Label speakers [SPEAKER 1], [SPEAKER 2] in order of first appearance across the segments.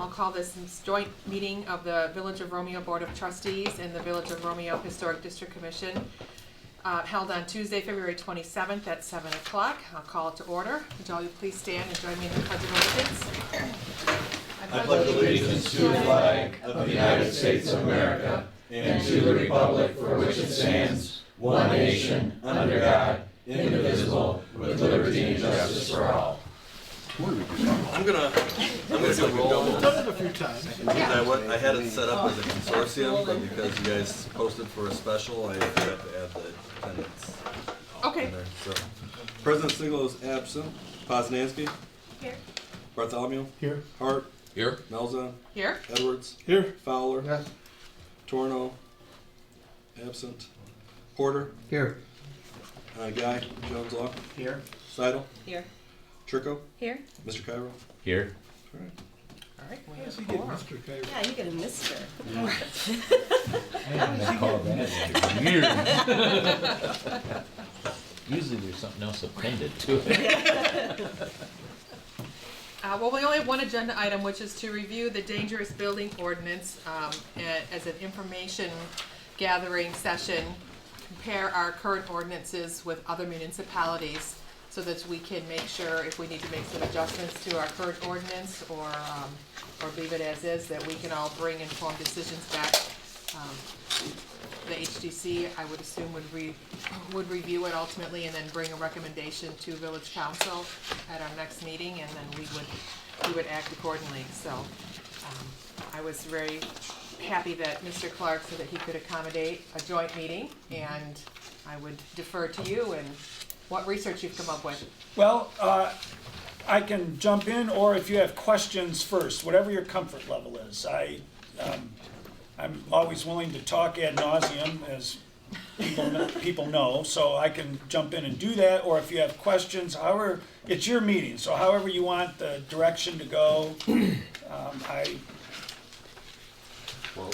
[SPEAKER 1] I'll call this joint meeting of the Village of Romeo Board of Trustees and the Village of Romeo Historic District Commission, held on Tuesday, February 27th at 7 o'clock. I'll call it to order. Would all you please stand and join me in the Pledge of Allegiance?
[SPEAKER 2] I pledge allegiance to the flag of the United States of America and to the republic for which it stands, one nation, under God, indivisible, with liberty and justice for all.
[SPEAKER 3] I'm gonna do a roll.
[SPEAKER 4] We've done it a few times.
[SPEAKER 3] I had it set up as a consortium, but because you guys posted for a special, I had to add the attendance.
[SPEAKER 1] Okay.
[SPEAKER 3] in there. So, President Single is absent. Poznansky?
[SPEAKER 1] Here.
[SPEAKER 3] Bartholomew?
[SPEAKER 4] Here.
[SPEAKER 3] Hart?
[SPEAKER 2] Here.
[SPEAKER 3] Melza?
[SPEAKER 1] Here.
[SPEAKER 3] Edwards?
[SPEAKER 4] Here.
[SPEAKER 3] Fowler?
[SPEAKER 4] Yes.
[SPEAKER 3] Torno? Absent. Porter?
[SPEAKER 4] Here.
[SPEAKER 3] Guy? Jones Law?
[SPEAKER 4] Here.
[SPEAKER 3] Seidel?
[SPEAKER 1] Here.
[SPEAKER 3] Trico?
[SPEAKER 1] Here.
[SPEAKER 3] Mr. Cairo?
[SPEAKER 2] Here.
[SPEAKER 3] All right.
[SPEAKER 1] All right. We
[SPEAKER 4] How does
[SPEAKER 1] have
[SPEAKER 4] he get
[SPEAKER 1] four.
[SPEAKER 4] Mr. Cairo?
[SPEAKER 5] Yeah, you get a mister.
[SPEAKER 2] I haven't been called that in years. Usually there's something else appended to it.
[SPEAKER 1] Well, we only have one agenda item, which is to review the Dangerous Building Ordinance as an information gathering session, compare our current ordinances with other municipalities so that we can make sure if we need to make some adjustments to our current ordinance or leave it as is, that we can all bring informed decisions back. The HDC, I would assume, would review it ultimately and then bring a recommendation to Village Council at our next meeting, and then we would act accordingly. So I was very happy that Mr. Clark said that he could accommodate a joint meeting, and I would defer to you and what research you've come up with.
[SPEAKER 6] Well, I can jump in, or if you have questions first, whatever your comfort level is. I'm always willing to talk ad nauseum, as people know, so I can jump in and do that. Or if you have questions, however, it's your meeting, so however you want the direction to go,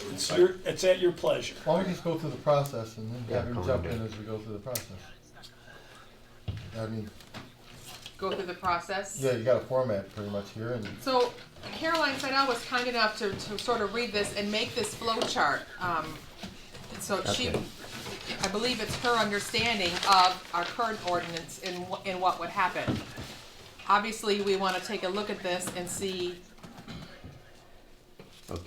[SPEAKER 6] it's at your pleasure.
[SPEAKER 4] Why don't we just go through the process and then have him jump in as we go through the process? I mean,
[SPEAKER 1] Go through the process.
[SPEAKER 4] yeah, you got a format pretty much here, and
[SPEAKER 1] So Caroline Seidel was kind enough to sort of read this and make this flow chart. So she, I believe it's her understanding of our current ordinance and what would happen. Obviously, we want to take a look at this and see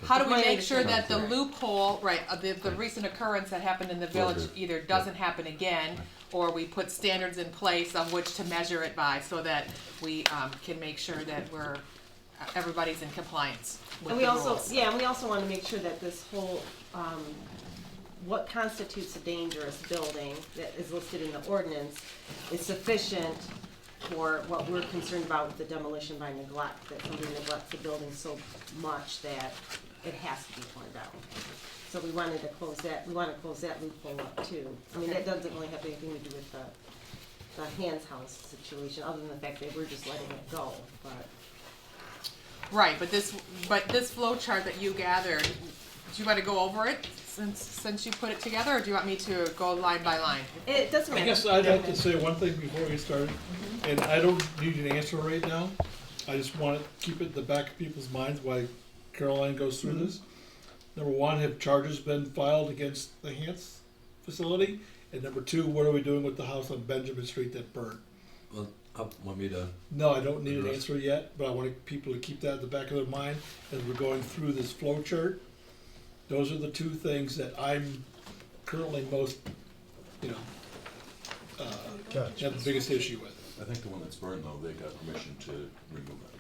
[SPEAKER 1] how do we make sure that the loophole, right, the recent occurrence that happened in the village either doesn't happen again, or we put standards in place of which to measure it by, so that we can make sure that everybody's in compliance with
[SPEAKER 5] And
[SPEAKER 1] the
[SPEAKER 5] we also,
[SPEAKER 1] rules.
[SPEAKER 5] yeah, and we also want to make sure that this whole, what constitutes a dangerous building that is listed in the ordinance is sufficient for what we're concerned about with the demolition by neglect, that somebody neglects the building so much that it has to be torn down. So we wanted to close that, we want to close that loophole up too. I mean, that doesn't really have anything to do with the Hans House situation, other than the fact that we're just letting it go, but.
[SPEAKER 1] Right, but this flow chart that you gathered, do you want to go over it since you put it together, or do you want me to go line by line?
[SPEAKER 5] It doesn't matter.
[SPEAKER 7] I guess I'd like to say one thing before we get started, and I don't need an answer right now. I just want to keep it in the back of people's minds while Caroline goes through this. Number one, have charges been filed against the Hans facility? And number two, what are we doing with the house on Benjamin Street that burned?
[SPEAKER 3] Well, want me to?
[SPEAKER 7] No, I don't need an answer yet, but I want people to keep that at the back of their mind as we're going through this flow chart. Those are the two things that I'm currently most, have the biggest issue with.
[SPEAKER 8] I think the one that's burned though, they got permission to remove it.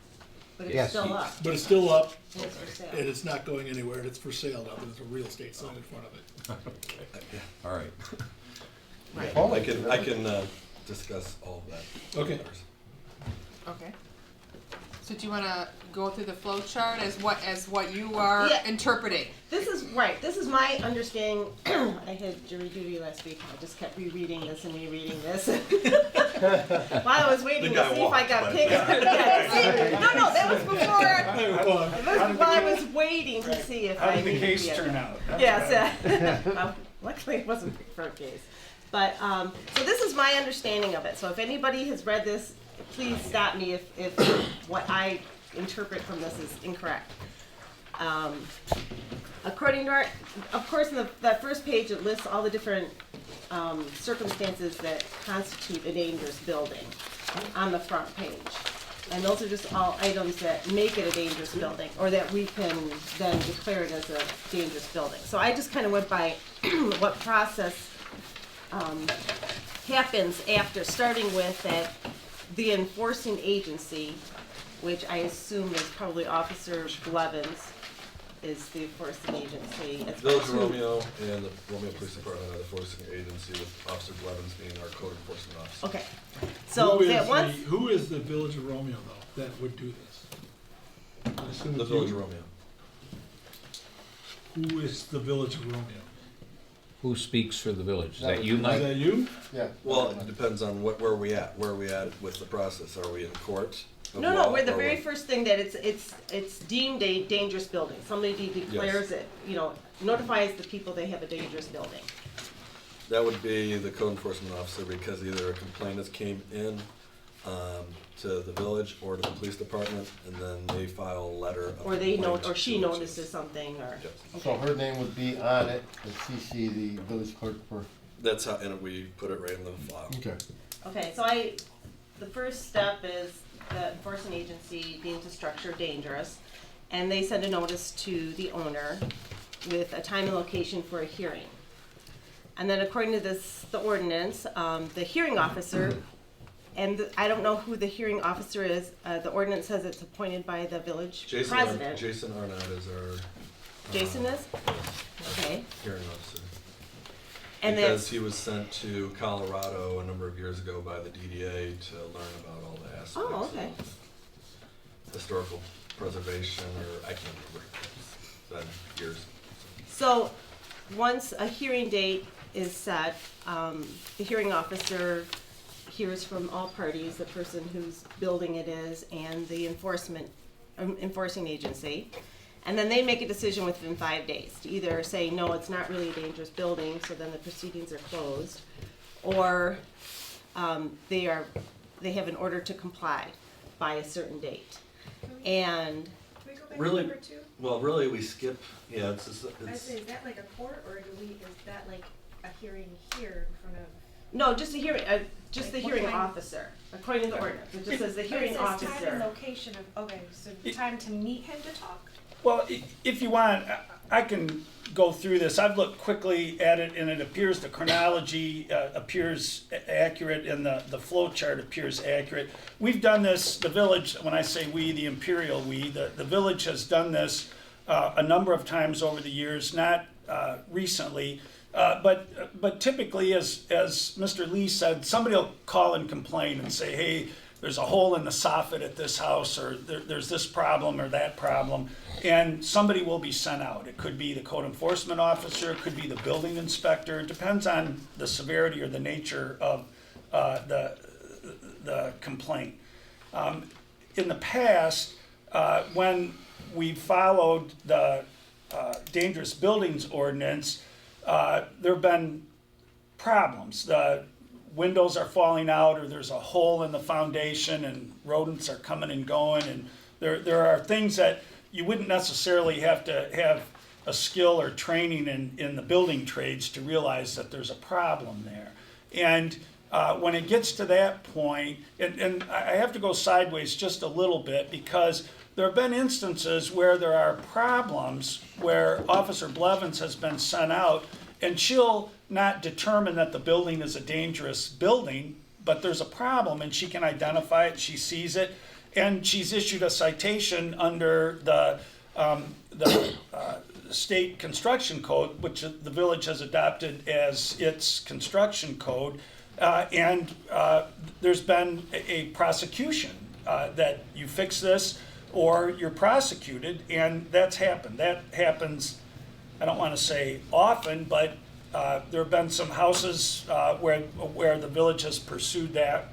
[SPEAKER 5] But it's still up.
[SPEAKER 7] But it's still up,
[SPEAKER 5] And it's for sale.
[SPEAKER 7] and it's not going anywhere, and it's for sale now, there's a real estate sign in front of it.
[SPEAKER 8] Okay, all right.
[SPEAKER 1] Right,
[SPEAKER 3] I can discuss all of that.
[SPEAKER 7] Okay.
[SPEAKER 1] okay. So do you want to go through the flow chart as what you are
[SPEAKER 5] Yeah.
[SPEAKER 1] interpreting?
[SPEAKER 5] This is right. This is my understanding. I had jury duty last week. I just kept rereading this and rereading this. While I was waiting
[SPEAKER 3] The
[SPEAKER 5] to
[SPEAKER 3] guy
[SPEAKER 5] see if I
[SPEAKER 3] walked
[SPEAKER 5] got
[SPEAKER 3] by.
[SPEAKER 5] picked. Yeah, see, no, that was before.
[SPEAKER 7] Well,
[SPEAKER 5] That was while I was waiting to see if
[SPEAKER 6] How
[SPEAKER 5] I
[SPEAKER 6] did the
[SPEAKER 5] needed to
[SPEAKER 6] case
[SPEAKER 5] be
[SPEAKER 6] turn
[SPEAKER 5] at-
[SPEAKER 6] out? That's
[SPEAKER 5] Yes.
[SPEAKER 6] right.
[SPEAKER 5] Luckily, it wasn't picked for a case. But so this is my understanding of it. So if anybody has read this, please stop me if what I interpret from this is incorrect. According to our, of course, in that first page, it lists all the different circumstances that constitute a dangerous building on the front page. And those are just all items that make it a dangerous building, or that we can then declare it as a dangerous building. So I just kind of went by what process happens after, starting with that the enforcing agency, which I assume is probably Officer Blevins, is the enforcing agency. It's
[SPEAKER 3] Village of
[SPEAKER 5] two-
[SPEAKER 3] Romeo and the Romeo Police Department are the enforcing agency, with Officer Blevins being our code enforcement officer.
[SPEAKER 5] Okay, so that once,
[SPEAKER 7] Who is the Village of Romeo though, that would do this? I assume
[SPEAKER 3] The
[SPEAKER 7] it's
[SPEAKER 3] Village
[SPEAKER 7] you?
[SPEAKER 3] of Romeo.
[SPEAKER 7] Who is the Village of Romeo?
[SPEAKER 2] Who speaks for the village? Is
[SPEAKER 4] That
[SPEAKER 2] that you,
[SPEAKER 7] Is
[SPEAKER 2] Mike?
[SPEAKER 7] that you?
[SPEAKER 4] Yeah.
[SPEAKER 3] Well, it depends on where are we at with the process. Are we in court? of
[SPEAKER 5] no,
[SPEAKER 3] law,
[SPEAKER 5] we're the
[SPEAKER 3] or
[SPEAKER 5] very
[SPEAKER 3] what?
[SPEAKER 5] first thing that it's deemed a dangerous building. Somebody declares it, notifies the people they have a dangerous building.
[SPEAKER 3] That would be the code enforcement officer, because either a complainant came in to the village or to the police department, and then they file a letter of
[SPEAKER 5] Or they
[SPEAKER 3] complaint
[SPEAKER 5] or she
[SPEAKER 3] to the
[SPEAKER 5] notices
[SPEAKER 3] chief.
[SPEAKER 5] something, or,
[SPEAKER 3] Yes.
[SPEAKER 4] So her name would be on it, and CC the village clerk for,
[SPEAKER 3] That's how, and we put it right in the file.
[SPEAKER 4] okay.
[SPEAKER 5] okay, so the first step is the enforcing agency deems the structure dangerous, and they send a notice to the owner with a time and location for a hearing. And then according to the ordinance, the hearing officer, and I don't know who the hearing officer is, the ordinance says it's appointed by the village president.
[SPEAKER 3] Jason Arnott is our.
[SPEAKER 5] Jason is? Okay.
[SPEAKER 3] Hearing officer.
[SPEAKER 5] And
[SPEAKER 3] Because
[SPEAKER 5] that's,
[SPEAKER 3] he was sent to Colorado a number of years ago by the DDA to learn about all the aspects
[SPEAKER 5] Oh, okay.
[SPEAKER 3] of historical preservation, or I can't remember. It's been years.
[SPEAKER 5] so, once a hearing date is set, the hearing officer hears from all parties, the person whose building it is, and the enforcing agency. And then they make a decision within 5 days to either say, no, it's not really a dangerous building, so then the proceedings are closed, or they have an order to comply by a certain date. And
[SPEAKER 9] Can we go back
[SPEAKER 3] Really-
[SPEAKER 9] to number 2?
[SPEAKER 3] Well, really, we skip, yeah, it's,
[SPEAKER 9] I say, is that like a court, or is that like a hearing here in front of?
[SPEAKER 5] no, just the hearing, just the
[SPEAKER 9] Like, what
[SPEAKER 5] hearing
[SPEAKER 9] time?
[SPEAKER 5] officer, according to the ordinance, it just says the
[SPEAKER 9] But
[SPEAKER 5] hearing
[SPEAKER 9] it says time and
[SPEAKER 5] officer.
[SPEAKER 9] location of, okay, so time to meet him to talk?
[SPEAKER 6] Well, if you want, I can go through this. I've looked quickly at it, and it appears the chronology appears accurate, and the flow chart appears accurate. We've done this, the village, when I say we, the imperial we, the village has done this a number of times over the years, not recently. But typically, as Mr. Lee said, somebody will call and complain and say, hey, there's a hole in the soffit at this house, or there's this problem or that problem, and somebody will be sent out. It could be the code enforcement officer, it could be the building inspector. It depends on the severity or the nature of the complaint. In the past, when we followed the Dangerous Buildings Ordinance, there have been problems. The windows are falling out, or there's a hole in the foundation, and rodents are coming and going, and there are things that you wouldn't necessarily have to have a skill or training in the building trades to realize that there's a problem there. And when it gets to that point, and I have to go sideways just a little bit, because there have been instances where there are problems where Officer Blevins has been sent out, and she'll not determine that the building is a dangerous building, but there's a problem, and she can identify it, she sees it, and she's issued a citation under the state construction code, which the village has adopted as its construction code, and there's been a prosecution that you fix this or you're prosecuted, and that's happened. That happens, I don't want to say often, but there have been some houses where the village has pursued that,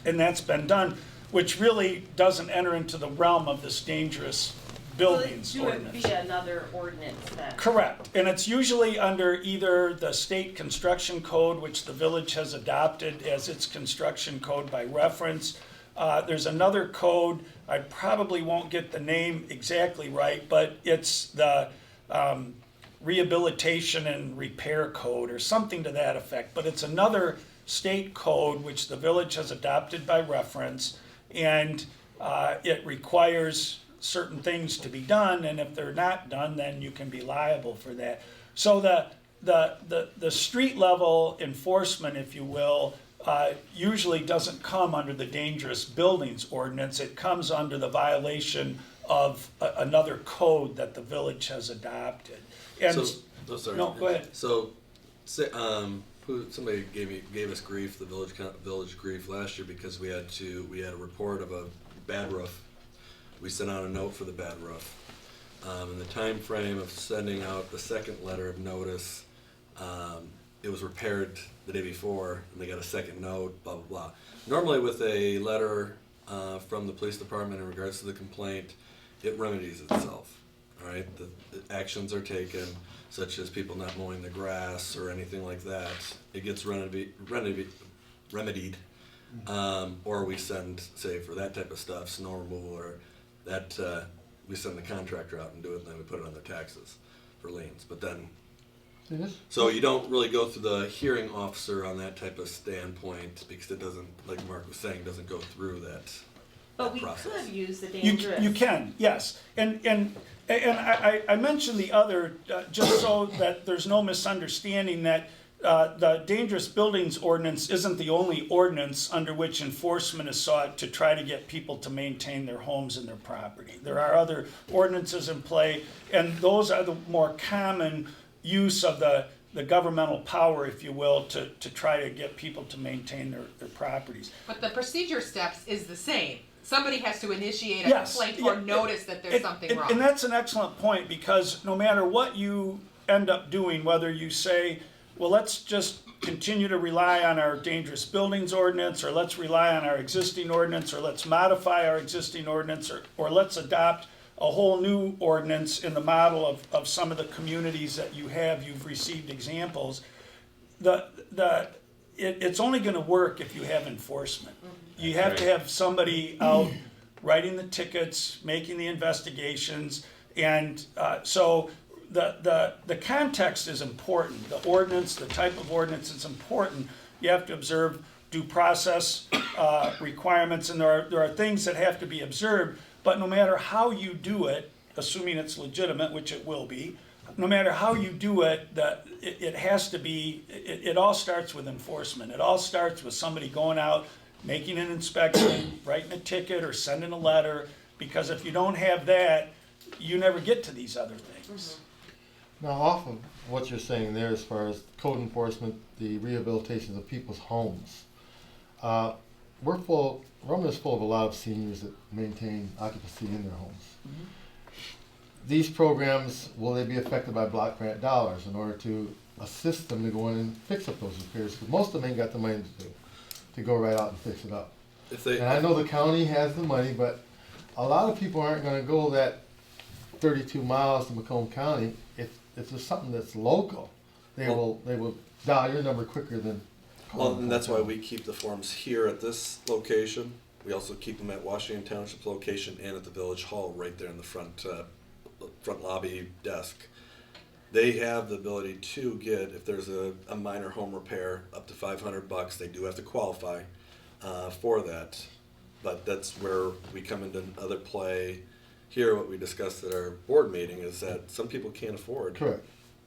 [SPEAKER 6] and that's been done, which really doesn't enter into the realm of this dangerous buildings
[SPEAKER 5] Will it
[SPEAKER 6] ordinance.
[SPEAKER 5] be another ordinance then?
[SPEAKER 6] Correct, and it's usually under either the state construction code, which the village has adopted as its construction code by reference, There's another code, I probably won't get the name exactly right, but it's the Rehabilitation and Repair Code or something to that effect. But it's another state code which the village has adopted by reference, and it requires certain things to be done, and if they're not done, then you can be liable for that. So the street level enforcement, if you will, usually doesn't come under the Dangerous Buildings Ordinance. It comes under the violation of another code that the village has adopted. And
[SPEAKER 3] Sorry.
[SPEAKER 6] no, go ahead.
[SPEAKER 3] So, somebody gave us grief, the village grief last year because we had a report of a bad roof. We sent out a note for the bad roof. In the time frame of sending out the second letter of notice, it was repaired the day before, and they got a second note, blah, blah, blah. Normally with a letter from the police department in regards to the complaint, it remedies itself, all right? The actions are taken, such as people not mowing the grass or anything like that. It gets remedied. Or we send, say, for that type of stuff, snow removal, or that, we send the contractor out and do it, and then we put it on their taxes for liens. But then, so you don't really go through the hearing officer on that type of standpoint, because it doesn't, like Mark was saying, doesn't go through that
[SPEAKER 5] But we
[SPEAKER 3] process.
[SPEAKER 5] could use the
[SPEAKER 6] You
[SPEAKER 5] dangerous.
[SPEAKER 6] can, yes. And I mentioned the other, just so that there's no misunderstanding, that the Dangerous Buildings Ordinance isn't the only ordinance under which enforcement is sought to try to get people to maintain their homes and their property. There are other ordinances in play, and those are the more common use of the governmental power, if you will, to try to get people to maintain their properties.
[SPEAKER 1] But the procedure steps is the same. Somebody has to initiate a
[SPEAKER 6] Yes,
[SPEAKER 1] complaint or
[SPEAKER 6] yeah,
[SPEAKER 1] notice that there's something wrong.
[SPEAKER 6] And that's an excellent point, because no matter what you end up doing, whether you say, well, let's just continue to rely on our Dangerous Buildings Ordinance, or let's rely on our existing ordinance, or let's modify our existing ordinance, or let's adopt a whole new ordinance in the model of some of the communities that you've received examples, it's only going to work if you have enforcement. You have to have somebody out writing the tickets, making the investigations, and so the context is important. The ordinance, the type of ordinance is important. You have to observe due process requirements, and there are things that have to be observed. But no matter how you do it, assuming it's legitimate, which it will be, no matter how you do it, it has to be, it all starts with enforcement. It all starts with somebody going out, making an inspection, writing a ticket, or sending a letter, because if you don't have that, you never get to these other things.
[SPEAKER 4] Now, off of what you're saying there, as far as code enforcement, the rehabilitation of people's homes, Romeo's full of a lot of seniors that maintain occupancy in their homes. These programs, will they be affected by block grant dollars in order to assist them to go in and fix up those repairs? Because most of them ain't got the money to go right out and fix it up. And I know the county has the money, but a lot of people aren't going to go that 32 miles to Macomb County. If there's something that's local, they will dial your number quicker than.
[SPEAKER 3] Well, and that's why we keep the forms here at this location. We also keep them at Washington Township location and at the Village Hall right there in the front lobby desk. They have the ability to get, if there's a minor home repair, up to $500. They do have to qualify for that, but that's where we come into other play. Here, what we discussed at our board meeting is that some people can't afford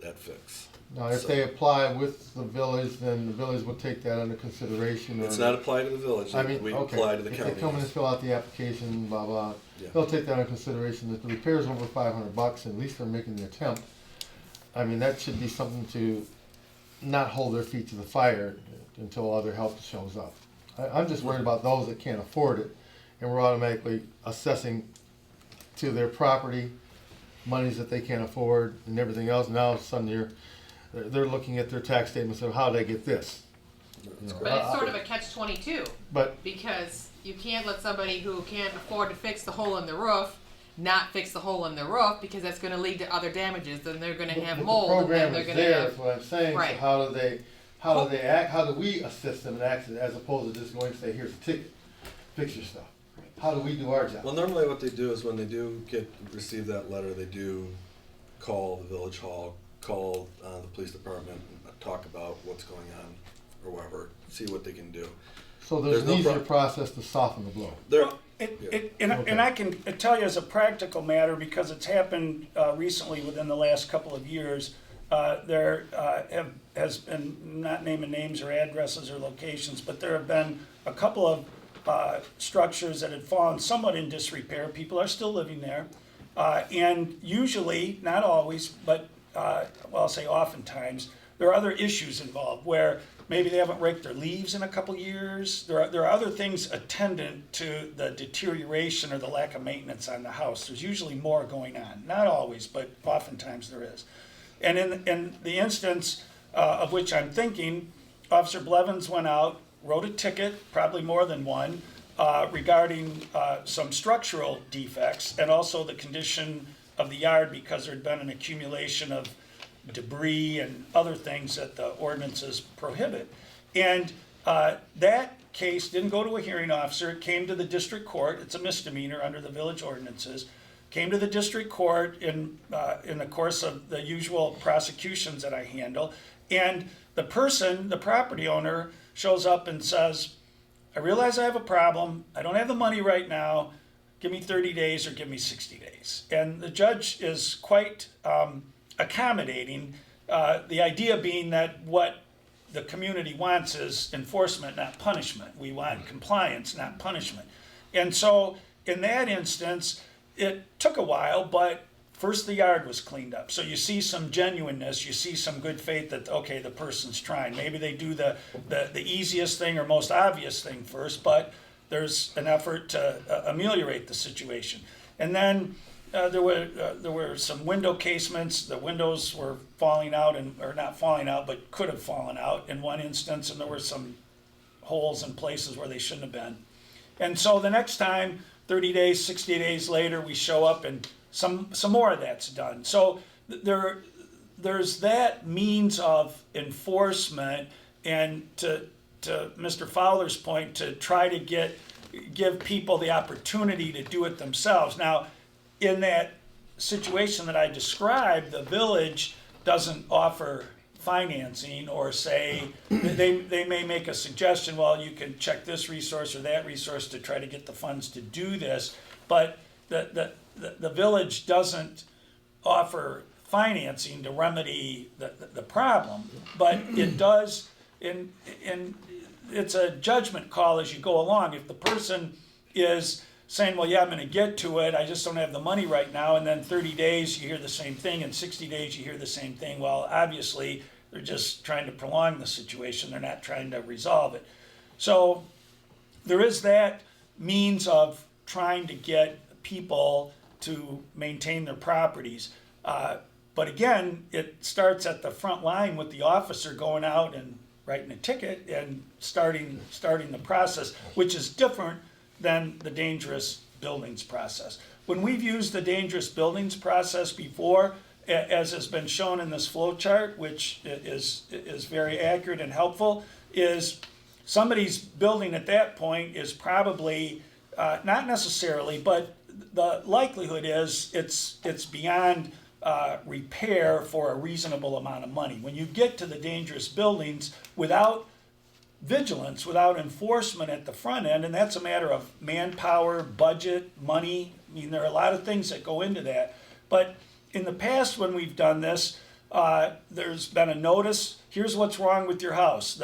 [SPEAKER 3] that fix.
[SPEAKER 4] Now, if they apply with the village, then the village will take that under consideration.
[SPEAKER 3] It's not applied to the village. We apply to the county.
[SPEAKER 4] If they come in and fill out the application, blah, blah, they'll take that under consideration. If the repair's over $500, at least they're making the attempt. I mean, that should be something to not hold their feet to the fire until other help shows up. I'm just worried about those that can't afford it, and we're automatically assessing to their property monies that they can't afford and everything else. Now, all of a sudden, they're looking at their tax statements of how they get this.
[SPEAKER 1] But it's sort of a catch-22.
[SPEAKER 4] But
[SPEAKER 1] because you can't let somebody who can't afford to fix the hole in the roof not fix the hole in the roof, because that's going to lead to other damages. Then they're going to have mold.
[SPEAKER 4] The program
[SPEAKER 1] and they're
[SPEAKER 4] is
[SPEAKER 1] going to
[SPEAKER 4] there.
[SPEAKER 1] have.
[SPEAKER 4] That's what I'm saying.
[SPEAKER 1] Right.
[SPEAKER 4] So how do they act? How do we assist them in action as opposed to just going to say, here's a ticket? fix your stuff. How do we do our job?
[SPEAKER 3] Well, normally what they do is when they do receive that letter, they do call the village hall, call the police department, and talk about what's going on, or whatever, see what they can do.
[SPEAKER 4] So there's
[SPEAKER 3] no
[SPEAKER 4] an easier
[SPEAKER 3] pro-
[SPEAKER 4] process to soften the blow.
[SPEAKER 3] There,
[SPEAKER 6] And I can tell you as a practical matter, because it's happened recently within the last couple of years, there has been, not naming names or addresses or locations, but there have been a couple of structures that had fallen somewhat in disrepair. People are still living there. And usually, not always, but well, I'll say oftentimes, there are other issues involved where maybe they haven't raked their leaves in a couple years. There are other things attendant to the deterioration or the lack of maintenance on the house. There's usually more going on. Not always, but oftentimes there is. And in the instance of which I'm thinking, Officer Blevins went out, wrote a ticket, probably more than one, regarding some structural defects and also the condition of the yard because there had been an accumulation of debris and other things that the ordinances prohibit. And that case didn't go to a hearing officer. It came to the district court. It's a misdemeanor under the village ordinances. Came to the district court in the course of the usual prosecutions that I handle. And the person, the property owner, shows up and says, I realize I have a problem. I don't have the money right now. Give me 30 days or give me 60 days. And the judge is quite accommodating, the idea being that what the community wants is enforcement, not punishment. We want compliance, not punishment. And so in that instance, it took a while, but first the yard was cleaned up. So you see some genuineness, you see some good faith that, okay, the person's trying. Maybe they do the easiest thing or most obvious thing first, but there's an effort to ameliorate the situation. And then there were some window casements. The windows were falling out, or not falling out, but could have fallen out in one instance, and there were some holes in places where they shouldn't have been. And so the next time, 30 days, 60 days later, we show up and some more of that's done. So there's that means of enforcement, and to Mr. Fowler's point, to try to give people the opportunity to do it themselves. Now, in that situation that I described, the village doesn't offer financing or say, they may make a suggestion, well, you can check this resource or that resource to try to get the funds to do this, but the village doesn't offer financing to remedy the problem, but it does, and it's a judgment call as you go along. If the person is saying, well, yeah, I'm going to get to it, I just don't have the money right now, and then 30 days you hear the same thing, and 60 days you hear the same thing, well, obviously they're just trying to prolong the situation, they're not trying to resolve it. So there is that means of trying to get people to maintain their properties. But again, it starts at the front line with the officer going out and writing a ticket and starting the process, which is different than the dangerous buildings process. When we've used the dangerous buildings process before, as has been shown in this flow chart, which is very accurate and helpful, is somebody's building at that point is probably, not necessarily, but the likelihood is it's beyond repair for a reasonable amount of money. When you get to the dangerous buildings, without vigilance, without enforcement at the front end, and that's a matter of manpower, budget, money. I mean, there are a lot of things that go into that. But in the past, when we've done this, there's been a notice, here's what's wrong with your house.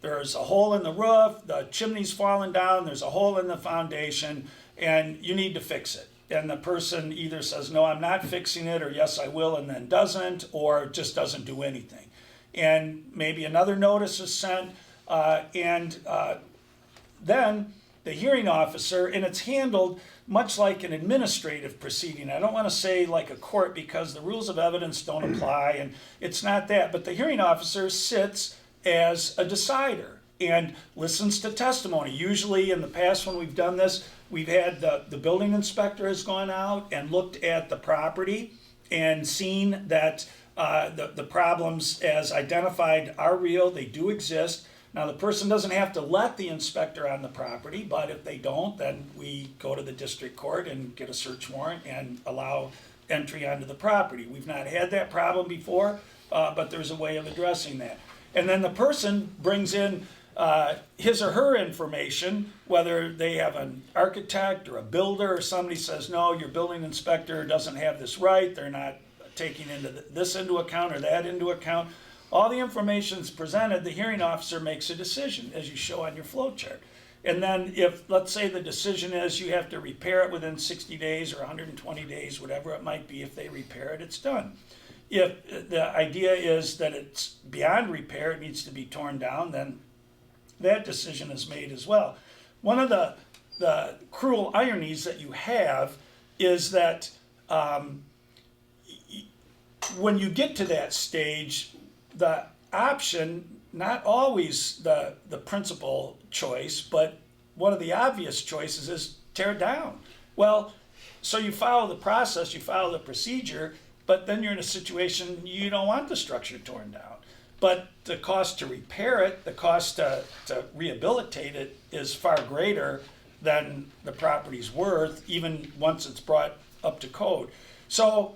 [SPEAKER 6] There's a hole in the roof, the chimney's falling down, there's a hole in the foundation, and you need to fix it. And the person either says, no, I'm not fixing it, or yes, I will, and then doesn't, or just doesn't do anything. And maybe another notice is sent, and then the hearing officer, and it's handled much like an administrative proceeding. I don't want to say like a court because the rules of evidence don't apply, and it's not that. But the hearing officer sits as a decider and listens to testimony. Usually in the past when we've done this, we've had the building inspector has gone out and looked at the property and seen that the problems as identified are real, they do exist. Now, the person doesn't have to let the inspector on the property, but if they don't, then we go to the district court and get a search warrant and allow entry onto the property. We've not had that problem before, but there's a way of addressing that. And then the person brings in his or her information, whether they have an architect or a builder, or somebody says, no, your building inspector doesn't have this right, they're not taking this into account or that into account. All the information is presented, the hearing officer makes a decision, as you show on your flow chart. And then if, let's say the decision is you have to repair it within 60 days or 120 days, whatever it might be, if they repair it, it's done. If the idea is that it's beyond repair, it needs to be torn down, then that decision is made as well. One of the cruel ironies that you have is that when you get to that stage, the option, not always the principal choice, but one of the obvious choices is tear it down. Well, so you follow the process, you follow the procedure, but then you're in a situation you don't want the structure torn down. But the cost to repair it, the cost to rehabilitate it is far greater than the property's worth, even once it's brought up to code. So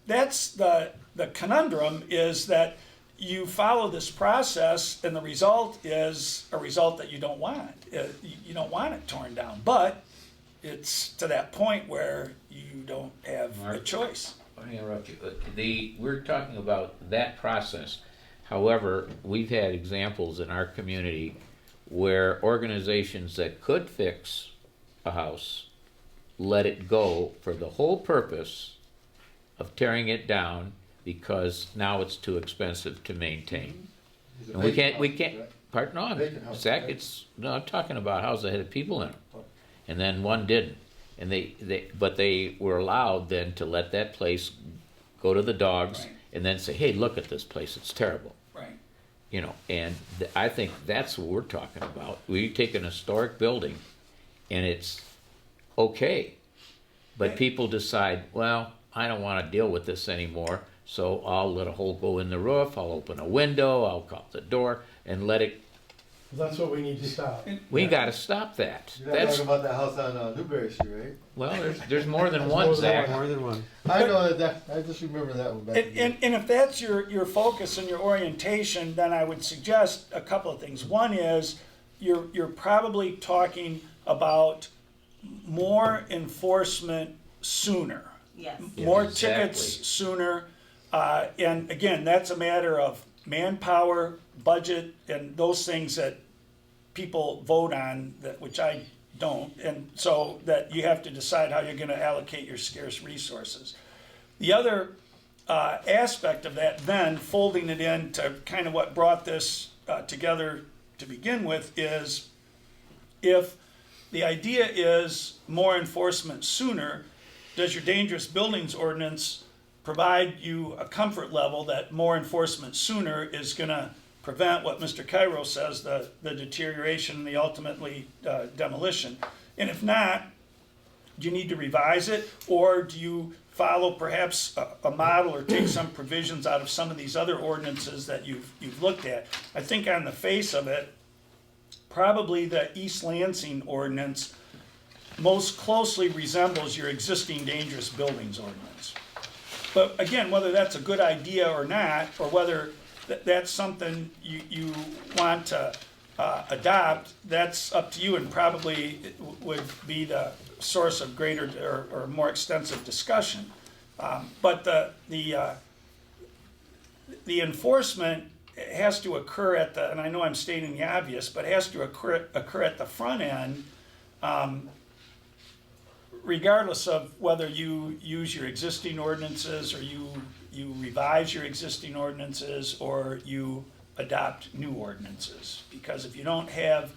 [SPEAKER 6] that's the conundrum, is that you follow this process and the result is a result that you don't want. You don't want it torn down, but it's to that point where you don't have a choice.
[SPEAKER 10] Let me interrupt you. We're talking about that process. However, we've had examples in our community where organizations that could fix a house let it go for the whole purpose of tearing it down because now it's too expensive to maintain. And we can't, pardon, no, Zach, no, I'm talking about houses that had people in them. And then one didn't. And but they were allowed then to let that place go to the dogs, right, and then say, hey, look at this place, it's terrible.
[SPEAKER 6] Right.
[SPEAKER 10] You know, and I think that's what we're talking about. We take an historic building and it's okay, but
[SPEAKER 6] Right.
[SPEAKER 10] people decide, well, I don't want to deal with this anymore, so I'll let a hole go in the roof, I'll open a window, I'll cut the door, and let it.
[SPEAKER 4] That's what we need to stop.
[SPEAKER 10] We got to stop that.
[SPEAKER 4] You're not talking about that house on Newberry Street, right?
[SPEAKER 10] Well, there's more than one,
[SPEAKER 4] more than
[SPEAKER 10] Zach.
[SPEAKER 4] one.
[SPEAKER 2] More than one.
[SPEAKER 4] I know that, I just remember that one back.
[SPEAKER 6] And if that's your focus and your orientation, then I would suggest a couple of things. One is you're probably talking about more enforcement sooner.
[SPEAKER 5] Yes.
[SPEAKER 6] More
[SPEAKER 10] Exactly.
[SPEAKER 6] tickets sooner. And again, that's a matter of manpower, budget, and those things that people vote on, which I don't. And so that you have to decide how you're going to allocate your scarce resources. The other aspect of that, then folding it into kind of what brought this together to begin with, is if the idea is more enforcement sooner, does your dangerous buildings ordinance provide you a comfort level that more enforcement sooner is going to prevent what Mr. Cairo says, the deterioration and the ultimately demolition? And if not, do you need to revise it, or do you follow perhaps a model or take some provisions out of some of these other ordinances that you've looked at? I think on the face of it, probably the East Lansing ordinance most closely resembles your existing dangerous buildings ordinance. But again, whether that's a good idea or not, or whether that's something you want to adopt, that's up to you, and probably would be the source of greater or more extensive discussion. But the enforcement has to occur at and I know I'm stating the obvious, but has to occur at the front end, regardless of whether you use your existing ordinances or you revise your existing ordinances or you adopt new ordinances. Because if you don't have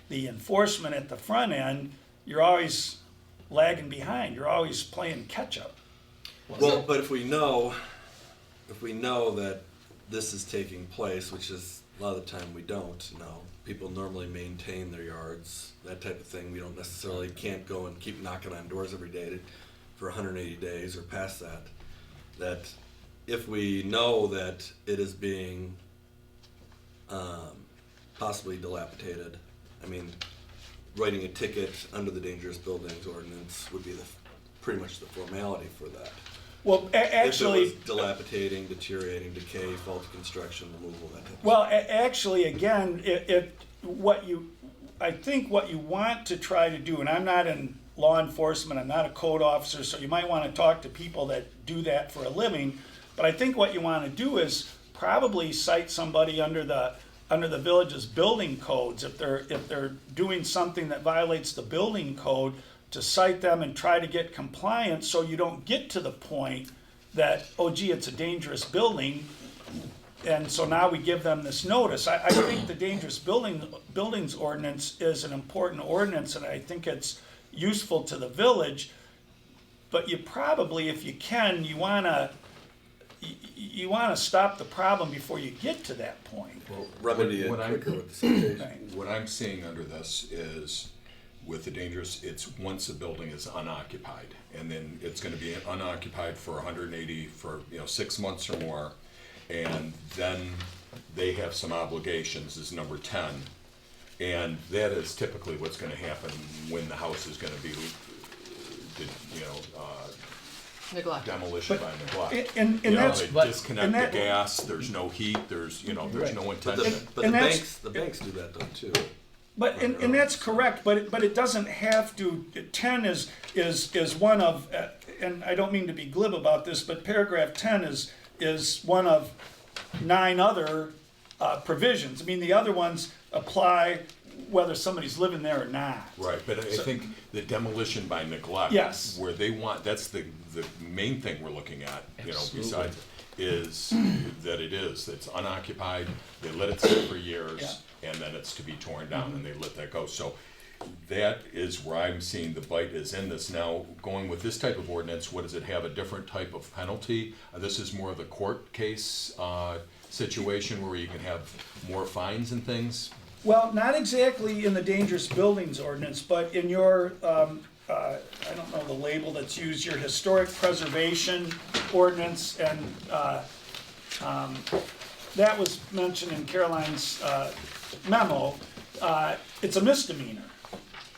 [SPEAKER 6] the enforcement at the front end, you're always lagging behind. You're always playing catch up.
[SPEAKER 3] Well, but if we know that this is taking place, which is a lot of the time we don't know. People normally maintain their yards, that type of thing. We don't necessarily can't go and keep knocking on doors every day for 180 days or past that. That if we know that it is being possibly dilapidated. I mean, writing a ticket under the Dangerous Buildings Ordinance would be pretty much the formality for that.
[SPEAKER 6] Well, actually,
[SPEAKER 3] if it was dilapidating, deteriorating, decay, faulty construction, removal, that type of
[SPEAKER 6] well, actually, again, I think what you want to try to do, and I'm not in law enforcement, I'm not a code officer, so you might want to talk to people that do that for a living, but I think what you want to do is probably cite somebody under the village's building codes. If they're doing something that violates the building code, to cite them and try to get compliance, so you don't get to the point that, oh gee, it's a dangerous building, and so now we give them this notice. I think the Dangerous Buildings Ordinance is an important ordinance, and I think it's useful to the village, but you probably, if you can, you want to stop the problem before you get to that point.
[SPEAKER 8] Well,
[SPEAKER 3] remedy it
[SPEAKER 8] what I'm-
[SPEAKER 3] quicker with the citation.
[SPEAKER 6] Right.
[SPEAKER 8] What I'm seeing under this is, with the dangerous, it's once a building is unoccupied, and then it's gonna be unoccupied for 180, for, 6 months or more, and then they have some obligations, is number 10. And that is typically what's gonna happen when the house is gonna be,
[SPEAKER 1] Neglect.
[SPEAKER 8] demolition by neglect.
[SPEAKER 6] And
[SPEAKER 8] You know,
[SPEAKER 6] that's,
[SPEAKER 8] they disconnect
[SPEAKER 6] and
[SPEAKER 8] the
[SPEAKER 6] that-
[SPEAKER 8] gas, there's no heat, there's no intention.
[SPEAKER 3] But
[SPEAKER 6] And
[SPEAKER 3] the
[SPEAKER 6] that's-
[SPEAKER 3] banks do that though too.
[SPEAKER 6] But and that's correct. But it doesn't have to. 10 is one of, and I don't mean to be glib about this, but paragraph 10 is one of 9 other provisions. I mean, the other ones apply whether somebody's living there or not.
[SPEAKER 8] Right, but I think the demolition by neglect.
[SPEAKER 6] Yes.
[SPEAKER 8] Where they want, that's the main thing we're looking at,
[SPEAKER 10] Absolutely.
[SPEAKER 8] besides, is that it's unoccupied, they let it sit for years, and then it's to be torn down, and they let that go. So that is where I'm seeing the bite is in this. Now, going with this type of ordinance, what does it have, a different type of penalty? This is more of the court case situation where you can have more fines and things.
[SPEAKER 6] Well, not exactly in the Dangerous Buildings Ordinance, but in your, I don't know the label that's used, your Historic Preservation Ordinance, and that was mentioned in Caroline's memo. It's a misdemeanor.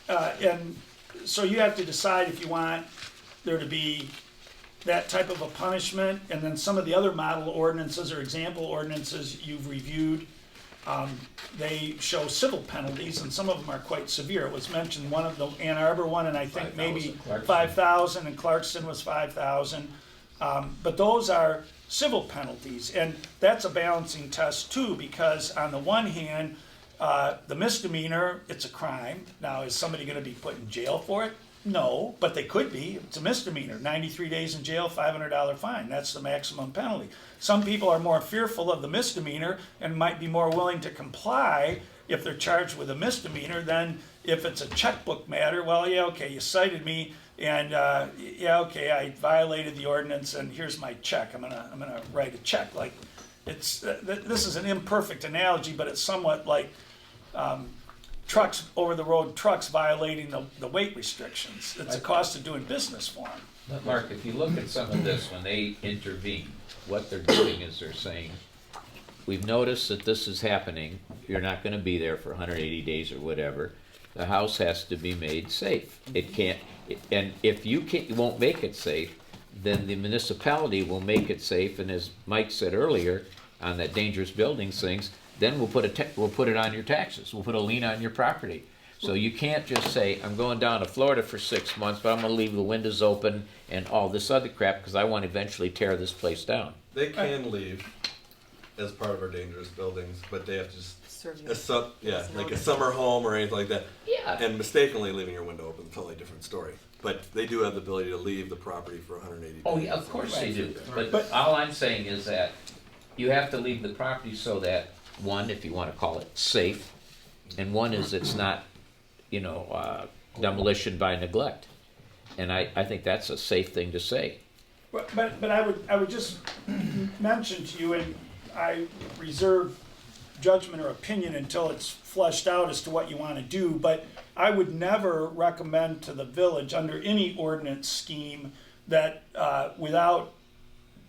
[SPEAKER 6] And so you have to decide if you want there to be that type of a punishment, and then some of the other model ordinances or example ordinances you've reviewed, they show civil penalties, and some of them are quite severe. It was mentioned, one of the Ann Arbor one, and I think maybe 5,000, and Clarkston was 5,000. But those are civil penalties, and that's a balancing test too, because on the one hand, the misdemeanor, it's a crime. Now, is somebody gonna be put in jail for it? No, but they could be. It's a misdemeanor, 93 days in jail, $500 fine. That's the maximum penalty. Some people are more fearful of the misdemeanor and might be more willing to comply if they're charged with a misdemeanor than if it's a checkbook matter. Well, yeah, okay, you cited me, and yeah, okay, I violated the ordinance, and here's my check. I'm gonna write a check. Like, it's this is an imperfect analogy, but it's somewhat like trucks, over-the-road trucks violating the weight restrictions. It's a cost of doing business for them.
[SPEAKER 10] But Mark, if you look at some of this, when they intervene, what they're doing is they're saying, we've noticed that this is happening, you're not gonna be there for 180 days or whatever, the house has to be made safe. It can't, and if you won't make it safe, then the municipality will make it safe, and as Mike said earlier, on that dangerous buildings things, then we'll put it on your taxes, we'll put a lien on your property. So you can't just say, I'm going down to Florida for 6 months, but I'm gonna leave the windows open and all this other crap, because I want to eventually tear this place down.
[SPEAKER 3] They can leave as part of our dangerous buildings, but they have to just,
[SPEAKER 1] Serve you.
[SPEAKER 3] like a summer home or anything like that.
[SPEAKER 10] Yeah.
[SPEAKER 3] And mistakenly leaving your window open, totally different story. But they do have the ability to leave the property for 180 days.
[SPEAKER 10] Oh, yeah, of course they do,
[SPEAKER 6] But-
[SPEAKER 10] but all I'm saying is that you have to leave the property so that, one, if you wanna call it, safe, and one is it's not, demolition by neglect. And I think that's a safe thing to say.
[SPEAKER 6] But I would just mention to you, and I reserve judgment or opinion until it's fleshed out as to what you want to do, but I would never recommend to the village under any ordinance scheme that without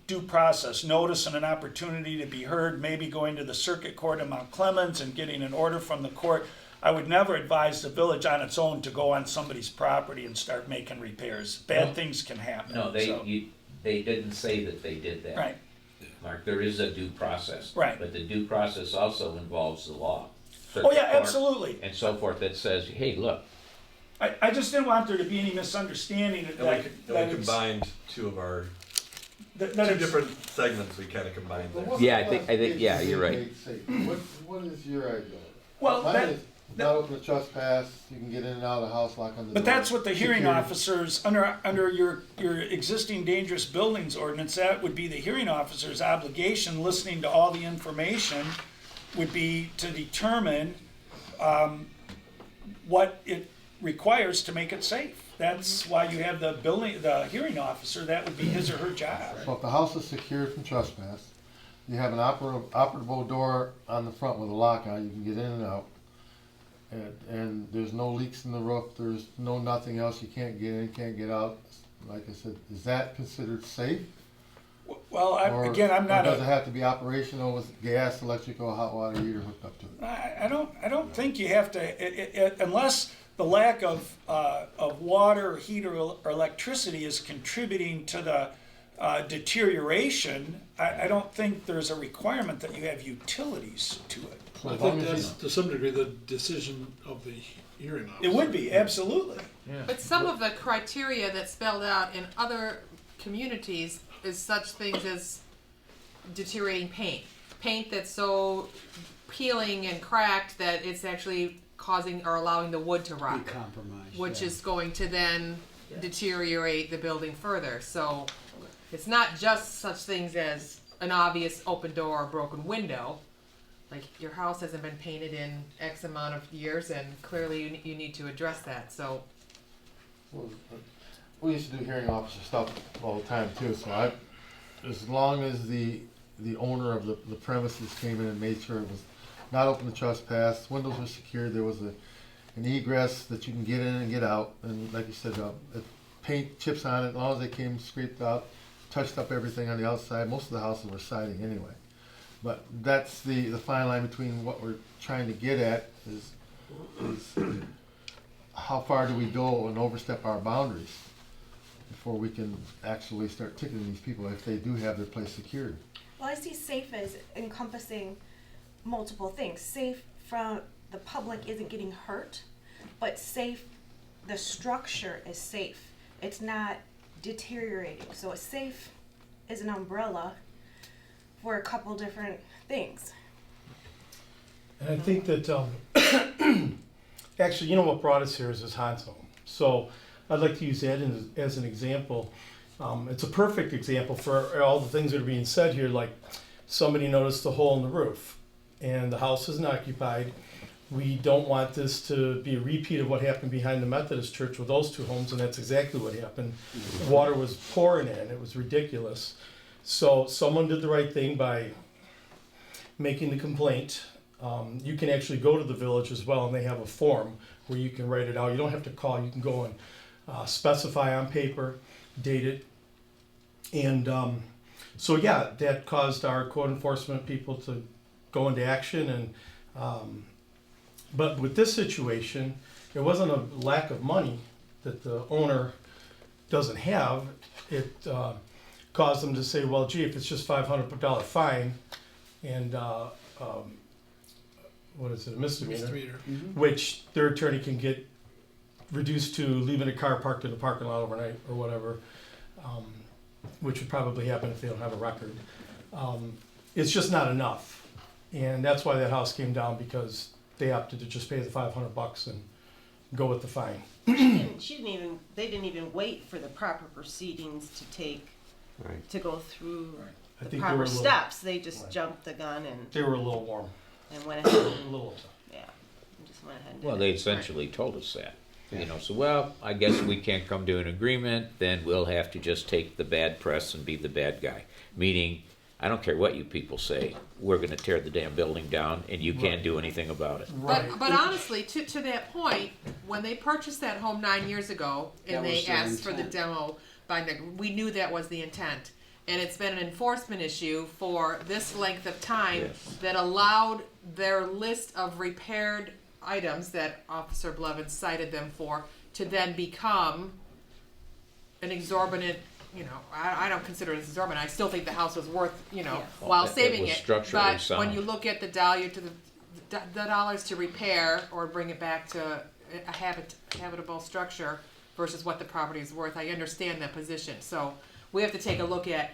[SPEAKER 6] due process, notice and an opportunity to be heard, maybe going to the circuit court in Mount Clemens and getting an order from the court. I would never advise the village on its own to go on somebody's property and start making repairs. Bad things can happen.
[SPEAKER 10] No,
[SPEAKER 6] so.
[SPEAKER 10] they didn't say that they did that.
[SPEAKER 6] Right.
[SPEAKER 10] Mark, there is a due process.
[SPEAKER 6] Right.
[SPEAKER 10] But the due process also involves the law.
[SPEAKER 6] Oh, yeah,
[SPEAKER 10] Circuit court
[SPEAKER 6] absolutely.
[SPEAKER 10] And so forth, that says, hey, look,
[SPEAKER 6] I just didn't want there to be any misunderstanding
[SPEAKER 3] And
[SPEAKER 6] that,
[SPEAKER 3] we
[SPEAKER 6] it's-
[SPEAKER 3] combined two of our,
[SPEAKER 6] that
[SPEAKER 3] two
[SPEAKER 6] it's-
[SPEAKER 3] different segments we kind of combined
[SPEAKER 4] But
[SPEAKER 3] there.
[SPEAKER 4] what's
[SPEAKER 10] Yeah,
[SPEAKER 4] the
[SPEAKER 10] I think, yeah, you're right.
[SPEAKER 4] made safe? What is your idea?
[SPEAKER 6] Well,
[SPEAKER 4] Mine
[SPEAKER 6] that-
[SPEAKER 4] is not open to trespass, you can get in and out of the house, lock on the door.
[SPEAKER 6] But that's what the hearing
[SPEAKER 4] Security.
[SPEAKER 6] officers, under your existing dangerous buildings ordinance, that would be the hearing officer's obligation, listening to all the information, would be to determine what it requires to make it safe. That's why you have the hearing officer, that would be his or her job.
[SPEAKER 4] So if the house is secured from trespass, you have an operable door on the front with a lock on, you can get in and out. And there's no leaks in the roof, there's no nothing else, you can't get in, can't get out. Like I said, is that considered safe?
[SPEAKER 6] Well, I'm
[SPEAKER 4] Or
[SPEAKER 6] not
[SPEAKER 4] does it
[SPEAKER 6] a,
[SPEAKER 4] have to be operational with gas, electrical, hot water heater hooked up to it?
[SPEAKER 6] I don't think you have to, unless the lack of water, heat, or electricity is contributing to the deterioration, I don't think there's a requirement that you have utilities to it.
[SPEAKER 4] So
[SPEAKER 7] I
[SPEAKER 4] as long
[SPEAKER 7] think
[SPEAKER 4] as
[SPEAKER 7] that's to some degree the decision of the hearing officer.
[SPEAKER 6] It would be, absolutely.
[SPEAKER 1] But some of the criteria that's spelled out in other communities is such things as deteriorating paint. Paint that's so peeling and cracked that it's actually causing or allowing the wood to rot, which is going to then deteriorate the building further. So it's not just such things as an obvious open door or broken window. Like, your house hasn't been painted in X amount of years, and clearly you need to address that. So
[SPEAKER 4] Well, we used to do hearing officer stuff all the time too, so as long as the owner of the premises came in and made sure it was not open to trespass, windows were secured, there was an egress that you can get in and get out, and like you said, if paint chips on it, as long as they came scraped out, touched up everything on the outside, most of the houses were siding anyway. But that's the fine line between what we're trying to get at is how far do we go and overstep our boundaries before we can actually start ticketing these people if they do have their place secured.
[SPEAKER 9] Well, I see safe as encompassing multiple things. Safe from the public isn't getting hurt, but safe, the structure is safe. It's not deteriorating. So it's safe is an umbrella for a couple different things.
[SPEAKER 11] And I think that, actually, you know what brought us here is this Hans home. So I'd like to use that as an example. It's a perfect example for all the things that are being said here, like somebody noticed a hole in the roof and the house isn't occupied. We don't want this to be a repeat of what happened behind the Methodist church with those two homes, and that's exactly what happened. Water was pouring in, it was ridiculous. So someone did the right thing by making the complaint. You can actually go to the village as well, and they have a form where you can write it out. You don't have to call, you can go and specify on paper, date it. And so yeah, that caused our code enforcement people to go into action. And but with this situation, it wasn't a lack of money that the owner doesn't have. It caused them to say, well, gee, if it's just $500 fine and what is it, a misdemeanor, which their attorney can get reduced to leaving a car parked in the parking lot overnight or whatever, which would probably happen if they don't have a record. It's just not enough. And that's why that house came down, because they opted to just pay the $500 and go with the fine.
[SPEAKER 5] They didn't even wait for the proper proceedings to take,
[SPEAKER 10] Right.
[SPEAKER 5] to go through
[SPEAKER 11] I
[SPEAKER 5] the
[SPEAKER 11] think they were
[SPEAKER 5] proper
[SPEAKER 11] a little,
[SPEAKER 5] steps. They just
[SPEAKER 11] Right.
[SPEAKER 5] jumped the gun
[SPEAKER 11] they were a little warm,
[SPEAKER 5] and went ahead
[SPEAKER 11] a
[SPEAKER 5] and,
[SPEAKER 11] little.
[SPEAKER 5] yeah, and just went ahead and did
[SPEAKER 10] Well,
[SPEAKER 5] it.
[SPEAKER 10] they essentially told us that. You know, so, well, I guess we can't come to an agreement, then we'll have to just take the bad press and be the bad guy. Meaning, I don't care what you people say, we're gonna tear the damn building down and you can't do anything about it.
[SPEAKER 1] But honestly, to that point, when they purchased that home 9 years ago, and
[SPEAKER 12] That
[SPEAKER 1] they
[SPEAKER 12] was their
[SPEAKER 1] asked for the
[SPEAKER 12] intent.
[SPEAKER 1] demo we knew that was the intent. And it's been an enforcement issue for this length of time
[SPEAKER 10] Yes.
[SPEAKER 1] that allowed their list of repaired items that Officer Blevins cited them for to then become an exorbitant, I don't consider it exorbitant. I still think the house was worth,
[SPEAKER 5] Yes.
[SPEAKER 1] while
[SPEAKER 10] It
[SPEAKER 1] saving
[SPEAKER 10] was
[SPEAKER 1] it.
[SPEAKER 10] structurally
[SPEAKER 1] But when
[SPEAKER 10] sound.
[SPEAKER 1] you look at the value to the dollars to repair or bring it back to a habitable structure versus what the property is worth, I understand that position. So we have to take a look at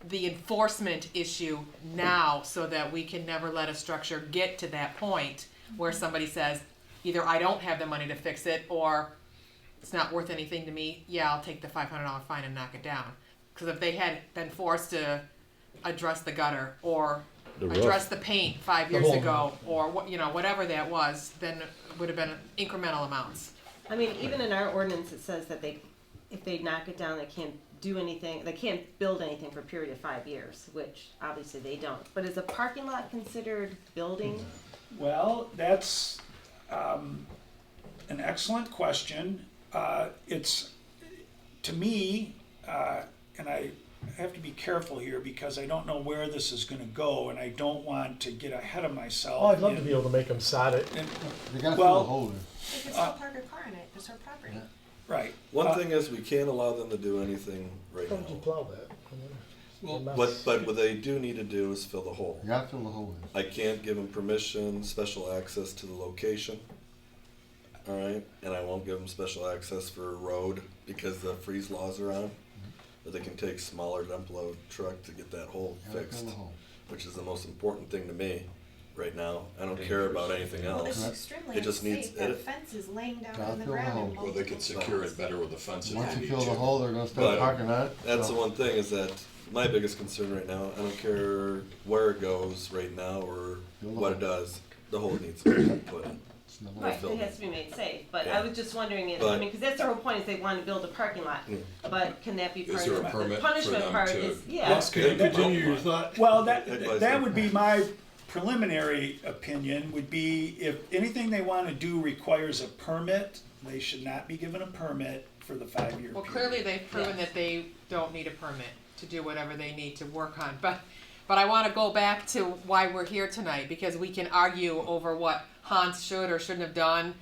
[SPEAKER 1] the enforcement issue now so that we can never let a structure get to that point where somebody says, either I don't have the money to fix it or it's not worth anything to me. Yeah, I'll take the $500 fine and knock it down. Because if they had been forced to address the gutter or
[SPEAKER 10] The roof.
[SPEAKER 1] address the paint 5 years
[SPEAKER 11] whole
[SPEAKER 1] ago or whatever that was, then it would have been incremental amounts.
[SPEAKER 5] I mean, even in our ordinance, it says that if they knock it down, they can't do anything, they can't build anything for a period of 5 years, which obviously they don't. But is a parking lot considered building?
[SPEAKER 6] Well, that's an excellent question. It's, to me, and I have to be careful here because I don't know where this is going to go, and I don't want to get ahead of myself.
[SPEAKER 11] Oh, I'd love to be able to make them sod it.
[SPEAKER 4] They gotta
[SPEAKER 6] Well-
[SPEAKER 4] fill the hole in.
[SPEAKER 9] They can still park a car in it, it's her property.
[SPEAKER 6] Right.
[SPEAKER 3] One thing is, we can't allow them to do anything right
[SPEAKER 11] How would you
[SPEAKER 3] now.
[SPEAKER 11] plow that?
[SPEAKER 7] Well,
[SPEAKER 3] But what they do need to do is fill the hole.
[SPEAKER 4] You gotta fill the hole in.
[SPEAKER 3] I can't give them permission, special access to the location. All right, and I won't give them special access for a road because the freeze laws are on. But they can take smaller dump load truck to get that hole
[SPEAKER 4] You gotta
[SPEAKER 3] fixed,
[SPEAKER 4] fill the hole.
[SPEAKER 3] which is the most important thing to me right now. I don't care about anything
[SPEAKER 9] Well, it's
[SPEAKER 3] else.
[SPEAKER 9] extremely
[SPEAKER 3] It just needs-
[SPEAKER 9] unsafe, that
[SPEAKER 3] it-
[SPEAKER 9] fence is laying down
[SPEAKER 4] Gotta
[SPEAKER 9] on the
[SPEAKER 4] fill the
[SPEAKER 9] ground
[SPEAKER 4] hole.
[SPEAKER 9] in
[SPEAKER 8] Well, they
[SPEAKER 9] multiple
[SPEAKER 8] could secure it
[SPEAKER 9] spots.
[SPEAKER 8] better with a fence if
[SPEAKER 4] Once
[SPEAKER 8] they
[SPEAKER 4] you
[SPEAKER 8] need
[SPEAKER 4] fill the
[SPEAKER 8] to.
[SPEAKER 4] hole, they're gonna
[SPEAKER 3] But
[SPEAKER 4] start parking on it.
[SPEAKER 3] That's
[SPEAKER 4] so-
[SPEAKER 3] the one thing is that my biggest concern right now, I don't care where it goes right now or
[SPEAKER 4] Fill the
[SPEAKER 3] what it
[SPEAKER 4] hole.
[SPEAKER 3] does, the hole needs to be put in.
[SPEAKER 4] It's the hole.
[SPEAKER 5] Right,
[SPEAKER 3] fill
[SPEAKER 5] it
[SPEAKER 3] it.
[SPEAKER 5] has to be made safe, but
[SPEAKER 3] Yeah.
[SPEAKER 5] I was just wondering,
[SPEAKER 3] But-
[SPEAKER 5] because that's the whole point, is they want to build a parking lot.
[SPEAKER 3] Yeah.
[SPEAKER 5] But can that be
[SPEAKER 8] Is
[SPEAKER 5] part
[SPEAKER 8] there
[SPEAKER 5] of
[SPEAKER 8] a permit
[SPEAKER 5] the
[SPEAKER 8] for
[SPEAKER 5] punishment
[SPEAKER 8] them
[SPEAKER 5] part
[SPEAKER 8] to-
[SPEAKER 5] is, yeah.
[SPEAKER 7] Yes, can you continue your thought?
[SPEAKER 6] Well,
[SPEAKER 3] Advise
[SPEAKER 6] that
[SPEAKER 3] them.
[SPEAKER 6] would be my preliminary opinion, would be if anything they want to do requires a permit, they should not be given a permit for the 5-year
[SPEAKER 1] Well,
[SPEAKER 6] period.
[SPEAKER 1] clearly they've proven that they don't need a permit to do whatever they need to work on, but I wanna go back to why we're here tonight, because we can argue over what Hans should or shouldn't have done.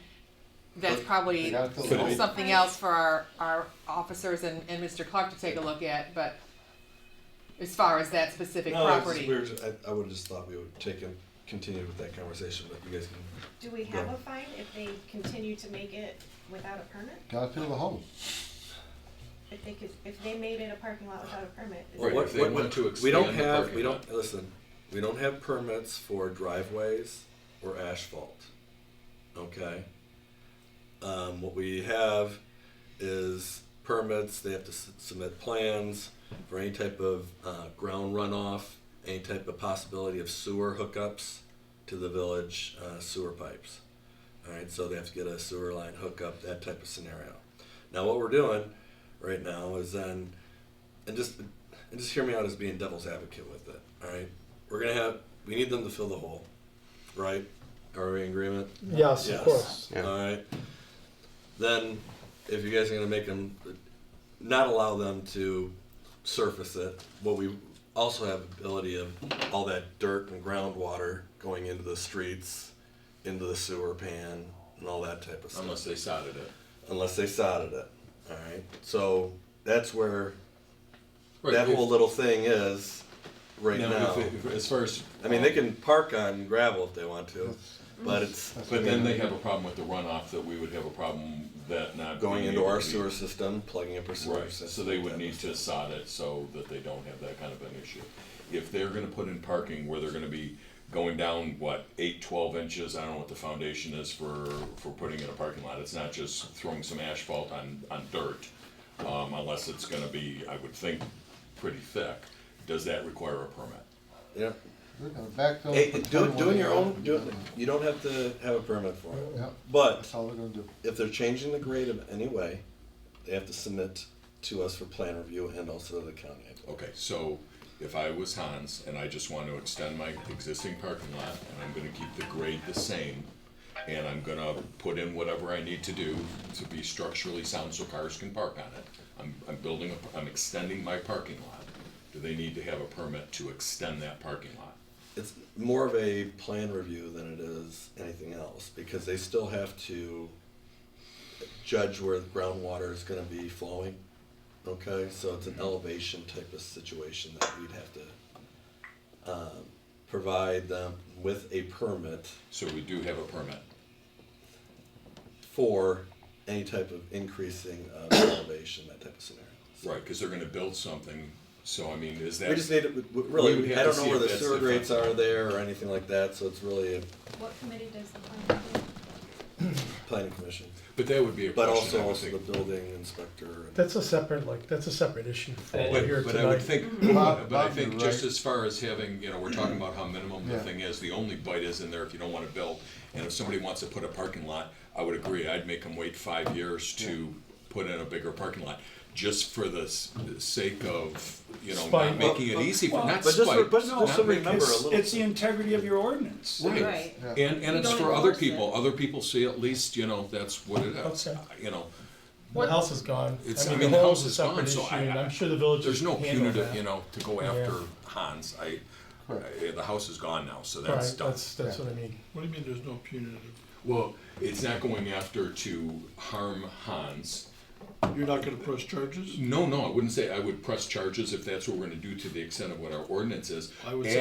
[SPEAKER 1] That's
[SPEAKER 4] They
[SPEAKER 1] probably
[SPEAKER 4] gotta fill the hole.
[SPEAKER 1] something else for our officers and Mr. Clark to take a look at, but as far as that specific
[SPEAKER 3] No, it's just
[SPEAKER 1] property.
[SPEAKER 3] weird. I would've just thought we would continue with that conversation, but you guys can.
[SPEAKER 9] Do we have
[SPEAKER 3] Go.
[SPEAKER 9] a fine if they continue to make it without a permit?
[SPEAKER 4] Gotta fill the hole.
[SPEAKER 9] If they made it a parking lot without a permit? is
[SPEAKER 8] Right,
[SPEAKER 9] it-
[SPEAKER 8] if they want to
[SPEAKER 3] We don't
[SPEAKER 8] expand the
[SPEAKER 3] have,
[SPEAKER 8] parking
[SPEAKER 3] we
[SPEAKER 8] lot.
[SPEAKER 3] don't, listen, we don't have permits for driveways or asphalt, okay? What we have is permits, they have to submit plans for any type of, ground runoff, any type of possibility of sewer hookups to the village, sewer pipes. Alright, so they have to get a sewer line hookup, that type of scenario. Now, what we're doing right now is then, and just hear me out as being devil's advocate with it, alright? We need them to fill the hole, right? Are we in agreement?
[SPEAKER 11] Yes, of course.
[SPEAKER 3] Alright. Then, if you guys are gonna make them, not allow them to surface it, what we also have ability of all that dirt and groundwater going into the streets, into the sewer pan, and all that type of stuff.
[SPEAKER 8] Unless they sodded it.
[SPEAKER 3] Unless they sodded it, alright? So, that's where
[SPEAKER 8] Right,
[SPEAKER 3] that
[SPEAKER 8] if-
[SPEAKER 3] whole little thing is right
[SPEAKER 8] Now,
[SPEAKER 3] now.
[SPEAKER 8] as far as,
[SPEAKER 3] I mean, they can park on gravel if they want to, but it's
[SPEAKER 8] but then they have a problem with the runoff that we would have a problem that not
[SPEAKER 3] going
[SPEAKER 8] being
[SPEAKER 3] into
[SPEAKER 8] able
[SPEAKER 3] our
[SPEAKER 8] to be-
[SPEAKER 3] sewer system, plugging up our sewer
[SPEAKER 8] Right,
[SPEAKER 3] system.
[SPEAKER 8] so they would need to sod it so that they don't have that kind of an issue. If they're gonna put in parking where they're gonna be going down, 12 inches, I don't know what the foundation is for putting in a parking lot. It's not just throwing some asphalt on dirt, unless it's gonna be, I would think, pretty thick. Does that require a permit?
[SPEAKER 3] Yeah.
[SPEAKER 4] We're gonna backfill.
[SPEAKER 3] Hey,
[SPEAKER 4] put
[SPEAKER 3] doing
[SPEAKER 4] 21
[SPEAKER 3] your
[SPEAKER 4] in.
[SPEAKER 3] own, you don't have to have a permit for it.
[SPEAKER 4] Yeah,
[SPEAKER 3] But
[SPEAKER 4] that's all they're gonna do.
[SPEAKER 3] if they're changing the grade of any way, they have to submit to us for plan review and also to the county.
[SPEAKER 8] Okay, so if I was Hans and I just want to extend my existing parking lot and I'm gonna keep the grade the same and I'm gonna put in whatever I need to do to be structurally sound so cars can park on it. I'm extending my parking lot. do they need to have a permit to extend that parking lot?
[SPEAKER 3] It's more of a plan review than it is anything else, because they still have to judge where the groundwater is gonna be flowing. Okay, so it's an elevation type of situation that we'd have to, provide them with a permit
[SPEAKER 8] So we do have a permit.
[SPEAKER 3] for any type of increasing of elevation, that type of scenario. So
[SPEAKER 8] Right, because they're gonna build something, so I mean, is that?
[SPEAKER 3] we just need to,
[SPEAKER 8] We would
[SPEAKER 3] really,
[SPEAKER 8] have
[SPEAKER 3] I
[SPEAKER 8] to
[SPEAKER 3] don't know
[SPEAKER 8] see
[SPEAKER 3] where
[SPEAKER 8] if
[SPEAKER 3] the
[SPEAKER 8] that's
[SPEAKER 3] sewer grates
[SPEAKER 8] defensible.
[SPEAKER 3] are there or anything like that, so it's really a
[SPEAKER 9] What committee does the plan do?
[SPEAKER 3] planning commission.
[SPEAKER 8] But that would be a
[SPEAKER 3] But
[SPEAKER 8] question, I would
[SPEAKER 3] also the
[SPEAKER 8] think.
[SPEAKER 3] building inspector. and-
[SPEAKER 11] That's a separate, issue for here
[SPEAKER 8] But I would
[SPEAKER 11] tonight.
[SPEAKER 8] think,
[SPEAKER 4] Bob,
[SPEAKER 8] but I
[SPEAKER 4] Bob,
[SPEAKER 8] think
[SPEAKER 4] you're
[SPEAKER 8] just
[SPEAKER 4] right.
[SPEAKER 8] as far as having, we're talking about how minimum the
[SPEAKER 4] Yeah.
[SPEAKER 8] thing is, the only bite is in there if you don't wanna build. And if somebody wants to put a parking lot, I would agree, I'd make them wait 5 years to put in a bigger parking lot. Just for the sake of,
[SPEAKER 11] Spite.
[SPEAKER 8] not making it easy for, not
[SPEAKER 3] But just,
[SPEAKER 8] spite.
[SPEAKER 3] but
[SPEAKER 8] not
[SPEAKER 3] also
[SPEAKER 8] making-
[SPEAKER 3] remember a
[SPEAKER 6] It's,
[SPEAKER 3] little.
[SPEAKER 6] it's the integrity of your ordinance.
[SPEAKER 8] Right,
[SPEAKER 5] Right.
[SPEAKER 4] Yeah.
[SPEAKER 8] and
[SPEAKER 5] You
[SPEAKER 8] it's
[SPEAKER 5] don't
[SPEAKER 8] for other
[SPEAKER 5] enforce it.
[SPEAKER 8] people, other people see at least, that's what it is,
[SPEAKER 11] Okay. The house is gone.
[SPEAKER 8] It's,
[SPEAKER 11] I
[SPEAKER 8] I
[SPEAKER 11] mean,
[SPEAKER 8] mean,
[SPEAKER 11] the
[SPEAKER 8] the
[SPEAKER 11] home's
[SPEAKER 8] house
[SPEAKER 11] a
[SPEAKER 8] is gone,
[SPEAKER 11] separate
[SPEAKER 8] so
[SPEAKER 11] issue, and I'm sure the village
[SPEAKER 8] there's no
[SPEAKER 11] can handle
[SPEAKER 8] punitive,
[SPEAKER 11] that.
[SPEAKER 8] to go after Hans,
[SPEAKER 4] Correct.
[SPEAKER 8] the house is gone now, so
[SPEAKER 11] Right,
[SPEAKER 8] that's done.
[SPEAKER 11] that's what I mean.
[SPEAKER 7] What do you mean there's no punitive?
[SPEAKER 8] Well, it's not going after to harm Hans.
[SPEAKER 7] You're not gonna press charges?
[SPEAKER 8] No, I wouldn't say I would press charges if that's what we're gonna do to the extent of what our ordinance is.
[SPEAKER 7] I would say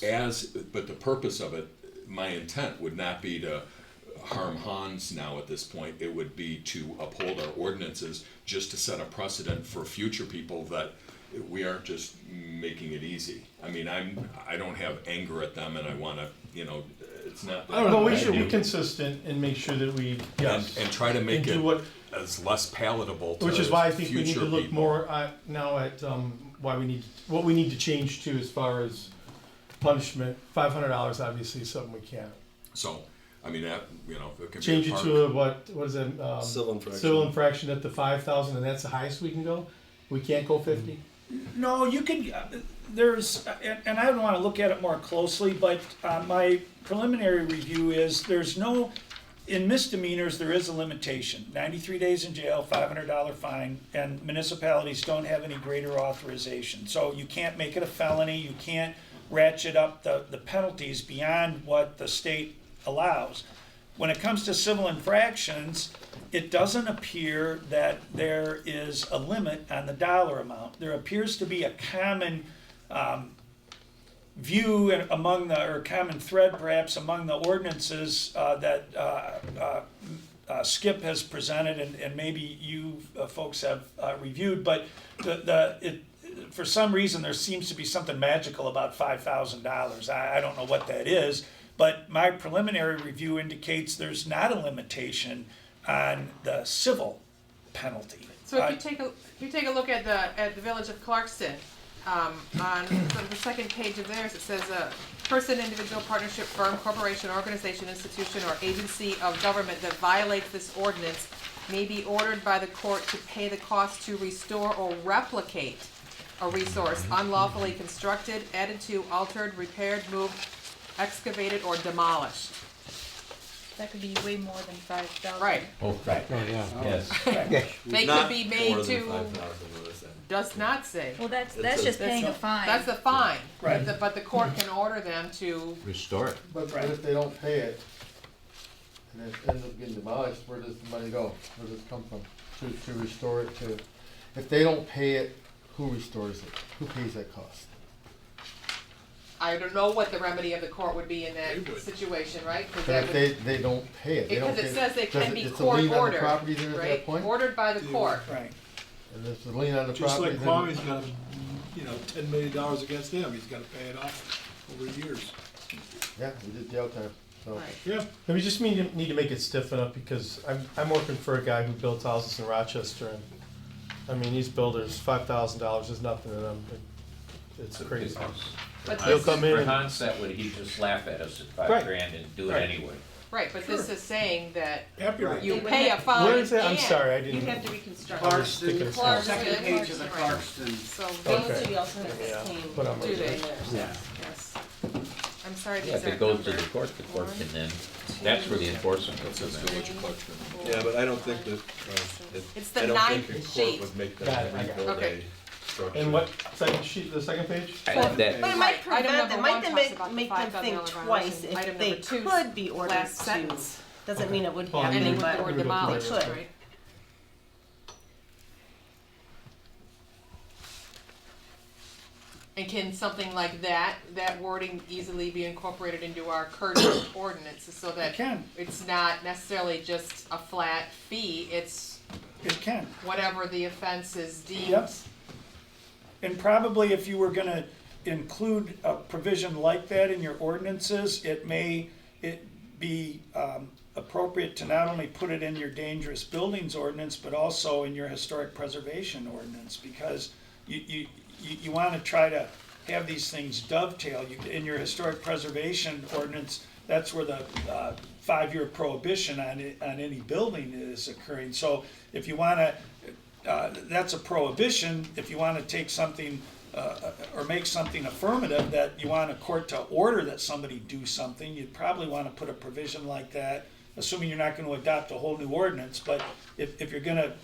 [SPEAKER 7] yes.
[SPEAKER 8] But the purpose of it, my intent would not be to harm Hans now at this point. It would be to uphold our ordinances, just to set a precedent for future people that we aren't just making it easy. I mean, I don't have anger at them and I wanna, it's not.
[SPEAKER 7] I don't
[SPEAKER 11] Well,
[SPEAKER 7] know.
[SPEAKER 11] we should be consistent and make sure that we, yes.
[SPEAKER 8] And try to make
[SPEAKER 11] And do
[SPEAKER 8] it
[SPEAKER 11] what-
[SPEAKER 8] as less palatable to
[SPEAKER 11] Which is why I think we need to
[SPEAKER 8] future
[SPEAKER 11] look
[SPEAKER 8] people.
[SPEAKER 11] more now at what we need to change to as far as punishment. $500 obviously is something we can't.
[SPEAKER 8] So, I mean, that, it can be
[SPEAKER 11] Change
[SPEAKER 8] a
[SPEAKER 11] it
[SPEAKER 8] park.
[SPEAKER 11] to a, what is it?
[SPEAKER 3] Civil infraction.
[SPEAKER 11] Civil infraction at the 5,000, and that's the highest we can go? We can't go 50?
[SPEAKER 6] No, you can, there's, and I want to look at it more closely, but my preliminary review is there's no, in misdemeanors, there is a limitation. 93 days in jail, $500 fine, and municipalities don't have any greater authorization. So you can't make it a felony, you can't ratchet up the penalties beyond what the state allows. When it comes to civil infractions, it doesn't appear that there is a limit on the dollar amount. There appears to be a common view among or common thread perhaps among the ordinances that Skip has presented and maybe you folks have reviewed, but for some reason there seems to be something magical about $5,000. I don't know what that is, but my preliminary review indicates there's not a limitation on the civil penalty.
[SPEAKER 1] So if you take a look at the village of Clarkston, on sort of the second page of theirs, it says person, individual, partnership, firm, corporation, organization, institution, or agency of government that violates this ordinance may be ordered by the court to pay the cost to restore or replicate a resource unlawfully constructed, added to, altered, repaired, moved, excavated, or demolished.
[SPEAKER 12] That could be way more than 5,000.
[SPEAKER 1] Right.
[SPEAKER 10] Oh, right. Yes.
[SPEAKER 1] They could
[SPEAKER 3] Not
[SPEAKER 1] be
[SPEAKER 3] more
[SPEAKER 1] made
[SPEAKER 3] than
[SPEAKER 1] to,
[SPEAKER 3] 5,000, what is that?
[SPEAKER 1] does not say.
[SPEAKER 12] Well, that's
[SPEAKER 3] It says-
[SPEAKER 12] just paying a fine.
[SPEAKER 1] That's the fine.
[SPEAKER 6] Right.
[SPEAKER 1] But the court can order them to,
[SPEAKER 10] Restore it.
[SPEAKER 4] But if they don't pay it, and it ends up getting demolished, where does the money go? Where does it come from? To restore it to, if they don't pay it, who restores it? Who pays that cost?
[SPEAKER 1] I don't know what the remedy of the court would be in that
[SPEAKER 7] They would.
[SPEAKER 1] situation, right? 'Cause
[SPEAKER 4] But
[SPEAKER 1] that
[SPEAKER 4] if
[SPEAKER 1] would-
[SPEAKER 4] they don't pay it, they don't
[SPEAKER 1] Because
[SPEAKER 4] pay
[SPEAKER 1] it says it
[SPEAKER 4] does
[SPEAKER 1] can be
[SPEAKER 4] it's a
[SPEAKER 1] court
[SPEAKER 4] lien on the
[SPEAKER 1] ordered,
[SPEAKER 4] property then at that
[SPEAKER 1] right?
[SPEAKER 4] point?
[SPEAKER 1] Ordered by the court.
[SPEAKER 6] Right.
[SPEAKER 4] And if it's a lien on the
[SPEAKER 7] Just
[SPEAKER 4] property,
[SPEAKER 7] like
[SPEAKER 4] then.
[SPEAKER 7] Kwame's got, $10 million against him, he's gotta pay it off over years.
[SPEAKER 4] Yeah, we did jail time, so.
[SPEAKER 1] Right.
[SPEAKER 7] Yeah,
[SPEAKER 11] And we just need to make it stiff enough because I'm working for a guy who builds houses in Rochester and, I mean, these builders, $5,000 is nothing to them. It's crazy.
[SPEAKER 1] But
[SPEAKER 11] He'll
[SPEAKER 1] this
[SPEAKER 11] come
[SPEAKER 1] is,
[SPEAKER 11] in
[SPEAKER 10] For
[SPEAKER 11] and,
[SPEAKER 10] Hans, that would, he'd just laugh at us at
[SPEAKER 11] Right.
[SPEAKER 10] $5,000 and do it
[SPEAKER 11] Right.
[SPEAKER 10] anyway.
[SPEAKER 1] right, but this is saying that
[SPEAKER 7] happy
[SPEAKER 5] Right.
[SPEAKER 7] with
[SPEAKER 1] you
[SPEAKER 5] They would
[SPEAKER 1] pay a
[SPEAKER 5] have-
[SPEAKER 1] fine
[SPEAKER 11] where is that? I'm
[SPEAKER 1] and-
[SPEAKER 11] sorry, I
[SPEAKER 5] You'd
[SPEAKER 11] didn't.
[SPEAKER 5] have to reconstruct.
[SPEAKER 11] I was thinking of
[SPEAKER 1] Clarkston.
[SPEAKER 11] something.
[SPEAKER 13] Second page of the
[SPEAKER 1] Right.
[SPEAKER 13] Clarkston.
[SPEAKER 1] So
[SPEAKER 5] Main
[SPEAKER 11] Okay.
[SPEAKER 5] City also has
[SPEAKER 11] Yeah,
[SPEAKER 5] the same.
[SPEAKER 11] but I'm-
[SPEAKER 1] do they?
[SPEAKER 13] Yeah.
[SPEAKER 1] Yes. I'm sorry, these
[SPEAKER 10] Yeah, if
[SPEAKER 1] aren't
[SPEAKER 10] it goes to
[SPEAKER 1] numbered.
[SPEAKER 10] the court can then, that's where the enforcement comes
[SPEAKER 3] That's
[SPEAKER 10] in.
[SPEAKER 3] Village of Clarkston. Yeah, but I don't think that,
[SPEAKER 1] It's the
[SPEAKER 3] I don't think
[SPEAKER 1] ninth
[SPEAKER 3] a court
[SPEAKER 1] sheet.
[SPEAKER 3] would make
[SPEAKER 11] Got
[SPEAKER 3] them
[SPEAKER 11] it, I got it.
[SPEAKER 3] rebuild
[SPEAKER 1] Okay.
[SPEAKER 8] structure.
[SPEAKER 11] And what, second sheet, the second page?
[SPEAKER 10] That,
[SPEAKER 5] But it might
[SPEAKER 1] Right.
[SPEAKER 5] prevent
[SPEAKER 1] Item
[SPEAKER 5] them,
[SPEAKER 1] number
[SPEAKER 5] might
[SPEAKER 1] one
[SPEAKER 5] make,
[SPEAKER 1] talks about the
[SPEAKER 5] make them
[SPEAKER 1] $5,000
[SPEAKER 5] think
[SPEAKER 1] violation.
[SPEAKER 5] twice if
[SPEAKER 1] Item
[SPEAKER 5] they
[SPEAKER 1] number two,
[SPEAKER 5] could be ordered
[SPEAKER 1] last
[SPEAKER 5] to.
[SPEAKER 1] sentence.
[SPEAKER 5] Doesn't mean it would
[SPEAKER 11] Well,
[SPEAKER 5] happen,
[SPEAKER 1] Ending with
[SPEAKER 5] but
[SPEAKER 1] the word
[SPEAKER 11] we would go through
[SPEAKER 1] demolished,
[SPEAKER 5] there.
[SPEAKER 1] right? And can something like that wording easily be incorporated into our current ordinances so
[SPEAKER 6] It
[SPEAKER 1] that
[SPEAKER 6] can,
[SPEAKER 1] it's not necessarily just a flat fee, it's
[SPEAKER 6] it can.
[SPEAKER 1] whatever the offense is deemed?
[SPEAKER 6] Yep. And probably if you were gonna include a provision like that in your ordinances, it be appropriate to not only put it in your dangerous buildings ordinance, but also in your historic preservation ordinance, because you wanna try to have these things dovetail. In your historic preservation ordinance, that's where the 5-year prohibition on any building is occurring. So if you wanna, that's a prohibition. If you wanna take something, or make something affirmative that you want a court to order that somebody do something, you'd probably wanna put a provision like that, assuming you're not gonna adopt a whole new ordinance. But if you're gonna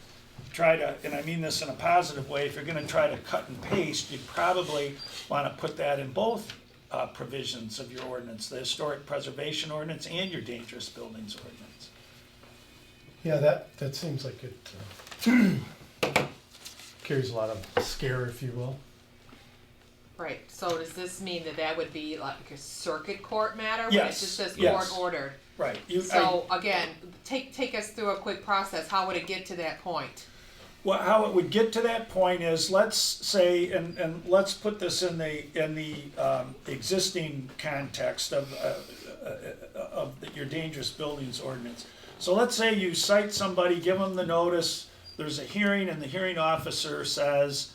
[SPEAKER 6] try to, and I mean this in a positive way, if you're gonna try to cut and paste, you'd probably wanna put that in both provisions of your ordinance, the historic preservation ordinance and your dangerous buildings ordinance.
[SPEAKER 11] Yeah, that seems like it carries a lot of scare, if you will.
[SPEAKER 1] Right, so does this mean that would be like a circuit court matter? When
[SPEAKER 6] Yes,
[SPEAKER 1] it just says
[SPEAKER 6] yes.
[SPEAKER 1] court ordered?
[SPEAKER 6] Right.
[SPEAKER 1] So again, take us through a quick process, how would it get to that point?
[SPEAKER 6] Well, how it would get to that point is, let's say, and let's put this in the existing context of your dangerous buildings ordinance. So let's say you cite somebody, give them the notice, there's a hearing, and the hearing officer says,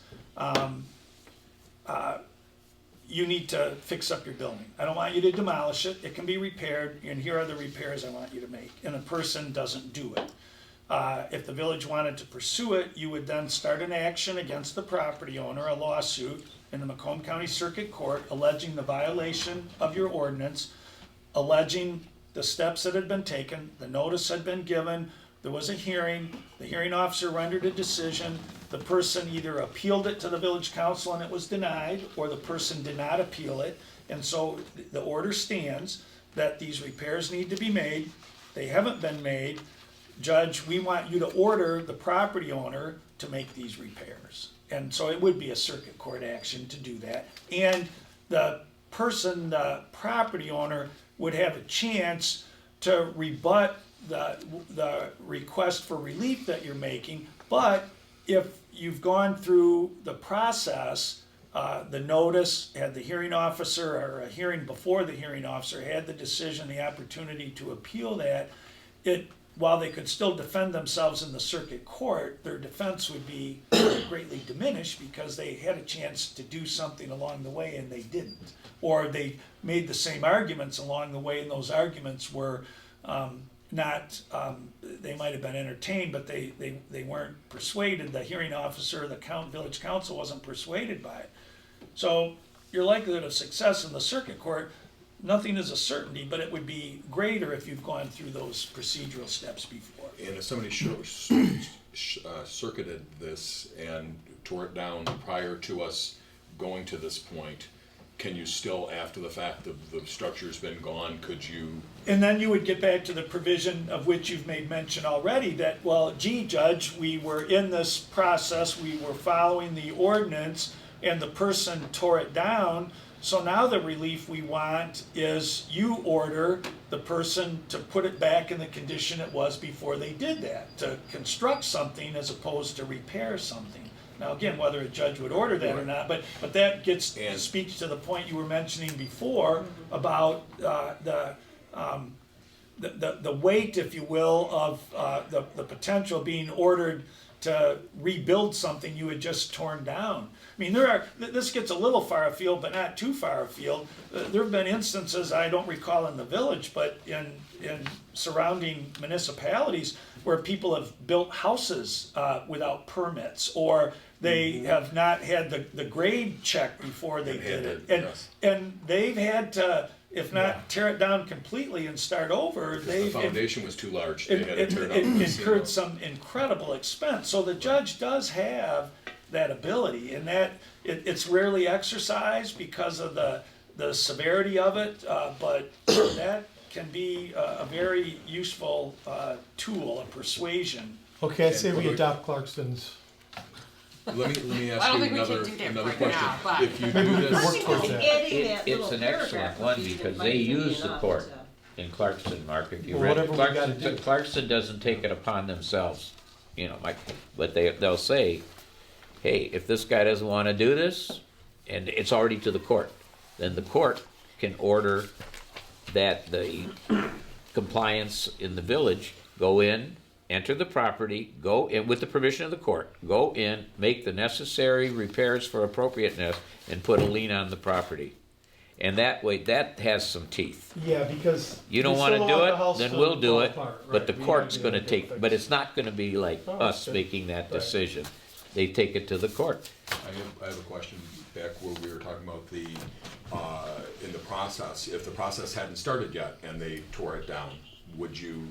[SPEAKER 6] you need to fix up your building. I don't want you to demolish it, it can be repaired, and here are the repairs I want you to make. And a person doesn't do it. If the village wanted to pursue it, you would then start an action against the property owner, a lawsuit, in the Macomb County Circuit Court alleging the violation of your ordinance, alleging the steps that had been taken, the notice had been given, there was a hearing, the hearing officer rendered a decision, the person either appealed it to the village council and it was denied, or the person did not appeal it, and so the order stands that these repairs need to be made, they haven't been made. Judge, we want you to order the property owner to make these repairs. And so it would be a circuit court action to do that. And the person, the property owner, would have a chance to rebut the request for relief that you're making. But if you've gone through the process, the notice, had the hearing officer, or a hearing before the hearing officer, had the decision, the opportunity to appeal that, while they could still defend themselves in the circuit court, their defense would be greatly diminished because they had a chance to do something along the way and they didn't. Or they made the same arguments along the way and those arguments were not, they might have been entertained, but they weren't persuaded. The hearing officer, the village council wasn't persuaded by it. So your likelihood of success in the circuit court, nothing is a certainty, but it would be greater if you've gone through those procedural steps before.
[SPEAKER 8] And if somebody circuited this and tore it down prior to us going to this point, can you still, after the fact the structure's been gone, could you?
[SPEAKER 6] And then you would get back to the provision of which you've made mention already, that, well, gee, Judge, we were in this process, we were following the ordinance, and the person tore it down. So now the relief we want is you order the person to put it back in the condition it was before they did that, to construct something as opposed to repair something. Now again, whether a judge would order that or not, but that speaks to the point you were mentioning before about the weight, if you will, of the potential being ordered to rebuild something you had just torn down. I mean, this gets a little far afield, but not too far afield. There have been instances, I don't recall in the village, but in surrounding municipalities where people have built houses without permits, or they have not had the grade checked before they did it. And they've had to, if not tear it down completely and start over,
[SPEAKER 8] The foundation was too large, they had to tear it up.
[SPEAKER 6] It incurred some incredible expense. So the judge does have that ability, and that it's rarely exercised because of the severity of it, but that can be a very useful tool of persuasion.
[SPEAKER 11] Okay, I say we adopt Clarkston's.
[SPEAKER 3] Let me
[SPEAKER 1] I
[SPEAKER 3] ask
[SPEAKER 1] don't
[SPEAKER 3] you
[SPEAKER 1] think we
[SPEAKER 3] another,
[SPEAKER 1] can do that
[SPEAKER 3] another
[SPEAKER 1] right
[SPEAKER 3] question.
[SPEAKER 1] now, but-
[SPEAKER 3] If you
[SPEAKER 11] Maybe
[SPEAKER 3] do
[SPEAKER 11] we could
[SPEAKER 3] this,
[SPEAKER 11] work towards that.
[SPEAKER 5] Adding that
[SPEAKER 10] It's
[SPEAKER 5] little
[SPEAKER 10] an
[SPEAKER 5] paragraph
[SPEAKER 10] excellent
[SPEAKER 5] would
[SPEAKER 10] one
[SPEAKER 5] be
[SPEAKER 10] because
[SPEAKER 5] might
[SPEAKER 10] they
[SPEAKER 5] be
[SPEAKER 10] use the
[SPEAKER 5] enough
[SPEAKER 10] court
[SPEAKER 5] to-
[SPEAKER 10] in Clarkston, Mark, if you
[SPEAKER 11] Well,
[SPEAKER 10] read
[SPEAKER 11] whatever we gotta
[SPEAKER 10] Clarkston,
[SPEAKER 11] do.
[SPEAKER 10] Clarkston doesn't take it upon themselves, you know, but they'll say, hey, if this guy doesn't wanna do this, and it's already to the court, then the court can order that the compliance in the village go in, enter the property, go in with the permission of the court, go in, make the necessary repairs for appropriateness, and put a lien on the property. And that way, that has some teeth.
[SPEAKER 11] Yeah, because.
[SPEAKER 10] You don't
[SPEAKER 11] we
[SPEAKER 10] wanna
[SPEAKER 11] still
[SPEAKER 10] do
[SPEAKER 11] want the
[SPEAKER 10] it,
[SPEAKER 11] house
[SPEAKER 10] then
[SPEAKER 11] to
[SPEAKER 10] we'll do
[SPEAKER 11] fall
[SPEAKER 10] it,
[SPEAKER 11] apart,
[SPEAKER 10] but the
[SPEAKER 11] right, we
[SPEAKER 10] court's
[SPEAKER 11] gotta
[SPEAKER 10] gonna
[SPEAKER 11] get it
[SPEAKER 10] take,
[SPEAKER 11] fixed.
[SPEAKER 10] but it's not gonna be like
[SPEAKER 11] Oh,
[SPEAKER 10] us
[SPEAKER 11] good.
[SPEAKER 10] making that
[SPEAKER 11] Right.
[SPEAKER 10] decision. They take it to the court.
[SPEAKER 8] I have a question back where we were talking about the, in the process, if the process hadn't started yet and they tore it down, would you,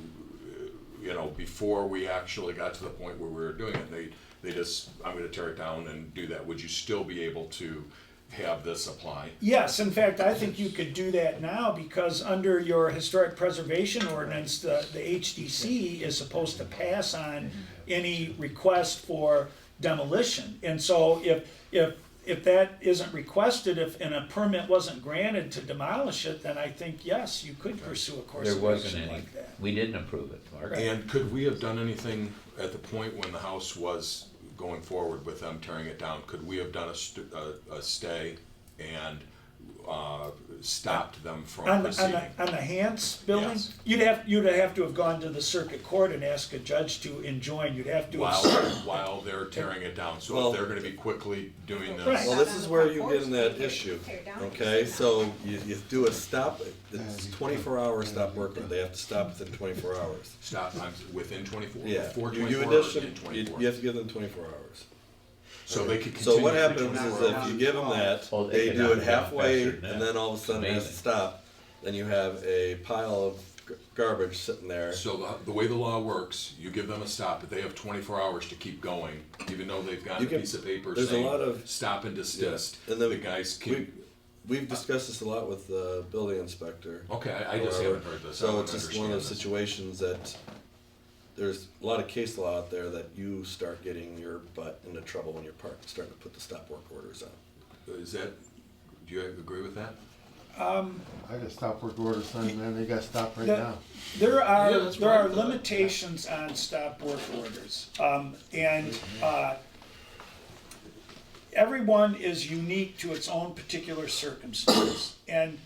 [SPEAKER 8] you know, before we actually got to the point where we were doing it, they just, I'm gonna tear it down and do that, would you still be able to have this apply?
[SPEAKER 6] Yes, in fact, I think you could do that now because under your historic preservation ordinance, the HDC is supposed to pass on any request for demolition. And so if that isn't requested, and a permit wasn't granted to demolish it, then I think, yes, you could pursue a course
[SPEAKER 10] There
[SPEAKER 6] of
[SPEAKER 10] wasn't
[SPEAKER 6] action
[SPEAKER 10] any,
[SPEAKER 6] like that.
[SPEAKER 10] we didn't approve it, Mark.
[SPEAKER 8] And could we have done anything at the point when the house was going forward with them tearing it down? Could we have done a stay and stopped them from proceeding?
[SPEAKER 6] On the Hans building?
[SPEAKER 8] Yes.
[SPEAKER 6] You'd have to have gone to the circuit court and asked a judge to enjoin, you'd have to have.
[SPEAKER 8] While they're tearing it down, so
[SPEAKER 3] Well-
[SPEAKER 8] if they're gonna be quickly doing this.
[SPEAKER 6] Right.
[SPEAKER 3] Well, this is where you get in that issue, okay? So you do a stop, it's 24-hour stop work, order. They have to stop within 24 hours.
[SPEAKER 8] Stop times within 24,
[SPEAKER 3] Yeah,
[SPEAKER 8] before
[SPEAKER 3] you
[SPEAKER 8] 24 or
[SPEAKER 3] addition,
[SPEAKER 8] in 24.
[SPEAKER 3] you have to give them 24 hours.
[SPEAKER 8] So they could continue.
[SPEAKER 3] So what
[SPEAKER 8] for
[SPEAKER 3] happens is
[SPEAKER 8] 24
[SPEAKER 3] if
[SPEAKER 8] hours.
[SPEAKER 3] you give them that,
[SPEAKER 10] Oh, they
[SPEAKER 3] they
[SPEAKER 10] can
[SPEAKER 3] do
[SPEAKER 10] knock
[SPEAKER 3] it
[SPEAKER 10] it down
[SPEAKER 3] halfway,
[SPEAKER 10] faster than that.
[SPEAKER 3] and then all of a sudden it has to
[SPEAKER 10] Amazing.
[SPEAKER 3] stop. Then you have a pile of garbage sitting there.
[SPEAKER 8] So the way the law works, you give them a stop, but they have 24 hours to keep going, even though they've got
[SPEAKER 3] You
[SPEAKER 8] a
[SPEAKER 3] can-
[SPEAKER 8] piece of paper
[SPEAKER 3] there's a
[SPEAKER 8] saying,
[SPEAKER 3] lot of-
[SPEAKER 8] stop and desist.
[SPEAKER 3] Yeah. And then
[SPEAKER 8] The guys can,
[SPEAKER 3] We've discussed this a lot with the building inspector.
[SPEAKER 8] okay, I just
[SPEAKER 3] However,
[SPEAKER 8] haven't heard this. I
[SPEAKER 3] So
[SPEAKER 8] don't
[SPEAKER 3] it's just one of those
[SPEAKER 8] understand this.
[SPEAKER 3] situations that there's a lot of case law out there that you start getting your butt into trouble when you're starting to put the stop work orders on.
[SPEAKER 8] Is that, do you agree with that?
[SPEAKER 4] I got stop work orders signed, man, they got stopped right
[SPEAKER 6] The-
[SPEAKER 4] now.
[SPEAKER 6] There are,
[SPEAKER 3] Yeah, that's
[SPEAKER 6] there
[SPEAKER 3] what I
[SPEAKER 6] are
[SPEAKER 3] thought.
[SPEAKER 6] limitations on stop work orders. Everyone is unique to its own particular circumstance. And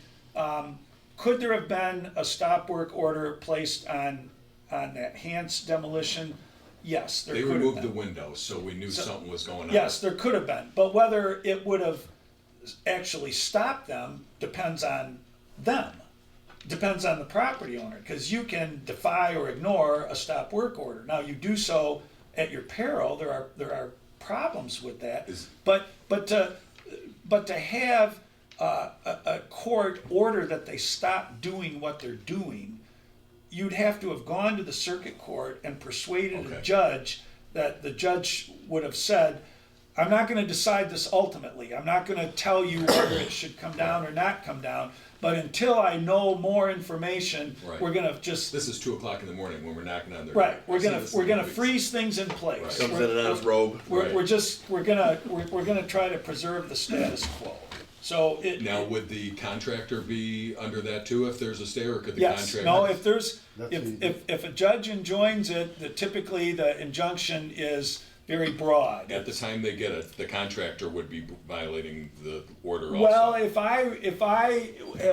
[SPEAKER 6] could there have been a stop work order placed on that Hans demolition? Yes, there
[SPEAKER 8] They
[SPEAKER 6] could have
[SPEAKER 8] removed the
[SPEAKER 6] been.
[SPEAKER 8] window, so we knew something was going on.
[SPEAKER 6] Yes, there could have been, but whether it would have actually stopped them depends on them. Depends on the property owner, because you can defy or ignore a stop work order. Now, you do so at your peril, there are problems with that. But to have a court order that they stop doing what they're doing, you'd have to have gone to the circuit court and persuaded a
[SPEAKER 8] Okay.
[SPEAKER 6] judge that the judge would have said, I'm not gonna decide this ultimately. I'm not gonna tell you whether it should come down or not come down. But until I know more information,
[SPEAKER 8] Right.
[SPEAKER 6] we're gonna just,
[SPEAKER 8] This is 2 o'clock in the morning when we're knocking on their.
[SPEAKER 6] right,
[SPEAKER 8] door. I've seen this in
[SPEAKER 6] we're gonna
[SPEAKER 8] movies.
[SPEAKER 6] freeze things in place.
[SPEAKER 8] Right.
[SPEAKER 3] Comes in and out his robe.
[SPEAKER 8] Right.
[SPEAKER 6] We're gonna try to preserve the status quo. So it.
[SPEAKER 8] Now, would the contractor be under that too if there's a stay, or could the
[SPEAKER 6] Yes,
[SPEAKER 8] contractor?
[SPEAKER 6] no, if there's,
[SPEAKER 4] That's easy.
[SPEAKER 6] if a judge enjoins it, typically the injunction is very broad.
[SPEAKER 8] At the time they get it, the contractor would be violating the order also.
[SPEAKER 6] Well, if I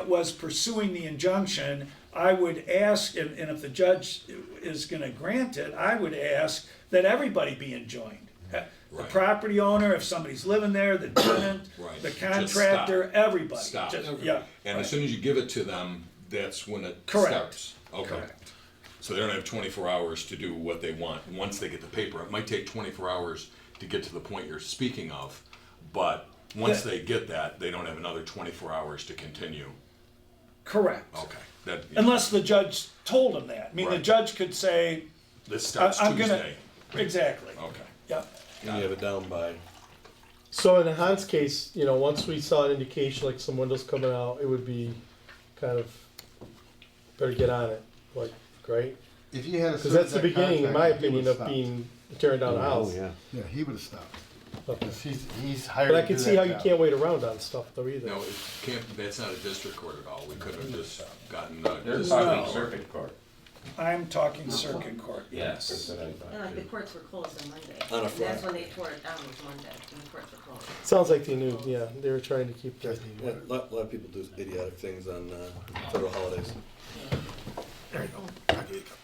[SPEAKER 6] was pursuing the injunction, I would ask, and if the judge is gonna grant it, I would ask that everybody be enjoined. The
[SPEAKER 8] Right.
[SPEAKER 6] property owner, if somebody's living there, the tenant,
[SPEAKER 8] Right.
[SPEAKER 6] the
[SPEAKER 8] Just
[SPEAKER 6] contractor,
[SPEAKER 8] stop.
[SPEAKER 6] everybody.
[SPEAKER 8] Stop.
[SPEAKER 6] Just- Yeah.
[SPEAKER 8] And as soon as you give it to them, that's when it
[SPEAKER 6] Correct.
[SPEAKER 8] starts. Okay.
[SPEAKER 6] Correct.
[SPEAKER 8] So they don't have 24 hours to do what they want. Once they get the paper, it might take 24 hours to get to the point you're speaking of, but once
[SPEAKER 6] Yeah.
[SPEAKER 8] they get that, they don't have another 24 hours to continue.
[SPEAKER 6] Correct.
[SPEAKER 8] Okay. That,
[SPEAKER 6] Unless the judge told them that. I mean, the
[SPEAKER 8] Right.
[SPEAKER 6] judge could say,
[SPEAKER 8] this starts
[SPEAKER 6] I'm gonna-
[SPEAKER 8] Tuesday.
[SPEAKER 6] exactly.
[SPEAKER 8] Okay.
[SPEAKER 6] Yep.
[SPEAKER 3] And you have it down by
[SPEAKER 11] So in Han's case, you know, once we saw an indication like some windows coming out, it would be kind of better get on it, like, right?
[SPEAKER 4] If you had a.
[SPEAKER 11] Because that's the beginning, in my
[SPEAKER 4] contractor, he
[SPEAKER 11] opinion,
[SPEAKER 4] would've
[SPEAKER 11] of
[SPEAKER 4] stopped.
[SPEAKER 11] being tearing down a house.
[SPEAKER 10] yeah.
[SPEAKER 4] Yeah, he would have stopped.
[SPEAKER 11] Okay.
[SPEAKER 4] 'Cause he's hired.
[SPEAKER 11] But I
[SPEAKER 4] to
[SPEAKER 11] can
[SPEAKER 4] do
[SPEAKER 11] see
[SPEAKER 4] that
[SPEAKER 11] how you
[SPEAKER 4] job.
[SPEAKER 11] can't wait around on stuff though either.
[SPEAKER 8] No, it can't, that's not a district court at all. We could have just gotten,
[SPEAKER 10] They're
[SPEAKER 8] just-
[SPEAKER 10] talking
[SPEAKER 6] No.
[SPEAKER 10] circuit court.
[SPEAKER 6] I'm talking circuit court,
[SPEAKER 10] Yes.
[SPEAKER 6] yes.
[SPEAKER 10] That's what I
[SPEAKER 5] And
[SPEAKER 10] thought
[SPEAKER 5] like the
[SPEAKER 10] too.
[SPEAKER 5] courts were closed on Monday.
[SPEAKER 3] On a
[SPEAKER 5] And that's
[SPEAKER 3] Friday.
[SPEAKER 5] when they tore it down, was Monday, when the courts were closed.
[SPEAKER 11] Sounds like they knew, yeah, they were trying to keep that.
[SPEAKER 3] Yeah, a lot of people do idiotic things on federal holidays.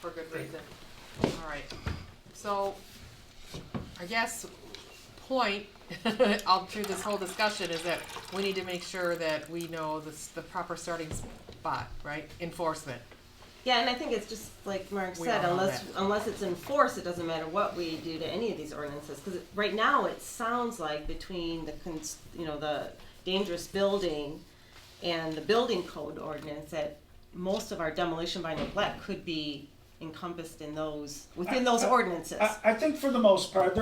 [SPEAKER 1] For good reason. All right. So, I guess, point, all through this whole discussion is that we need to make sure that we know the proper starting spot, right? Enforcement.
[SPEAKER 5] Yeah, and I think it's just like Mark
[SPEAKER 1] We
[SPEAKER 5] said,
[SPEAKER 1] all know
[SPEAKER 5] unless it's enforced, it doesn't matter what we do to any of these ordinances. Because right now, it sounds like between the dangerous building and the building code ordinance, that most of our demolition by neglect could be encompassed in within those ordinances.
[SPEAKER 6] I think for the most part,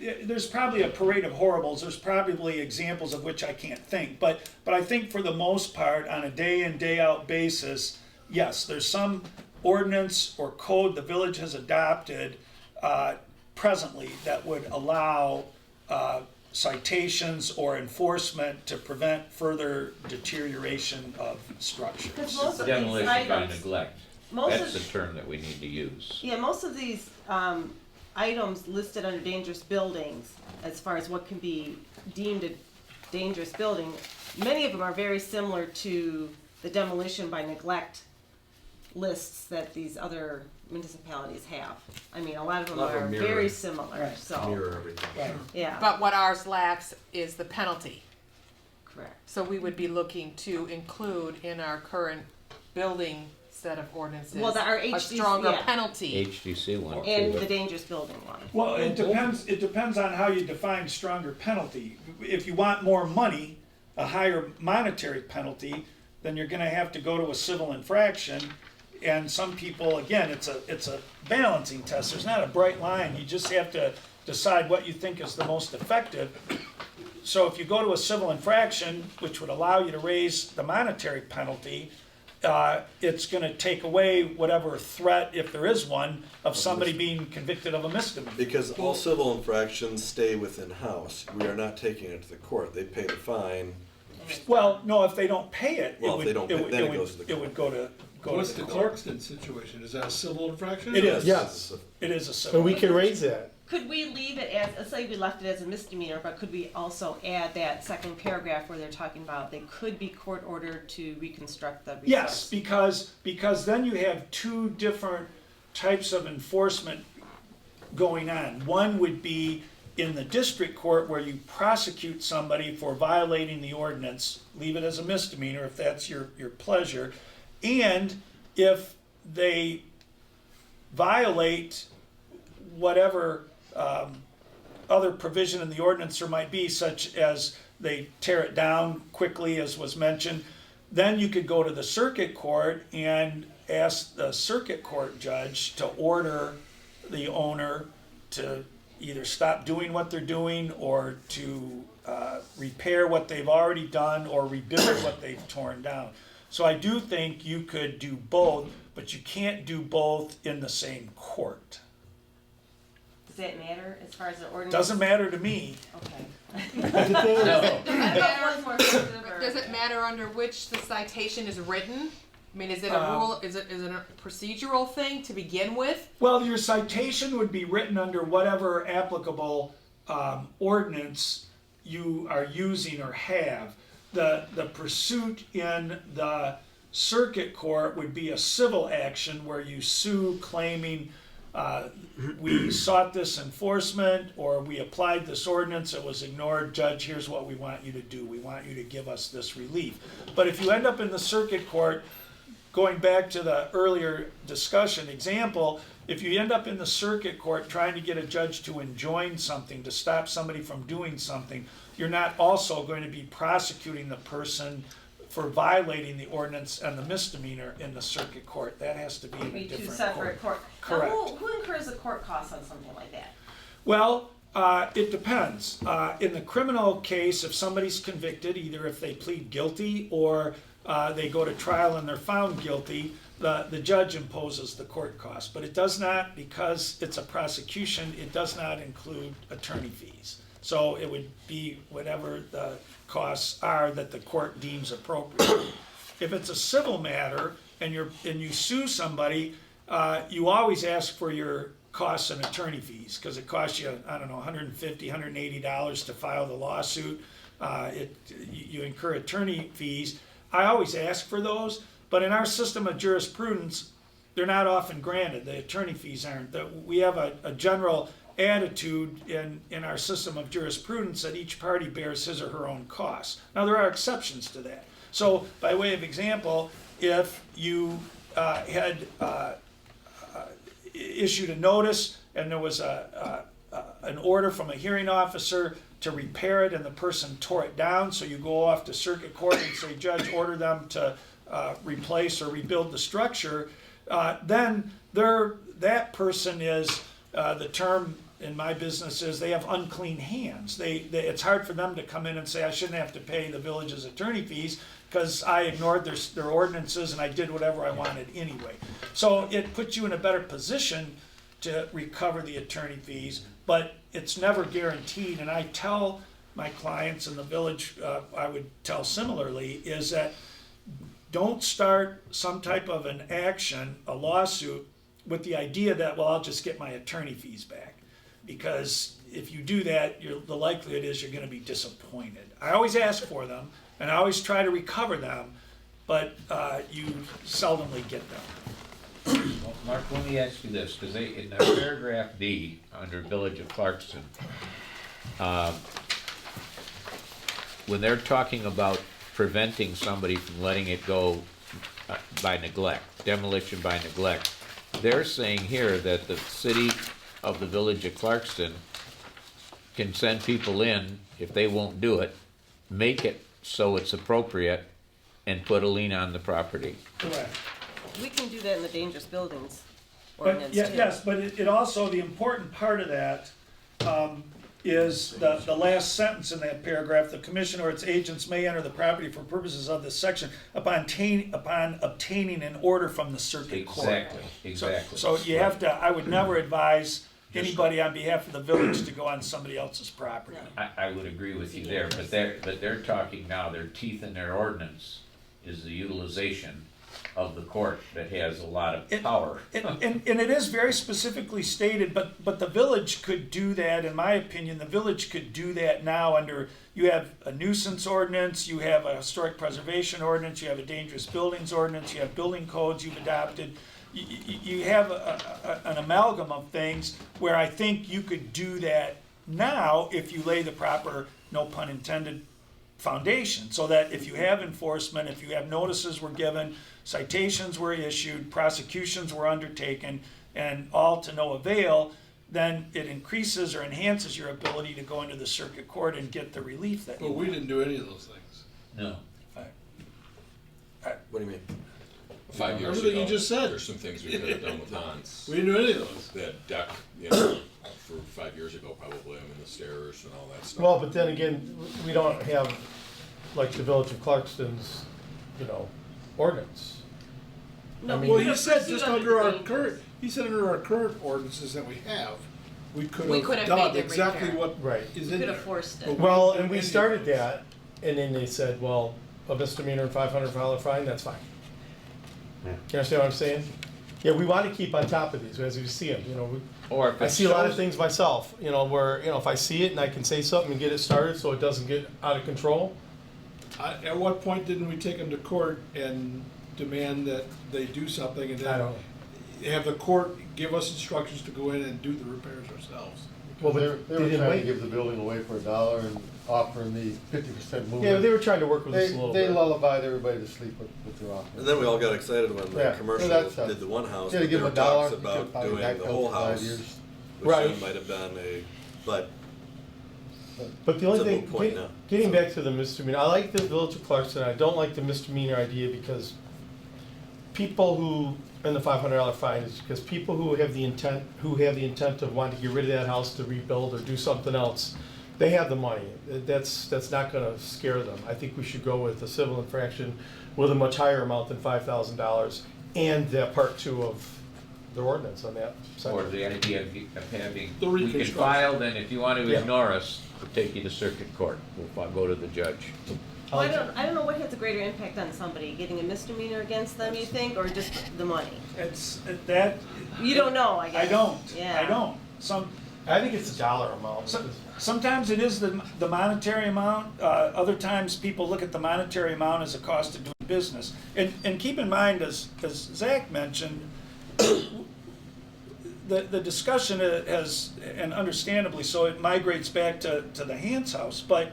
[SPEAKER 6] there's probably a parade of horribles. There's probably examples of which I can't think. But I think for the most part, on a day in, day out basis, yes, there's some ordinance or code the village has adopted presently that would allow citations or enforcement to prevent further deterioration of structures.
[SPEAKER 5] Because most of these
[SPEAKER 10] Demolition by
[SPEAKER 5] items,
[SPEAKER 10] neglect.
[SPEAKER 5] most
[SPEAKER 10] That's the
[SPEAKER 5] of,
[SPEAKER 10] term that we need to use.
[SPEAKER 5] yeah, most of these items listed under dangerous buildings, as far as what can be deemed a dangerous building, many of them are very similar to the demolition by neglect lists that these other municipalities have. I mean, a lot of them
[SPEAKER 3] A lot of
[SPEAKER 5] are
[SPEAKER 3] them mirror.
[SPEAKER 5] very similar,
[SPEAKER 6] Right.
[SPEAKER 5] so,
[SPEAKER 3] Mirror everything.
[SPEAKER 6] Right.
[SPEAKER 5] yeah,
[SPEAKER 1] But what ours lacks is the penalty.
[SPEAKER 5] correct.
[SPEAKER 1] So we would be looking to include in our current building set of ordinances
[SPEAKER 5] Well, our
[SPEAKER 1] a
[SPEAKER 5] HDC,
[SPEAKER 1] stronger
[SPEAKER 5] yeah.
[SPEAKER 1] penalty.
[SPEAKER 10] HDC one
[SPEAKER 5] And
[SPEAKER 10] too.
[SPEAKER 5] the dangerous building one.
[SPEAKER 6] Well, it depends on how you define stronger penalty. If you want more money, a higher monetary penalty, then you're gonna have to go to a civil infraction. And some people, again, it's a balancing test. There's not a bright line. You just have to decide what you think is the most effective. So if you go to a civil infraction, which would allow you to raise the monetary penalty, it's gonna take away whatever threat, if there is one, of somebody being convicted of a misdemeanor.
[SPEAKER 3] Because all civil infractions stay within house. We are not taking it to the court. They pay the fine.
[SPEAKER 6] Well, no, if they don't pay it,
[SPEAKER 3] Well, if they don't pay, then it goes to the
[SPEAKER 6] it would go to
[SPEAKER 7] What's the
[SPEAKER 6] the court.
[SPEAKER 7] Clarkston situation? Is that a civil infraction?
[SPEAKER 6] It is.
[SPEAKER 11] Yes,
[SPEAKER 6] It is a civil.
[SPEAKER 11] and we can raise that.
[SPEAKER 5] Could we leave it as, let's say we left it as a misdemeanor, but could we also add that second paragraph where they're talking about they could be court ordered to reconstruct the resource?
[SPEAKER 6] Yes, because then you have two different types of enforcement going on. One would be in the district court where you prosecute somebody for violating the ordinance, leave it as a misdemeanor if that's your pleasure. And if they violate whatever other provision in the ordinance there might be, such as they tear it down quickly, as was mentioned, then you could go to the circuit court and ask the circuit court judge to order the owner to either stop doing what they're doing or to repair what they've already done or rebuild what they've torn down. So I do think you could do both, but you can't do both in the same court.
[SPEAKER 5] Does that matter as far as the ordinance?
[SPEAKER 6] Doesn't matter to me.
[SPEAKER 5] Okay.
[SPEAKER 10] No.
[SPEAKER 1] Does it
[SPEAKER 5] One's more sensitive or-
[SPEAKER 1] Does it matter under which the citation is written? I mean, is it a rule, is it a procedural thing to begin with?
[SPEAKER 6] Well, your citation would be written under whatever applicable ordinance you are using or have. The pursuit in the circuit court would be a civil action where you sue claiming we sought this enforcement or we applied this ordinance, it was ignored, judge, here's what we want you to do. We want you to give us this relief. But if you end up in the circuit court, going back to the earlier discussion example, if you end up in the circuit court trying to get a judge to enjoin something, to stop somebody from doing something, you're not also going to be prosecuting the person for violating the ordinance and the misdemeanor in the circuit court. That has to be in a
[SPEAKER 5] Be two
[SPEAKER 6] different
[SPEAKER 5] separate
[SPEAKER 6] court.
[SPEAKER 5] court. Now,
[SPEAKER 6] Correct.
[SPEAKER 5] who incurs the court costs on something like that?
[SPEAKER 6] Well, It depends. In the criminal case, if somebody's convicted, either if they plead guilty or they go to trial and they're found guilty, the judge imposes the court cost. But it does not, because it's a prosecution, it does not include attorney fees. So it would be whatever the costs are that the court deems appropriate. If it's a civil matter and you sue somebody, you always ask for your costs and attorney fees, because it costs you, I don't know, $150, $180 to file the lawsuit. You incur attorney fees. I always ask for those, but in our system of jurisprudence, they're not often granted. The attorney fees aren't. We have a general attitude in our system of jurisprudence that each party bears his or her own costs. Now, there are exceptions to that. So, by way of example, if you had issued a notice and there was an order from a hearing officer to repair it and the person tore it down, so you go off to circuit court and say, Judge, order them to replace or rebuild the structure, then that person is, the term in my business is, they have unclean hands. It's hard for them to come in and say, I shouldn't have to pay the village's attorney fees because I ignored their ordinances and I did whatever I wanted anyway. So it puts you in a better position to recover the attorney fees, but it's never guaranteed. And I tell my clients in the village, I would tell similarly, is that don't start some type of an action, a lawsuit, with the idea that, well, I'll just get my attorney fees back. Because if you do that, the likelihood is you're going to be disappointed. I always ask for them, and I always try to recover them, but you seldomly get them.
[SPEAKER 10] Well, Mark, let me ask you this, because in the paragraph B, under Village of Clarkston, when they're talking about preventing somebody from letting it go by neglect, demolition by neglect, they're saying here that the city of the Village of Clarkston can send people in, if they won't do it, make it so it's appropriate, and put a lien on the property.
[SPEAKER 6] Correct.
[SPEAKER 5] We can do that in the dangerous buildings
[SPEAKER 6] But
[SPEAKER 5] ordinance too.
[SPEAKER 6] yes, but it also, the important part of that is the last sentence in that paragraph. The commission or its agents may enter the property for purposes of this section upon obtaining an order from the circuit court.
[SPEAKER 10] Exactly.
[SPEAKER 6] So you have to, I would never advise anybody on behalf of the village to go on somebody else's property.
[SPEAKER 10] I would agree with you there, but they're talking now, their teeth in their ordinance is the utilization of the court that has a lot of power.
[SPEAKER 6] And it is very specifically stated, but the village could do that, in my opinion, the village could do that now under, you have a nuisance ordinance, you have a historic preservation ordinance, you have a dangerous buildings ordinance, you have building codes you've adopted. You have an amalgam of things where I think you could do that now if you lay the proper, no pun intended, foundation, so that if you have enforcement, if you have notices were given, citations were issued, prosecutions were undertaken, and all to no avail, then it increases or enhances your ability to go into the circuit court and get the relief that you
[SPEAKER 7] But we
[SPEAKER 6] want.
[SPEAKER 7] didn't do any of those things.
[SPEAKER 10] No.
[SPEAKER 3] What do you mean?
[SPEAKER 8] 5 years
[SPEAKER 7] Everything
[SPEAKER 8] ago,
[SPEAKER 7] you just said.
[SPEAKER 8] there's some things we could have done with Hans.
[SPEAKER 7] We didn't do any of those.
[SPEAKER 8] That deck, for 5 years ago probably, the stairs and all that stuff.
[SPEAKER 11] Well, but then again, we don't have, like the Village of Clarkston's, ordinance.
[SPEAKER 5] No,
[SPEAKER 11] I mean-
[SPEAKER 7] Well,
[SPEAKER 5] we
[SPEAKER 7] he
[SPEAKER 5] could
[SPEAKER 7] said
[SPEAKER 5] pursue
[SPEAKER 7] just
[SPEAKER 5] under
[SPEAKER 7] under
[SPEAKER 5] the
[SPEAKER 7] our current, he said under our current ordinances that we have, we
[SPEAKER 1] We
[SPEAKER 7] could
[SPEAKER 1] could
[SPEAKER 7] have
[SPEAKER 1] have
[SPEAKER 7] done
[SPEAKER 1] made them
[SPEAKER 7] exactly
[SPEAKER 1] repair.
[SPEAKER 7] what
[SPEAKER 11] Right.
[SPEAKER 7] is
[SPEAKER 5] We
[SPEAKER 7] in
[SPEAKER 5] could
[SPEAKER 7] there.
[SPEAKER 5] have forced it.
[SPEAKER 7] But
[SPEAKER 11] Well,
[SPEAKER 7] didn't
[SPEAKER 11] and
[SPEAKER 7] do
[SPEAKER 11] we
[SPEAKER 7] any of
[SPEAKER 11] started
[SPEAKER 7] those.
[SPEAKER 11] that, and then they said, well, a misdemeanor and $500 fine, that's fine. You understand what I'm saying? Yeah, we want to keep on top of these as we see them,
[SPEAKER 10] Or if
[SPEAKER 11] I
[SPEAKER 10] it
[SPEAKER 11] see a lot of
[SPEAKER 10] shows-
[SPEAKER 11] things myself, where, if I see it and I can say something and get it started so it doesn't get out of control.
[SPEAKER 7] At what point didn't we take them to court and demand that they do something and
[SPEAKER 11] I
[SPEAKER 7] then
[SPEAKER 11] don't,
[SPEAKER 7] have the court give us instructions to go in and do the repairs ourselves?
[SPEAKER 11] well,
[SPEAKER 4] They
[SPEAKER 11] they
[SPEAKER 4] were
[SPEAKER 11] didn't
[SPEAKER 4] trying to
[SPEAKER 11] wait.
[SPEAKER 4] give the building away for $1 and offering the 50% movement.
[SPEAKER 11] Yeah, they were trying to work with us a little
[SPEAKER 4] They
[SPEAKER 11] bit.
[SPEAKER 4] lullabied everybody to sleep with their offering.
[SPEAKER 3] And then we all got excited when the
[SPEAKER 4] Yeah,
[SPEAKER 3] commercial
[SPEAKER 4] well, that's,
[SPEAKER 3] did the one house,
[SPEAKER 4] Yeah,
[SPEAKER 3] but
[SPEAKER 4] to give
[SPEAKER 3] there
[SPEAKER 4] them
[SPEAKER 3] were
[SPEAKER 4] $1,
[SPEAKER 3] talks
[SPEAKER 4] you could
[SPEAKER 3] about
[SPEAKER 4] probably
[SPEAKER 3] doing
[SPEAKER 4] back
[SPEAKER 3] the
[SPEAKER 4] out
[SPEAKER 3] whole
[SPEAKER 4] for 5
[SPEAKER 3] house,
[SPEAKER 4] years.
[SPEAKER 3] which
[SPEAKER 11] Right.
[SPEAKER 3] then might have been but
[SPEAKER 11] But the only
[SPEAKER 3] It's a
[SPEAKER 11] thing,
[SPEAKER 3] moot point now.
[SPEAKER 11] getting back to the misdemeanor, I like the Village of Clarkston, I don't like the misdemeanor idea because people who and the $500 fine is because people who have the intent of wanting to get rid of that house to rebuild or do something else, they have the money. That's not going to scare them. I think we should go with a civil infraction with a much higher amount than $5,000 and that part 2 of the ordinance on that.
[SPEAKER 10] Or the idea of having,
[SPEAKER 7] The
[SPEAKER 10] we can
[SPEAKER 7] reconstruction.
[SPEAKER 10] file, then if you want to
[SPEAKER 11] Yeah.
[SPEAKER 10] ignore us, we'll take you to circuit court. We'll go to the judge.
[SPEAKER 5] Well, I don't know what has a greater impact on somebody, getting a misdemeanor against them, you think, or just the money?
[SPEAKER 6] It's, that.
[SPEAKER 5] You don't know, I guess.
[SPEAKER 6] I don't.
[SPEAKER 5] Yeah.
[SPEAKER 6] I don't.
[SPEAKER 11] I think it's a dollar amount.
[SPEAKER 6] Sometimes it is the monetary amount. Other times people look at the monetary amount as a cost of doing business. And keep in mind, as Zach mentioned, the discussion has, and understandably so, it migrates back to the Hans house. But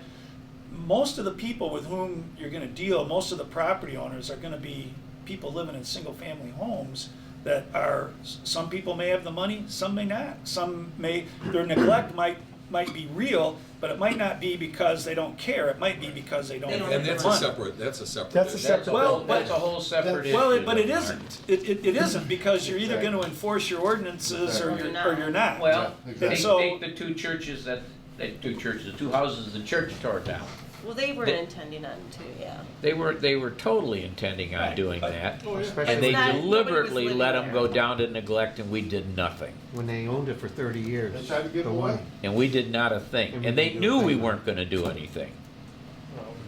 [SPEAKER 6] most of the people with whom you're going to deal, most of the property owners are going to be people living in single-family homes that are, some people may have the money, some may not. Some may, their neglect might be real, but it might not be because they don't care. It might be because they don't have
[SPEAKER 8] And
[SPEAKER 6] the
[SPEAKER 8] that's
[SPEAKER 6] money.
[SPEAKER 8] a separate
[SPEAKER 11] That's a
[SPEAKER 8] issue.
[SPEAKER 11] separate.
[SPEAKER 10] That's a whole separate issue.
[SPEAKER 6] Well, but it isn't. It isn't, because you're either gonna enforce your ordinances or you're not.
[SPEAKER 10] Well,
[SPEAKER 4] Exactly.
[SPEAKER 10] take,
[SPEAKER 6] So-
[SPEAKER 10] take the two churches the two houses the church tore down.
[SPEAKER 5] Well, they were intending on to, yeah.
[SPEAKER 10] They were totally intending on
[SPEAKER 6] Right.
[SPEAKER 10] doing that.
[SPEAKER 7] Oh, yeah.
[SPEAKER 10] And they
[SPEAKER 5] It's not-
[SPEAKER 10] deliberately
[SPEAKER 5] nobody was
[SPEAKER 10] let
[SPEAKER 5] living
[SPEAKER 10] them go
[SPEAKER 5] there.
[SPEAKER 10] down to neglect, and we did nothing.
[SPEAKER 13] When they owned it for 30 years.
[SPEAKER 4] They tried to give
[SPEAKER 13] the
[SPEAKER 4] it
[SPEAKER 13] one-
[SPEAKER 4] away.
[SPEAKER 10] And we did not a thing.
[SPEAKER 13] And we
[SPEAKER 10] And they
[SPEAKER 13] didn't do
[SPEAKER 10] knew
[SPEAKER 13] a
[SPEAKER 10] we
[SPEAKER 13] thing.
[SPEAKER 10] weren't gonna do anything.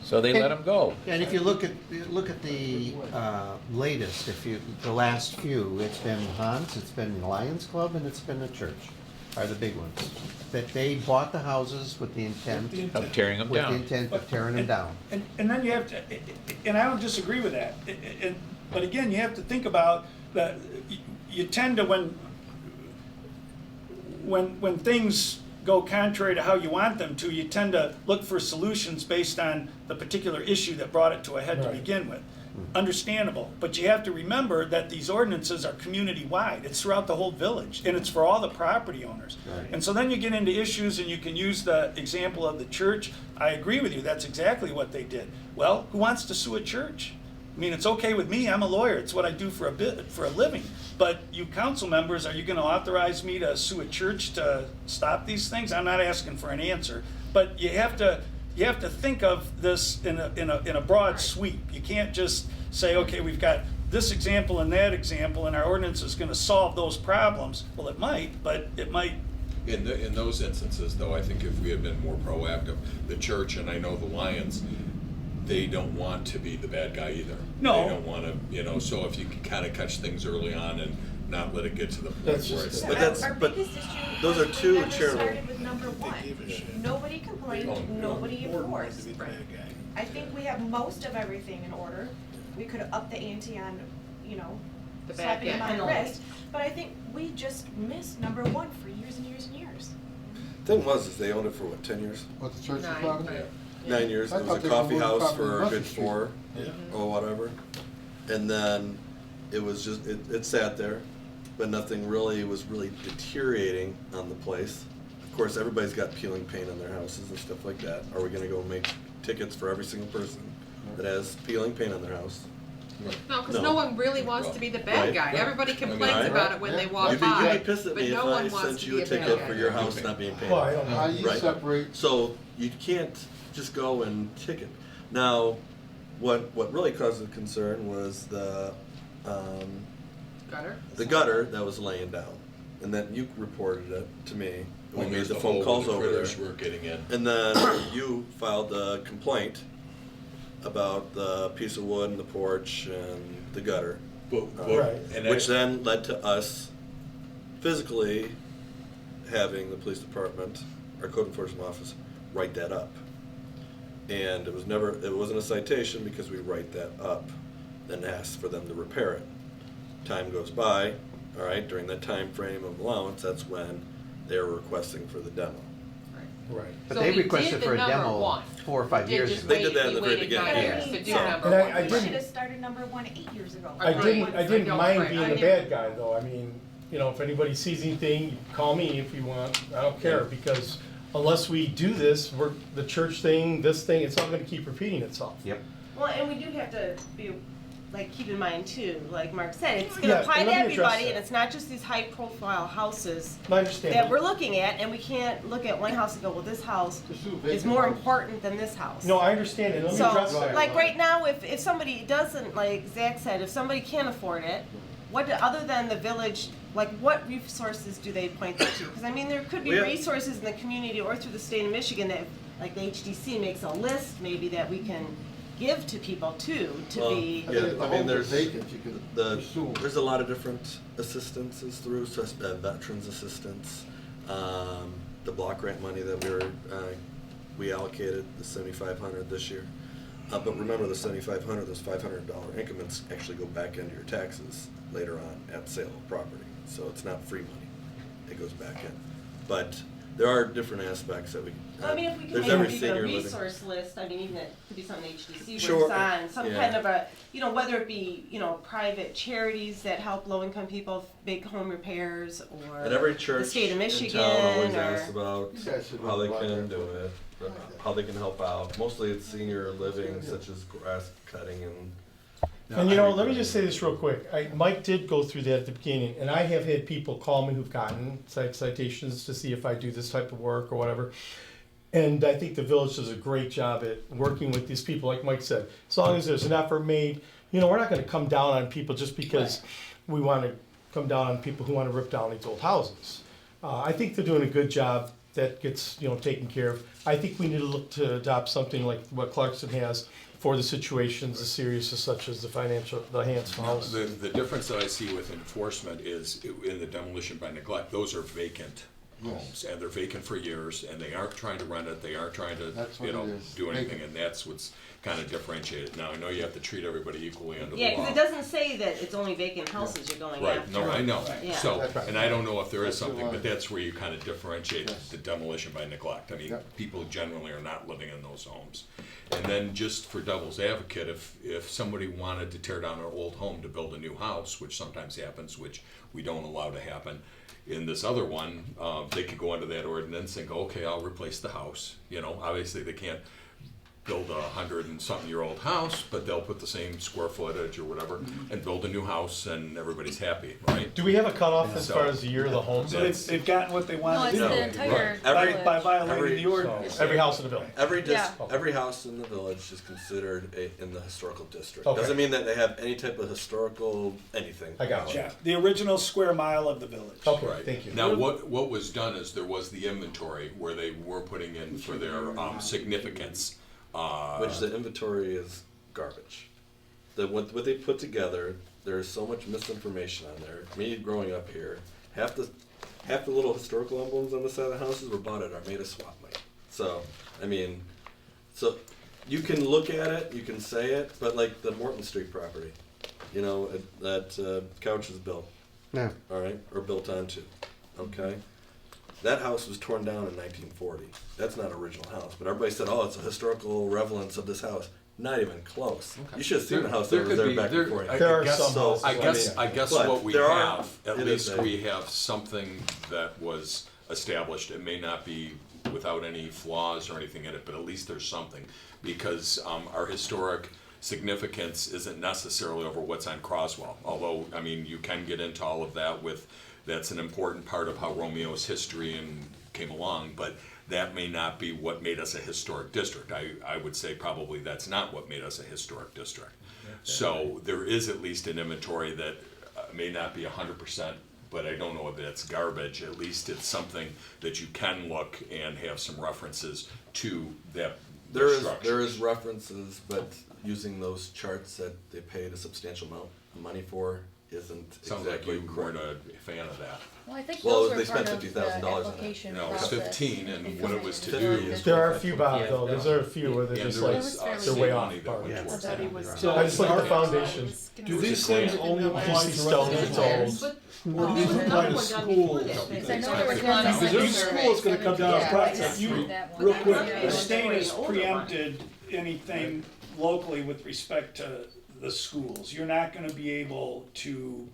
[SPEAKER 10] So they let them go.
[SPEAKER 13] And if you look at the latest, the last few, it's been Hans, it's been Lions Club, and it's been the church, are the big ones. That they bought the houses with the intent,
[SPEAKER 10] Of tearing them
[SPEAKER 13] with the
[SPEAKER 10] down.
[SPEAKER 13] intent of tearing them down.
[SPEAKER 6] And then you have to, and I don't disagree with that. But again, you have to think about that, you tend to, when things go contrary to how you want them to, you tend to look for solutions based on the particular issue that brought it to a head to
[SPEAKER 11] Right.
[SPEAKER 6] begin with. Understandable, but you have to remember that these ordinances are community-wide. It's throughout the whole village, and it's for all the property owners.
[SPEAKER 13] Right.
[SPEAKER 6] And so then you get into issues, and you can use the example of the church. I agree with you, that's exactly what they did. Well, who wants to sue a church? I mean, it's okay with me, I'm a lawyer, it's what I do for a living. But you council members, are you gonna authorize me to sue a church to stop these things? I'm not asking for an answer, but you have to think of this in a broad sweep. You can't just say, okay, we've got this example and that example, and our ordinance is gonna solve those problems. Well, it might, but it might.
[SPEAKER 8] In those instances, though, I think if we had been more proactive, the church, and I know the Lions, they don't want to be the bad guy either.
[SPEAKER 6] No.
[SPEAKER 8] They don't want to, so if you can kind of catch things early on and not let it get to the point
[SPEAKER 11] That's
[SPEAKER 8] where
[SPEAKER 11] just
[SPEAKER 8] it's.
[SPEAKER 11] it.
[SPEAKER 3] But that's-
[SPEAKER 9] Our
[SPEAKER 3] but
[SPEAKER 9] biggest issue
[SPEAKER 3] those
[SPEAKER 9] was
[SPEAKER 3] are two
[SPEAKER 9] we never
[SPEAKER 3] charitable-
[SPEAKER 9] started with number one.
[SPEAKER 7] gave a shit.
[SPEAKER 9] Nobody complained,
[SPEAKER 8] Oh, no.
[SPEAKER 9] nobody enforced.
[SPEAKER 7] Bad guy.
[SPEAKER 9] I think we have most of everything in order. We could have upped the ante on,
[SPEAKER 1] The bad
[SPEAKER 9] slapping them
[SPEAKER 1] guy.
[SPEAKER 9] on the
[SPEAKER 5] Penalties.
[SPEAKER 9] wrist, but I think we just missed number one for years and years and years.
[SPEAKER 3] Thing was, is they owned it for what, 10 years?
[SPEAKER 4] What the church was
[SPEAKER 1] Nine.
[SPEAKER 4] talking
[SPEAKER 3] Yeah.
[SPEAKER 4] about?
[SPEAKER 3] 9 years.
[SPEAKER 4] I
[SPEAKER 3] It was
[SPEAKER 4] thought
[SPEAKER 3] a
[SPEAKER 4] they
[SPEAKER 3] coffee
[SPEAKER 4] were
[SPEAKER 3] house
[SPEAKER 4] probably
[SPEAKER 3] for a
[SPEAKER 4] Russell
[SPEAKER 3] good
[SPEAKER 4] Street.
[SPEAKER 3] 4
[SPEAKER 7] Yeah.
[SPEAKER 3] or whatever. And then it was just, it sat there, but nothing really was really deteriorating on the place. Of course, everybody's got peeling paint on their houses and stuff like that. Are we gonna go make tickets for every single person that has peeling paint on their house?
[SPEAKER 1] No, because
[SPEAKER 3] No.
[SPEAKER 1] no one really wants to be the bad
[SPEAKER 3] Right.
[SPEAKER 1] guy. Everybody complains
[SPEAKER 3] Right.
[SPEAKER 1] about it when they walk
[SPEAKER 3] You'd
[SPEAKER 1] by,
[SPEAKER 3] be pissed at
[SPEAKER 1] but
[SPEAKER 3] me if
[SPEAKER 1] no one
[SPEAKER 3] I
[SPEAKER 1] wants
[SPEAKER 3] sent
[SPEAKER 1] to
[SPEAKER 3] you
[SPEAKER 1] be
[SPEAKER 3] a
[SPEAKER 1] a bad
[SPEAKER 3] ticket
[SPEAKER 1] guy.
[SPEAKER 3] for your house not being painted.
[SPEAKER 11] Well, I don't know.
[SPEAKER 4] How do you
[SPEAKER 3] Right.
[SPEAKER 4] separate,
[SPEAKER 3] So you can't just go and ticket. Now, what really caused the concern was the gutter that was laying down, and then you reported it to me. And we
[SPEAKER 8] When
[SPEAKER 3] made
[SPEAKER 8] there's
[SPEAKER 3] the
[SPEAKER 8] the
[SPEAKER 3] phone
[SPEAKER 8] hole
[SPEAKER 3] calls
[SPEAKER 8] where the
[SPEAKER 3] over there,
[SPEAKER 8] critters were getting in.
[SPEAKER 3] and then you filed a complaint about the piece of wood and the porch and the gutter,
[SPEAKER 11] Right.
[SPEAKER 3] which then led to us physically having the police department, our code enforcement office, write that up. And it wasn't a citation because we write that up, then ask for them to repair it. Time goes by, all right, during that time frame of allowance, that's when they were requesting for the demo.
[SPEAKER 11] Right.
[SPEAKER 13] But
[SPEAKER 1] So
[SPEAKER 13] they
[SPEAKER 1] we
[SPEAKER 13] requested
[SPEAKER 1] did the
[SPEAKER 13] for a
[SPEAKER 1] number
[SPEAKER 13] demo
[SPEAKER 1] one.
[SPEAKER 13] 4 or 5 years
[SPEAKER 1] just
[SPEAKER 13] ago.
[SPEAKER 3] They did that in the very
[SPEAKER 1] waited
[SPEAKER 3] beginning.
[SPEAKER 1] 9 years to do
[SPEAKER 9] Yeah.
[SPEAKER 1] number
[SPEAKER 11] And I
[SPEAKER 1] one.
[SPEAKER 9] We
[SPEAKER 11] didn't-
[SPEAKER 9] should have started number one 8 years ago.
[SPEAKER 11] I didn't
[SPEAKER 1] I don't
[SPEAKER 11] mind
[SPEAKER 1] agree.
[SPEAKER 11] being the bad guy though. I mean, if anybody sees anything, you call me if you want. I don't care, because unless we do this, the church thing, this thing, it's all gonna keep repeating itself.
[SPEAKER 13] Yep.
[SPEAKER 5] Well, and we do have to be like, keep in mind too, like Mark said, it's
[SPEAKER 11] Yeah,
[SPEAKER 5] gonna apply
[SPEAKER 11] and
[SPEAKER 5] to
[SPEAKER 11] let me address
[SPEAKER 5] everybody,
[SPEAKER 11] that.
[SPEAKER 5] and it's not just these high-profile houses
[SPEAKER 11] I understand.
[SPEAKER 5] that we're looking at, and we can't look at one house and go, well, this house is more important than this house.
[SPEAKER 11] No, I understand it. Let me address
[SPEAKER 5] So,
[SPEAKER 11] that.
[SPEAKER 5] like right now, if somebody doesn't, like Zach said, if somebody can't afford it, other than the village, like what resources do they point them to? Because I mean, there could be
[SPEAKER 3] We have-
[SPEAKER 5] resources in the community or through the state of Michigan that, like the HDC makes a list maybe that we can give to people too, to
[SPEAKER 3] Well,
[SPEAKER 5] be.
[SPEAKER 4] I think
[SPEAKER 3] Yeah,
[SPEAKER 4] if the
[SPEAKER 3] I mean,
[SPEAKER 4] homes are
[SPEAKER 3] there's
[SPEAKER 4] vacant, you could pursue.
[SPEAKER 3] there's a lot of different assistances through, so veterans assistance, the block grant money that we allocated, the $7,500 this year. But remember, the $7,500, those $500 increments actually go back into your taxes later on at sale of property. So it's not free money; it goes back in. But there are different aspects that we.
[SPEAKER 5] I mean, if we can
[SPEAKER 3] there's
[SPEAKER 5] make
[SPEAKER 3] every
[SPEAKER 5] even a
[SPEAKER 3] senior living.
[SPEAKER 5] resource list, I mean, even it could be something HDC
[SPEAKER 3] Sure,
[SPEAKER 5] works on, some
[SPEAKER 3] yeah.
[SPEAKER 5] kind of a, whether it be, private charities that help low-income people, big home repairs, or
[SPEAKER 3] And every church
[SPEAKER 5] the state of
[SPEAKER 3] in
[SPEAKER 5] Michigan,
[SPEAKER 3] town always
[SPEAKER 5] or.
[SPEAKER 3] asks about
[SPEAKER 4] You guys should
[SPEAKER 3] how they
[SPEAKER 4] go
[SPEAKER 3] can
[SPEAKER 4] out
[SPEAKER 3] do
[SPEAKER 4] there.
[SPEAKER 3] it, how they can help out. Mostly it's senior living, such as grass cutting and.
[SPEAKER 11] And let me just say this real quick. Mike did go through that at the beginning, and I have had people call me who've gotten citations to see if I do this type of work or whatever. And I think the village does a great job at working with these people, like Mike said. As long as there's an effort made, we're not going to come down on people just because we want to come down on people who want to rip down these old houses. I think they're doing a good job. That gets taken care of. I think we need to look to adopt something like what Clarkson has for the situations as serious as such as the Hans house.
[SPEAKER 8] The difference that I see with enforcement is in the demolition by neglect, those are vacant homes, and they're vacant for years, and they aren't trying to rent it, they aren't trying to,
[SPEAKER 4] That's what it is,
[SPEAKER 8] do anything,
[SPEAKER 4] vacant.
[SPEAKER 8] and that's what's kind of differentiated. Now, I know you have to treat everybody equally under the
[SPEAKER 5] Yeah,
[SPEAKER 8] law.
[SPEAKER 5] because it doesn't say that it's only vacant houses you're going
[SPEAKER 8] Right,
[SPEAKER 5] after.
[SPEAKER 8] no, I know,
[SPEAKER 5] Yeah.
[SPEAKER 8] so,
[SPEAKER 4] That's right.
[SPEAKER 8] and I don't know if there is
[SPEAKER 4] That's the
[SPEAKER 8] something, but
[SPEAKER 4] line.
[SPEAKER 8] that's where you kind of differentiate
[SPEAKER 4] Yes.
[SPEAKER 8] the demolition by neglect. I mean,
[SPEAKER 4] Yep.
[SPEAKER 8] people generally are not living in those homes. And then just for devil's advocate, if somebody wanted to tear down an old home to build a new house, which sometimes happens, which we don't allow to happen, in this other one, they could go under that ordinance and go, okay, I'll replace the house. Obviously they can't build 100-and-something-year-old house, but they'll put the same square footage or whatever and build a new house, and everybody's happy, right?
[SPEAKER 11] Do we have a cutoff as
[SPEAKER 8] So-
[SPEAKER 11] far as the year of the home?
[SPEAKER 6] So they've gotten what they
[SPEAKER 12] No,
[SPEAKER 6] want
[SPEAKER 12] it's
[SPEAKER 6] to do
[SPEAKER 12] the entire
[SPEAKER 3] Every-
[SPEAKER 6] by
[SPEAKER 12] village.
[SPEAKER 6] violating the ordinance.
[SPEAKER 11] Every house in the building.
[SPEAKER 12] Yeah.
[SPEAKER 3] Every house in the village is considered in the historical district.
[SPEAKER 11] Okay.
[SPEAKER 3] Doesn't mean that they have any type of historical anything.
[SPEAKER 11] I got you.
[SPEAKER 6] Yeah, the original square mile of the village.
[SPEAKER 11] Okay,
[SPEAKER 8] Right.
[SPEAKER 11] thank you.
[SPEAKER 8] Now, what was done is there was the inventory where they were putting in for their significance.
[SPEAKER 3] Which the inventory is garbage. What they put together, there's so much misinformation on there. Me growing up here, half the little historical emblems on the side of the houses were bought at Armada swap meet. So you can look at it, you can say it, but like the Morton Street property, that Couch is built,
[SPEAKER 13] Yeah.
[SPEAKER 3] all right, or built onto, okay. That house was torn down in 1940. That's not an original house, but everybody said, "Oh, it's a historical relevance of this house." Not even close. You should have seen the house that was there back before.
[SPEAKER 11] There are some houses
[SPEAKER 8] I
[SPEAKER 11] like
[SPEAKER 8] guess
[SPEAKER 3] But
[SPEAKER 8] what we
[SPEAKER 3] there are-
[SPEAKER 8] have, at
[SPEAKER 3] it
[SPEAKER 8] least
[SPEAKER 3] is a-
[SPEAKER 8] we have something that was established. It may not be without any flaws or anything in it, but at least there's something. Because our historic significance isn't necessarily over what's on Croswell. Although, I mean, you can get into all of that that's an important part of how Romeo's history came along, but that may not be what made us a historic district. I would say probably that's not what made us a historic district. So there is at least an inventory that may not be 100%, but I don't know if it's garbage. At least it's something that you can look and have some references to that structure.
[SPEAKER 3] There is references, but using those charts that they paid a substantial amount of money for isn't
[SPEAKER 8] Sounds
[SPEAKER 3] exactly
[SPEAKER 8] like you weren't a fan of that.
[SPEAKER 12] Well, I think
[SPEAKER 3] Well,
[SPEAKER 12] those
[SPEAKER 3] they
[SPEAKER 12] were
[SPEAKER 3] spent
[SPEAKER 12] part of the
[SPEAKER 3] $50,000 on it.
[SPEAKER 12] application
[SPEAKER 8] No, it's
[SPEAKER 12] process.
[SPEAKER 8] 15, and what it was to
[SPEAKER 12] For
[SPEAKER 8] do
[SPEAKER 12] the
[SPEAKER 8] is-
[SPEAKER 11] There are a few, Bob, though. There's a few where they're
[SPEAKER 8] And
[SPEAKER 11] just
[SPEAKER 8] there
[SPEAKER 11] like,
[SPEAKER 8] was,
[SPEAKER 12] fairly
[SPEAKER 11] they're way
[SPEAKER 8] state
[SPEAKER 11] off.
[SPEAKER 8] money that went
[SPEAKER 13] Yeah.
[SPEAKER 8] towards
[SPEAKER 12] I thought he
[SPEAKER 8] that.
[SPEAKER 12] was
[SPEAKER 7] So
[SPEAKER 11] I just look at the foundation.
[SPEAKER 7] Do these things only apply
[SPEAKER 11] You see
[SPEAKER 7] to
[SPEAKER 11] stones, it's
[SPEAKER 7] residential?
[SPEAKER 11] old.
[SPEAKER 7] Or do these
[SPEAKER 5] There's
[SPEAKER 7] apply
[SPEAKER 5] another
[SPEAKER 7] to
[SPEAKER 5] one done before
[SPEAKER 7] schools?
[SPEAKER 5] this.
[SPEAKER 12] Because I know there was
[SPEAKER 5] Yeah.
[SPEAKER 12] one.
[SPEAKER 7] Because each school is gonna come down
[SPEAKER 12] Yeah,
[SPEAKER 7] a price.
[SPEAKER 12] I
[SPEAKER 7] You-
[SPEAKER 12] see that one.
[SPEAKER 7] real quick,
[SPEAKER 5] Yeah.
[SPEAKER 6] The state has
[SPEAKER 5] Older one.
[SPEAKER 6] preempted anything locally with respect to the schools. You're not gonna be able to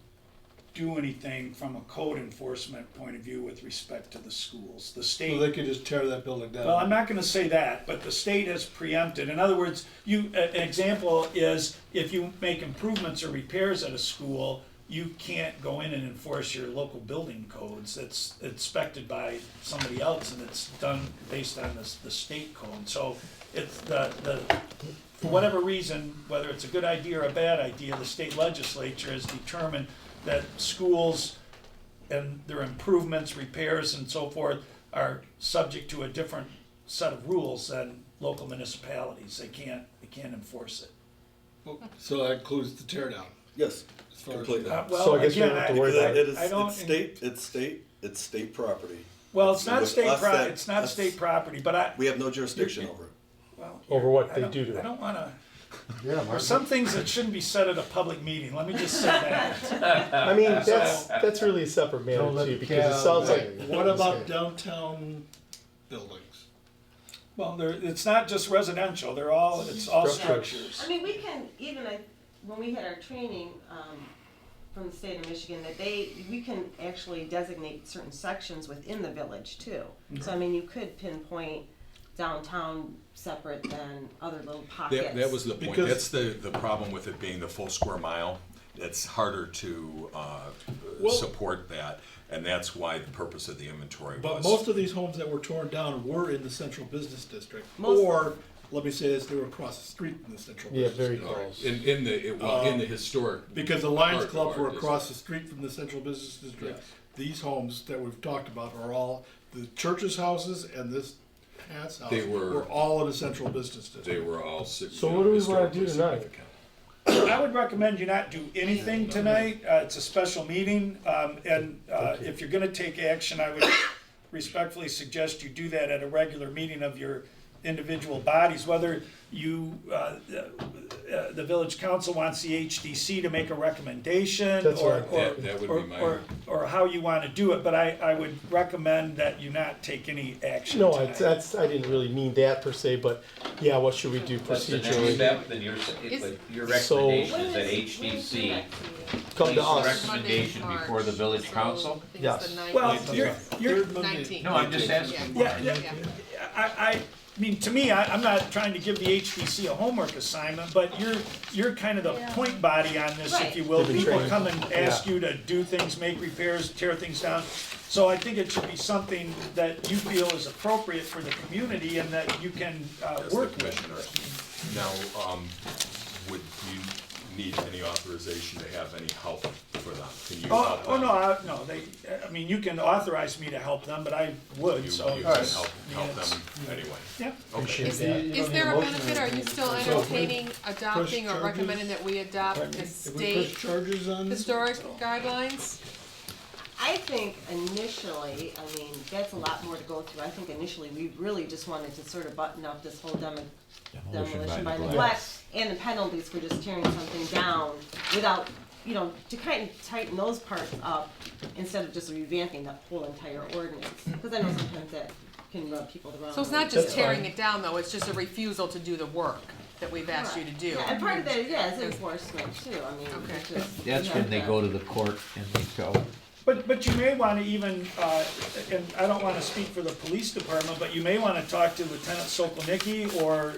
[SPEAKER 6] do anything from a code enforcement point of view with respect to the schools. The
[SPEAKER 7] So
[SPEAKER 6] state,
[SPEAKER 7] they could just tear that building down.
[SPEAKER 6] well, I'm not gonna say that, but the state has preempted. In other words, an example is if you make improvements or repairs at a school, you can't go in and enforce your local building codes. It's inspected by somebody else and it's done based on the state code. So it's for whatever reason, whether it's a good idea or a bad idea, the state legislature has determined that schools and their improvements, repairs, and so forth are subject to a different set of rules than local municipalities. They can't enforce it.
[SPEAKER 7] So that includes the tear down.
[SPEAKER 3] Yes,
[SPEAKER 7] As far as-
[SPEAKER 3] completely.
[SPEAKER 6] Well,
[SPEAKER 11] So I guess we
[SPEAKER 6] again,
[SPEAKER 11] don't have to worry
[SPEAKER 3] Because
[SPEAKER 11] about
[SPEAKER 3] it is,
[SPEAKER 6] I don't-
[SPEAKER 3] it's state property.
[SPEAKER 6] well, it's not
[SPEAKER 3] With
[SPEAKER 6] state
[SPEAKER 3] us, that-
[SPEAKER 6] it's not
[SPEAKER 3] that's-
[SPEAKER 6] state property, but
[SPEAKER 3] We have no jurisdiction over it.
[SPEAKER 6] well,
[SPEAKER 11] Over what
[SPEAKER 6] I
[SPEAKER 11] they
[SPEAKER 6] don't-
[SPEAKER 11] do to
[SPEAKER 6] I
[SPEAKER 11] it.
[SPEAKER 6] don't wanna,
[SPEAKER 4] Yeah,
[SPEAKER 6] there's
[SPEAKER 4] Mark.
[SPEAKER 6] some things that shouldn't be said at a public meeting, let me just say that.
[SPEAKER 11] I mean, that's really a separate matter
[SPEAKER 4] Don't let
[SPEAKER 11] too,
[SPEAKER 4] the
[SPEAKER 11] because it
[SPEAKER 4] cat
[SPEAKER 11] sounds
[SPEAKER 4] out.
[SPEAKER 11] like,
[SPEAKER 7] What about downtown buildings?
[SPEAKER 6] Well, it's not just residential, it's all
[SPEAKER 11] Structures.
[SPEAKER 6] structures.
[SPEAKER 5] I mean, we can, even when we had our training, from the state of Michigan, that we can actually designate certain sections within the village too. So I mean, you could pinpoint downtown separate than other little pockets.
[SPEAKER 8] That was the point.
[SPEAKER 7] Because-
[SPEAKER 8] That's the problem with it being the full square mile. It's harder to
[SPEAKER 7] Well-
[SPEAKER 8] support that, and that's why the purpose of the inventory
[SPEAKER 7] But
[SPEAKER 8] was.
[SPEAKER 7] most of these homes that were torn down were in the central business district.
[SPEAKER 5] Most-
[SPEAKER 7] Or, let me say this, they were across the street from the central
[SPEAKER 11] yeah,
[SPEAKER 7] business
[SPEAKER 11] very
[SPEAKER 7] district.
[SPEAKER 11] close.
[SPEAKER 8] in the historic.
[SPEAKER 7] Because the Lions
[SPEAKER 8] part of
[SPEAKER 7] Club
[SPEAKER 8] our
[SPEAKER 7] were across
[SPEAKER 8] district.
[SPEAKER 7] the street from the central business district.
[SPEAKER 8] Yes.
[SPEAKER 7] These homes that we've talked about are all, the church's houses and this Pat's house
[SPEAKER 8] They were-
[SPEAKER 7] all in the central business
[SPEAKER 8] They
[SPEAKER 7] district.
[SPEAKER 8] were all.
[SPEAKER 11] So what do we wanna do tonight?
[SPEAKER 6] I would recommend you not do anything tonight, it's a special meeting, and if you're gonna take action, I would respectfully suggest you do that at a regular meeting of your individual bodies, whether you, the village council wants the HDC to make a recommendation,
[SPEAKER 11] That's
[SPEAKER 6] or,
[SPEAKER 11] right.
[SPEAKER 6] or,
[SPEAKER 8] That would
[SPEAKER 6] or,
[SPEAKER 8] be my-
[SPEAKER 6] or how you wanna do it, but I would recommend that you not take any action
[SPEAKER 11] No,
[SPEAKER 6] tonight.
[SPEAKER 11] I didn't really mean that per se, but yeah, what should we do
[SPEAKER 10] That's the next
[SPEAKER 11] procedurally?
[SPEAKER 10] step, then your
[SPEAKER 11] So-
[SPEAKER 10] recommendation
[SPEAKER 5] When
[SPEAKER 10] is that
[SPEAKER 5] when's
[SPEAKER 10] HDC
[SPEAKER 5] the next meeting?
[SPEAKER 11] Come to
[SPEAKER 10] place a
[SPEAKER 11] us.
[SPEAKER 10] recommendation
[SPEAKER 1] Monday,
[SPEAKER 10] before the
[SPEAKER 1] March,
[SPEAKER 10] village
[SPEAKER 1] so
[SPEAKER 10] council?
[SPEAKER 1] I think
[SPEAKER 11] Yes.
[SPEAKER 1] it's the
[SPEAKER 6] Well,
[SPEAKER 1] 19th.
[SPEAKER 6] you're,
[SPEAKER 7] Third Monday.
[SPEAKER 1] 19th.
[SPEAKER 10] No, I'm just asking.
[SPEAKER 6] yeah,
[SPEAKER 1] Yeah.
[SPEAKER 6] I mean, to me, I'm not trying to give the HDC a homework assignment, but you're kind of the point body on this, if you will.
[SPEAKER 11] They've been
[SPEAKER 6] People
[SPEAKER 11] trained.
[SPEAKER 6] come and ask you to do things, make repairs, tear things down. So I think it should be something that you feel is appropriate for the community and that you can
[SPEAKER 8] As the
[SPEAKER 6] work with.
[SPEAKER 8] commissioner. Now, would you need any authorization to have any help for them? Can you help them?
[SPEAKER 6] I mean, you can authorize me to help them, but I would,
[SPEAKER 8] You
[SPEAKER 6] so.
[SPEAKER 8] can help them anyway.
[SPEAKER 6] Yeah.
[SPEAKER 11] Appreciate
[SPEAKER 1] Is,
[SPEAKER 11] that.
[SPEAKER 1] is there a benefit, are you still entertaining, adopting, or
[SPEAKER 7] charges?
[SPEAKER 1] recommending that we adopt the
[SPEAKER 7] If we push
[SPEAKER 1] state
[SPEAKER 7] charges on this,
[SPEAKER 1] historic guidelines?
[SPEAKER 5] I think initially, I mean, that's a lot more to go through. I think initially, we really just wanted to sort of button up this whole demolition by neglect and the penalties for just tearing something down without, to kind of tighten those parts up instead of just revamping the whole entire ordinance. Because I know sometimes that can rub people the wrong way.
[SPEAKER 1] So it's not just
[SPEAKER 11] That's
[SPEAKER 1] tearing
[SPEAKER 11] fine.
[SPEAKER 1] it down, though, it's just a refusal to do the work that we've asked you to do.
[SPEAKER 5] Yeah, and part of that, is enforcement too. I mean,
[SPEAKER 1] Okay.
[SPEAKER 5] it's just,
[SPEAKER 10] That's
[SPEAKER 5] you
[SPEAKER 10] when
[SPEAKER 5] have
[SPEAKER 10] they
[SPEAKER 5] to-
[SPEAKER 10] go to the court and they go,
[SPEAKER 6] But you may want to even, and I don't want to speak for the police department, but you may want to talk to Lieutenant Sokolnicki or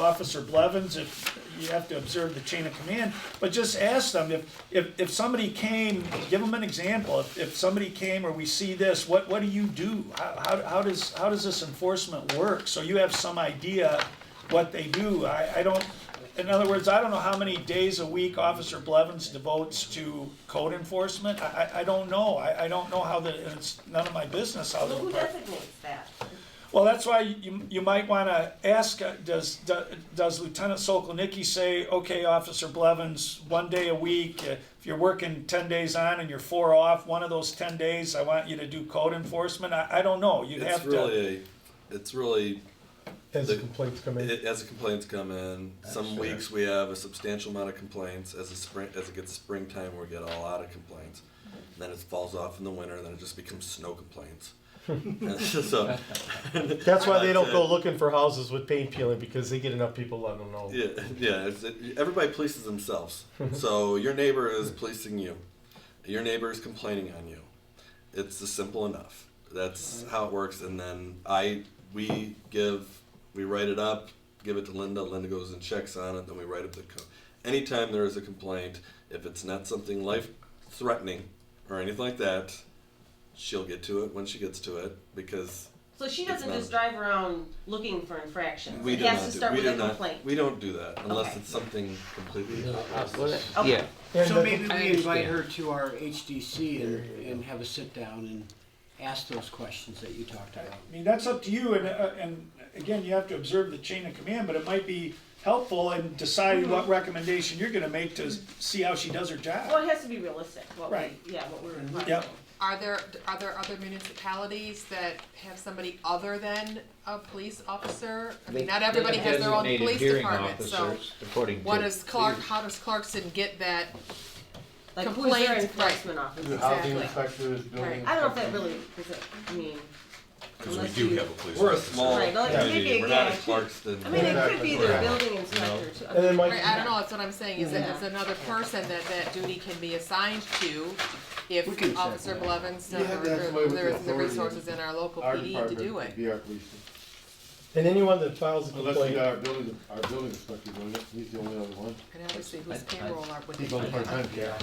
[SPEAKER 6] Officer Blevins if you have to observe the chain of command. But just ask them if somebody came, give them an example. If somebody came or we see this, what do you do? How does this enforcement work? So you have some idea what they do. I don't. In other words, I don't know how many days a week Officer Blevins devotes to code enforcement. I don't know. I don't know how it's none of my business how the
[SPEAKER 5] Well, who
[SPEAKER 6] department.
[SPEAKER 5] designates that?
[SPEAKER 6] Well, that's why you might want to ask, does Lieutenant Sokolnicki say, okay, Officer Blevins, 1 day a week, if you're working 10 days on and you're 4 off, one of those 10 days, I want you to do code enforcement? I don't know. You'd have to.
[SPEAKER 3] It's really,
[SPEAKER 11] As the complaints come in.
[SPEAKER 3] as the complaints come in, some weeks we have a substantial amount of complaints. As it gets springtime, we get a lot of complaints. And then it falls off in the winter, and then it just becomes snow complaints. So,
[SPEAKER 11] That's why they don't go looking for houses with paint peeling, because they get enough people letting them know.
[SPEAKER 3] yeah. Everybody polices themselves. So your neighbor is policing you. your neighbor is complaining on you. It's simple enough. That's how it works. And then we write it up, give it to Linda. Linda goes and checks on it. Then we write up the code. Anytime there is a complaint, if it's not something life-threatening or anything like that, she'll get to it when she gets to it, because
[SPEAKER 5] So she
[SPEAKER 3] it's
[SPEAKER 5] doesn't
[SPEAKER 3] not-
[SPEAKER 5] just drive around looking for infractions.
[SPEAKER 3] we
[SPEAKER 5] It
[SPEAKER 3] do
[SPEAKER 5] has
[SPEAKER 3] not
[SPEAKER 5] to
[SPEAKER 3] do-
[SPEAKER 5] start
[SPEAKER 3] we
[SPEAKER 5] with
[SPEAKER 3] do
[SPEAKER 5] a
[SPEAKER 3] not-
[SPEAKER 5] complaint.
[SPEAKER 3] We don't do that unless
[SPEAKER 5] Okay.
[SPEAKER 3] it's something completely.
[SPEAKER 5] Okay.
[SPEAKER 10] Yeah,
[SPEAKER 11] And
[SPEAKER 14] So
[SPEAKER 11] the-
[SPEAKER 14] maybe
[SPEAKER 10] I
[SPEAKER 14] we invite
[SPEAKER 10] understand.
[SPEAKER 14] her to our HDC and have a sit down and ask those questions that you talked about.
[SPEAKER 6] I mean, that's up to you, and again, you have to observe the chain of command, but it might be helpful in deciding what recommendation you're gonna make to see how she does her job.
[SPEAKER 5] Well, it has to be realistic, what
[SPEAKER 6] Right.
[SPEAKER 5] what we're requiring.
[SPEAKER 6] Yep.
[SPEAKER 1] Are there other municipalities that have somebody other than a police officer? I mean, not everybody has their own
[SPEAKER 10] Designated
[SPEAKER 1] police
[SPEAKER 10] hearing
[SPEAKER 1] department, so
[SPEAKER 10] officers, according
[SPEAKER 1] what
[SPEAKER 10] to.
[SPEAKER 1] does how does Clarkson get that?
[SPEAKER 5] Like, who's their
[SPEAKER 1] Complaint,
[SPEAKER 5] enforcement officer?
[SPEAKER 4] The housing
[SPEAKER 1] Exactly.
[SPEAKER 4] inspectors, building.
[SPEAKER 5] I don't know if that really, is it, I mean,
[SPEAKER 8] Because we
[SPEAKER 5] unless
[SPEAKER 8] do
[SPEAKER 5] you-
[SPEAKER 8] have a police
[SPEAKER 3] We're a
[SPEAKER 8] officer.
[SPEAKER 3] small
[SPEAKER 5] Right, like,
[SPEAKER 3] community.
[SPEAKER 5] maybe,
[SPEAKER 3] We're not
[SPEAKER 5] yeah,
[SPEAKER 3] a Clarkston.
[SPEAKER 5] I mean, it could be their
[SPEAKER 4] Exactly.
[SPEAKER 5] building inspector too.
[SPEAKER 11] And then Mike,
[SPEAKER 1] Right, I don't know, that's what I'm saying, is that
[SPEAKER 5] Yeah.
[SPEAKER 1] there's another person that duty can be assigned to
[SPEAKER 14] We can
[SPEAKER 1] if
[SPEAKER 14] set
[SPEAKER 1] Officer
[SPEAKER 14] that.
[SPEAKER 1] Blevins,
[SPEAKER 4] You have to have somebody with
[SPEAKER 1] there
[SPEAKER 4] the
[SPEAKER 1] isn't the
[SPEAKER 4] authority
[SPEAKER 1] resources in our local
[SPEAKER 4] Our
[SPEAKER 1] PD to
[SPEAKER 4] department
[SPEAKER 1] do
[SPEAKER 4] would
[SPEAKER 1] it.
[SPEAKER 4] be our police.
[SPEAKER 11] and anyone that files a
[SPEAKER 4] Unless we
[SPEAKER 11] complaint,
[SPEAKER 4] got our building inspector doing it, he's the only other one.
[SPEAKER 1] And obviously, whose payroll are would
[SPEAKER 4] He's
[SPEAKER 1] they
[SPEAKER 4] on
[SPEAKER 1] be
[SPEAKER 4] part-time,
[SPEAKER 1] on?
[SPEAKER 4] yeah.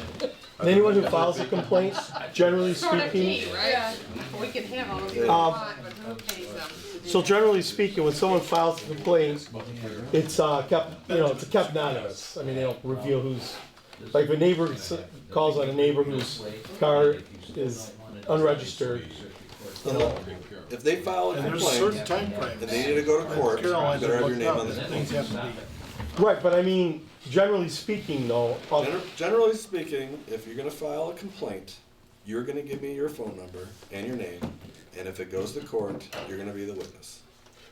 [SPEAKER 11] and anyone who files a complaint, generally
[SPEAKER 1] Sort of key,
[SPEAKER 11] speaking,
[SPEAKER 1] right? We can have all of you we
[SPEAKER 11] Um,
[SPEAKER 1] want, but who pays them to do
[SPEAKER 11] so
[SPEAKER 1] that?
[SPEAKER 11] generally speaking, when someone files a complaint, it's kept, it's kept anonymous. I mean, they don't reveal who's, like if a neighbor calls on a neighbor whose car is unregistered,
[SPEAKER 3] If they file a
[SPEAKER 7] And there's a certain
[SPEAKER 3] complaint
[SPEAKER 7] time frame.
[SPEAKER 3] and they need to go to court, you
[SPEAKER 7] Caroline
[SPEAKER 3] better have your
[SPEAKER 7] looked
[SPEAKER 3] name
[SPEAKER 7] up,
[SPEAKER 3] on the
[SPEAKER 7] things have to be.
[SPEAKER 11] right, but I mean, generally speaking though,
[SPEAKER 3] Generally speaking, if you're gonna file a complaint, you're gonna give me your phone number and your name, and if it goes to court, you're gonna be the witness.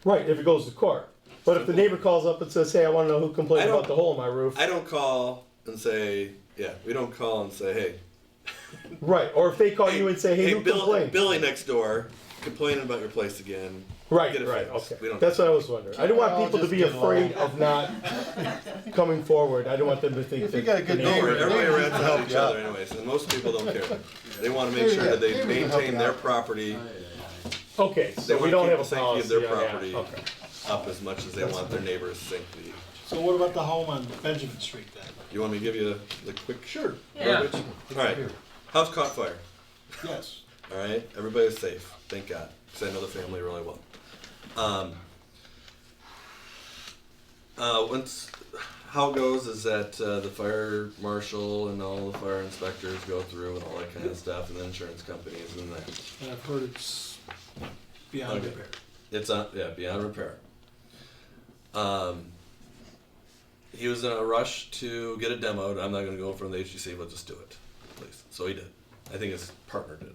[SPEAKER 11] right, if it goes to court. But if the neighbor calls up and says, hey, I wanna know who
[SPEAKER 3] I
[SPEAKER 11] complained
[SPEAKER 3] don't-
[SPEAKER 11] about the hole in my roof,
[SPEAKER 3] I don't call and say, we don't call and say, hey.
[SPEAKER 11] right, or if they call you and say, hey, who complained?
[SPEAKER 3] Billy next door complaining about your place again.
[SPEAKER 11] Right,
[SPEAKER 3] Get it
[SPEAKER 11] right,
[SPEAKER 3] fixed.
[SPEAKER 11] okay.
[SPEAKER 3] We don't-
[SPEAKER 11] That's what I was wondering. I didn't want people to
[SPEAKER 4] Just
[SPEAKER 11] be
[SPEAKER 4] get along.
[SPEAKER 11] afraid of not coming forward. I didn't want them to think
[SPEAKER 4] If
[SPEAKER 11] that.
[SPEAKER 4] you got a good
[SPEAKER 11] the
[SPEAKER 3] Don't worry,
[SPEAKER 4] neighbor,
[SPEAKER 3] everybody
[SPEAKER 4] neighbors
[SPEAKER 3] rats
[SPEAKER 4] can
[SPEAKER 3] on
[SPEAKER 4] help
[SPEAKER 3] each
[SPEAKER 4] you
[SPEAKER 3] other
[SPEAKER 4] out.
[SPEAKER 3] anyways, and most people don't care. They wanna make
[SPEAKER 4] Maybe,
[SPEAKER 3] sure
[SPEAKER 4] yeah,
[SPEAKER 3] that they
[SPEAKER 4] neighbors can help
[SPEAKER 3] maintain
[SPEAKER 4] you
[SPEAKER 3] their
[SPEAKER 4] out.
[SPEAKER 3] property
[SPEAKER 11] Okay,
[SPEAKER 3] They
[SPEAKER 11] so we
[SPEAKER 3] wanna
[SPEAKER 11] don't
[SPEAKER 3] keep
[SPEAKER 11] have a
[SPEAKER 3] the sanctity
[SPEAKER 11] policy.
[SPEAKER 3] of their
[SPEAKER 11] on that.
[SPEAKER 3] property.
[SPEAKER 11] Okay.
[SPEAKER 3] up as much as they want their neighbor's sanctity.
[SPEAKER 7] So what about the home on Benjamin Street then?
[SPEAKER 3] You want me to give you the quick?
[SPEAKER 7] Sure.
[SPEAKER 3] Garbage? Alright, house caught fire.
[SPEAKER 7] Yes.
[SPEAKER 3] Alright, everybody's safe, thank God, because I know the family really well. Once, how it goes is that the fire marshal and all the fire inspectors go through and all that kind of stuff, and the insurance companies and that.
[SPEAKER 7] And I've heard it's beyond
[SPEAKER 3] Okay.
[SPEAKER 7] repair.
[SPEAKER 3] It's beyond repair. He was in a rush to get it demoed. I'm not going to go in front of the HDC, but just do it, please. So he did. I think his partner did.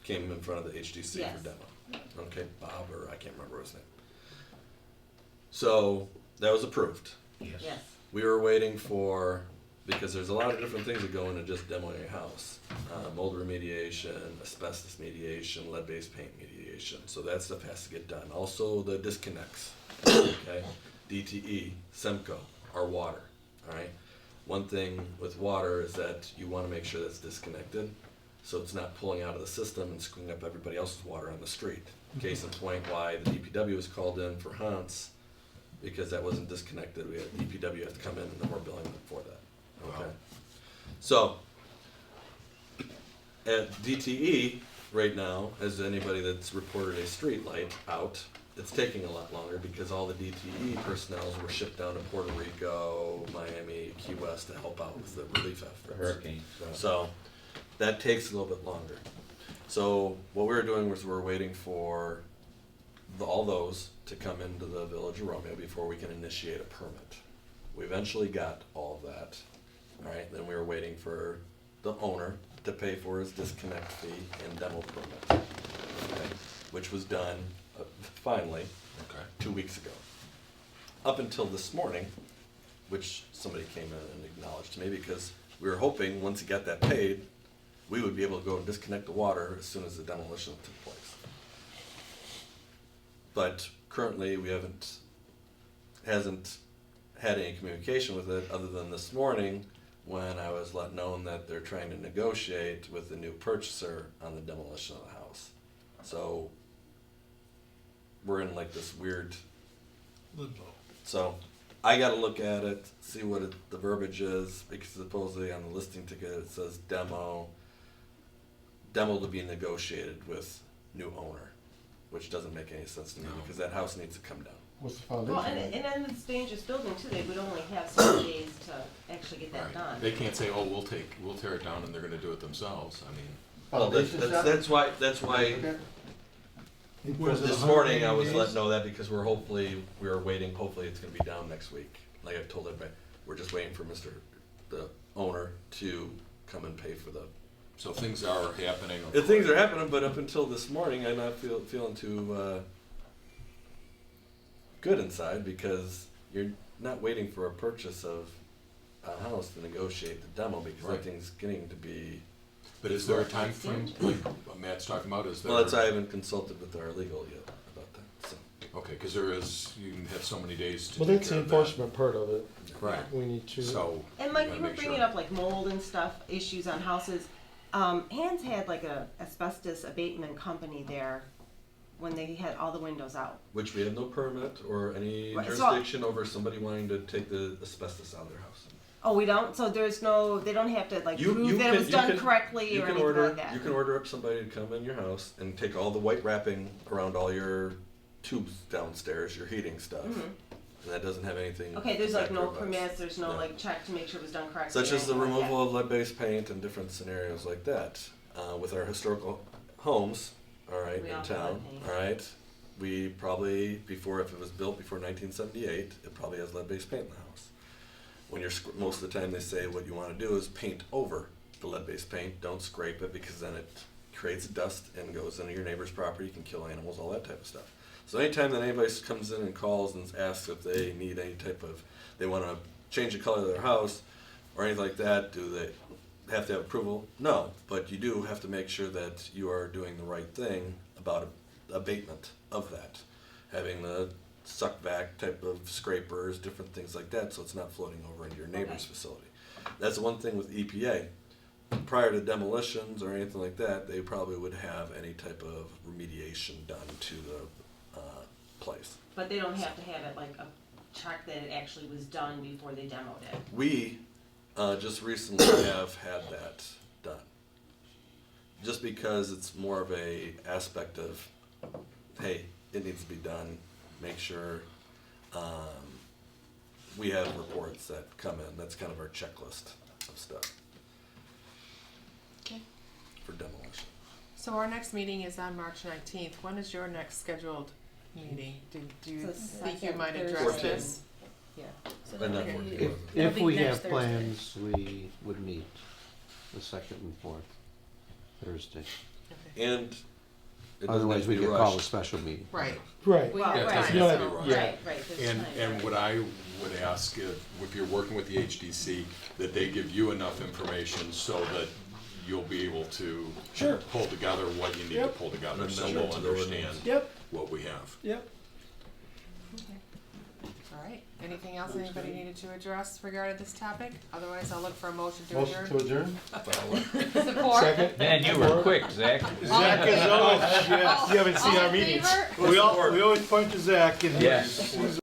[SPEAKER 3] Came in front of the HDC
[SPEAKER 5] Yes.
[SPEAKER 3] for demo. Okay, Bob, or I can't remember his name. So that was approved.
[SPEAKER 5] Yes.
[SPEAKER 3] We were waiting for, because there's a lot of different things that go into just demoing a house. Mold remediation, asbestos mediation, lead-based paint mediation. So that stuff has to get done. Also the disconnects, okay? DTE, Semco, our water, all right? One thing with water is that you want to make sure that's disconnected, so it's not pulling out of the system and screwing up everybody else's water on the street. Case in point, why the DPW was called in for Hans, because that wasn't disconnected. We had DPW have to come in and then we're billing them for that, okay? So, at DTE right now, as anybody that's reported a street light out, it's taking a lot longer because all the DTE personnel were shipped down to Puerto Rico, Miami, Key West to help out with the relief efforts.
[SPEAKER 10] Hurricane.
[SPEAKER 3] So that takes a little bit longer. So what we were doing was we were waiting for all those to come into the Village of Romeo before we can initiate a permit. We eventually got all of that, all right? Then we were waiting for the owner to pay for his disconnect fee and demo permit, okay? Which was done finally 2 weeks ago. Up until this morning, which somebody came in and acknowledged to me, because we were hoping once he got that paid, we would be able to go and disconnect the water as soon as the demolition took place. But currently, we hasn't had any communication with it, other than this morning, when I was let known that they're trying to negotiate with the new purchaser on the demolition of the house. So we're in like this weird,
[SPEAKER 7] Limbo.
[SPEAKER 3] so I gotta look at it, see what the verbiage is, because supposedly on the listing ticket it says demo to be negotiated with new owner, which doesn't make any sense to me because that house needs to come down.
[SPEAKER 4] What's the foundation?
[SPEAKER 5] Well, and then it's dangerous building too, they would only have 7 days to actually get that
[SPEAKER 8] Right.
[SPEAKER 5] done.
[SPEAKER 8] They can't say, oh, we'll tear it down and they're gonna do it themselves. I mean,
[SPEAKER 3] Well, that's why this morning I was let know that because we were waiting, hopefully it's gonna be down next week. Like I've told everybody, we're just waiting for the owner to come and pay for the.
[SPEAKER 8] so things are happening.
[SPEAKER 3] The things are happening, but up until this morning, I'm not feeling too good inside because you're not waiting for a purchase of a house to negotiate the demo because
[SPEAKER 8] Right.
[SPEAKER 3] that thing's getting to be.
[SPEAKER 8] But is there a time frame, like what Matt's talking about, is there?
[SPEAKER 3] Well, I haven't consulted with our legal yet about that, so.
[SPEAKER 8] Okay, because you can have so many days to
[SPEAKER 11] Well,
[SPEAKER 8] take
[SPEAKER 11] that's
[SPEAKER 8] care
[SPEAKER 11] the
[SPEAKER 8] of that.
[SPEAKER 11] enforcement part of it.
[SPEAKER 8] Right.
[SPEAKER 11] We need to.
[SPEAKER 8] So.
[SPEAKER 5] And like
[SPEAKER 8] gotta
[SPEAKER 5] you were
[SPEAKER 8] make
[SPEAKER 5] bringing
[SPEAKER 8] sure.
[SPEAKER 5] up like mold and stuff, issues on houses. Hans had like a asbestos abatement company there when they had all the windows out.
[SPEAKER 3] Which we have no permit or any
[SPEAKER 5] Right, so-
[SPEAKER 3] jurisdiction over somebody wanting to take the asbestos out of their house.
[SPEAKER 5] Oh, we don't? So there's no, they don't have to like
[SPEAKER 3] You
[SPEAKER 5] prove that it was done correctly
[SPEAKER 3] you
[SPEAKER 5] or
[SPEAKER 3] can
[SPEAKER 5] anything
[SPEAKER 3] order,
[SPEAKER 5] like that?
[SPEAKER 3] You can order up somebody to come in your house and take all the white wrapping around all your tubes downstairs, your heating stuff.
[SPEAKER 5] Mhm.
[SPEAKER 3] And that doesn't have anything.
[SPEAKER 5] Okay, there's like no
[SPEAKER 3] factor of us.
[SPEAKER 5] permits, there's no
[SPEAKER 3] No.
[SPEAKER 5] like check to make sure it was done correctly.
[SPEAKER 3] Such
[SPEAKER 5] or
[SPEAKER 3] as the
[SPEAKER 5] anything like
[SPEAKER 3] removal of lead-based paint and different scenarios like that. With our historical homes, all right,
[SPEAKER 5] We
[SPEAKER 3] in
[SPEAKER 5] all have
[SPEAKER 3] town,
[SPEAKER 5] lead paint.
[SPEAKER 3] all right, we probably, if it was built before 1978, it probably has lead-based paint in the house. When most of the time they say what you want to do is paint over the lead-based paint, don't scrape it because then it creates dust and goes into your neighbor's property, you can kill animals, all that type of stuff. So anytime that anybody comes in and calls and asks if they need any type of, they want to change the color of their house or anything like that, do they have to have approval? No, but you do have to make sure that you are doing the right thing about abatement of that. Having the suck vac type of scrapers, different things like that, so it's not floating over into your neighbor's facility. That's the one thing with EPA. Prior to demolitions or anything like that, they probably would have any type of remediation done to the place.
[SPEAKER 5] But they don't have to have it like a check that it actually was done before they demoed it.
[SPEAKER 3] We just recently have had that done. Just because it's more of a aspect of, hey, it needs to be done, make sure we have reports that come in. That's kind of our checklist of stuff
[SPEAKER 1] Okay.
[SPEAKER 3] for demolition.
[SPEAKER 1] So our next meeting is on March 19th. When is your next scheduled meeting? Do you
[SPEAKER 5] It's the
[SPEAKER 1] think you
[SPEAKER 5] second
[SPEAKER 1] might address
[SPEAKER 5] Thursday.
[SPEAKER 1] this?
[SPEAKER 5] Yeah.
[SPEAKER 12] So
[SPEAKER 3] And
[SPEAKER 12] that'll
[SPEAKER 3] that
[SPEAKER 12] be-
[SPEAKER 3] work.
[SPEAKER 13] If,
[SPEAKER 12] that'll
[SPEAKER 13] if
[SPEAKER 12] be
[SPEAKER 13] we
[SPEAKER 12] next
[SPEAKER 13] have
[SPEAKER 12] Thursday.
[SPEAKER 13] plans, we would meet the second and fourth Thursday.
[SPEAKER 1] Okay.
[SPEAKER 3] And it doesn't
[SPEAKER 13] Otherwise,
[SPEAKER 3] have
[SPEAKER 13] we
[SPEAKER 3] to be
[SPEAKER 13] could call a
[SPEAKER 3] rushed.
[SPEAKER 13] special meeting.
[SPEAKER 1] Right.
[SPEAKER 11] Right.
[SPEAKER 5] Well,
[SPEAKER 8] Yeah, it
[SPEAKER 5] right,
[SPEAKER 8] doesn't
[SPEAKER 11] have
[SPEAKER 5] so,
[SPEAKER 11] to be
[SPEAKER 8] rushed.
[SPEAKER 5] right, there's
[SPEAKER 8] And,
[SPEAKER 5] time,
[SPEAKER 8] and
[SPEAKER 5] right.
[SPEAKER 8] what I would ask, if you're working with the HDC, that they give you enough information so that you'll be able to
[SPEAKER 11] Sure.
[SPEAKER 8] pull together what you need to
[SPEAKER 11] Yep.
[SPEAKER 8] pull together,
[SPEAKER 3] And
[SPEAKER 8] so
[SPEAKER 3] then
[SPEAKER 8] we'll
[SPEAKER 3] to the
[SPEAKER 8] understand
[SPEAKER 3] ordinance.
[SPEAKER 11] Yep.
[SPEAKER 8] what we have.
[SPEAKER 11] Yep.
[SPEAKER 1] All right. Anything else anybody needed to address regarding this topic? Otherwise, I'll look for a motion to
[SPEAKER 4] Motion to
[SPEAKER 1] adjourn.
[SPEAKER 4] adjourn?
[SPEAKER 1] Support.
[SPEAKER 11] Second.
[SPEAKER 10] Man, you were quick, Zach.
[SPEAKER 11] Zach is always, you haven't seen
[SPEAKER 1] All
[SPEAKER 11] our
[SPEAKER 1] in
[SPEAKER 11] meetings.
[SPEAKER 1] favor?
[SPEAKER 11] We always point to Zach and
[SPEAKER 10] Yes.
[SPEAKER 11] he's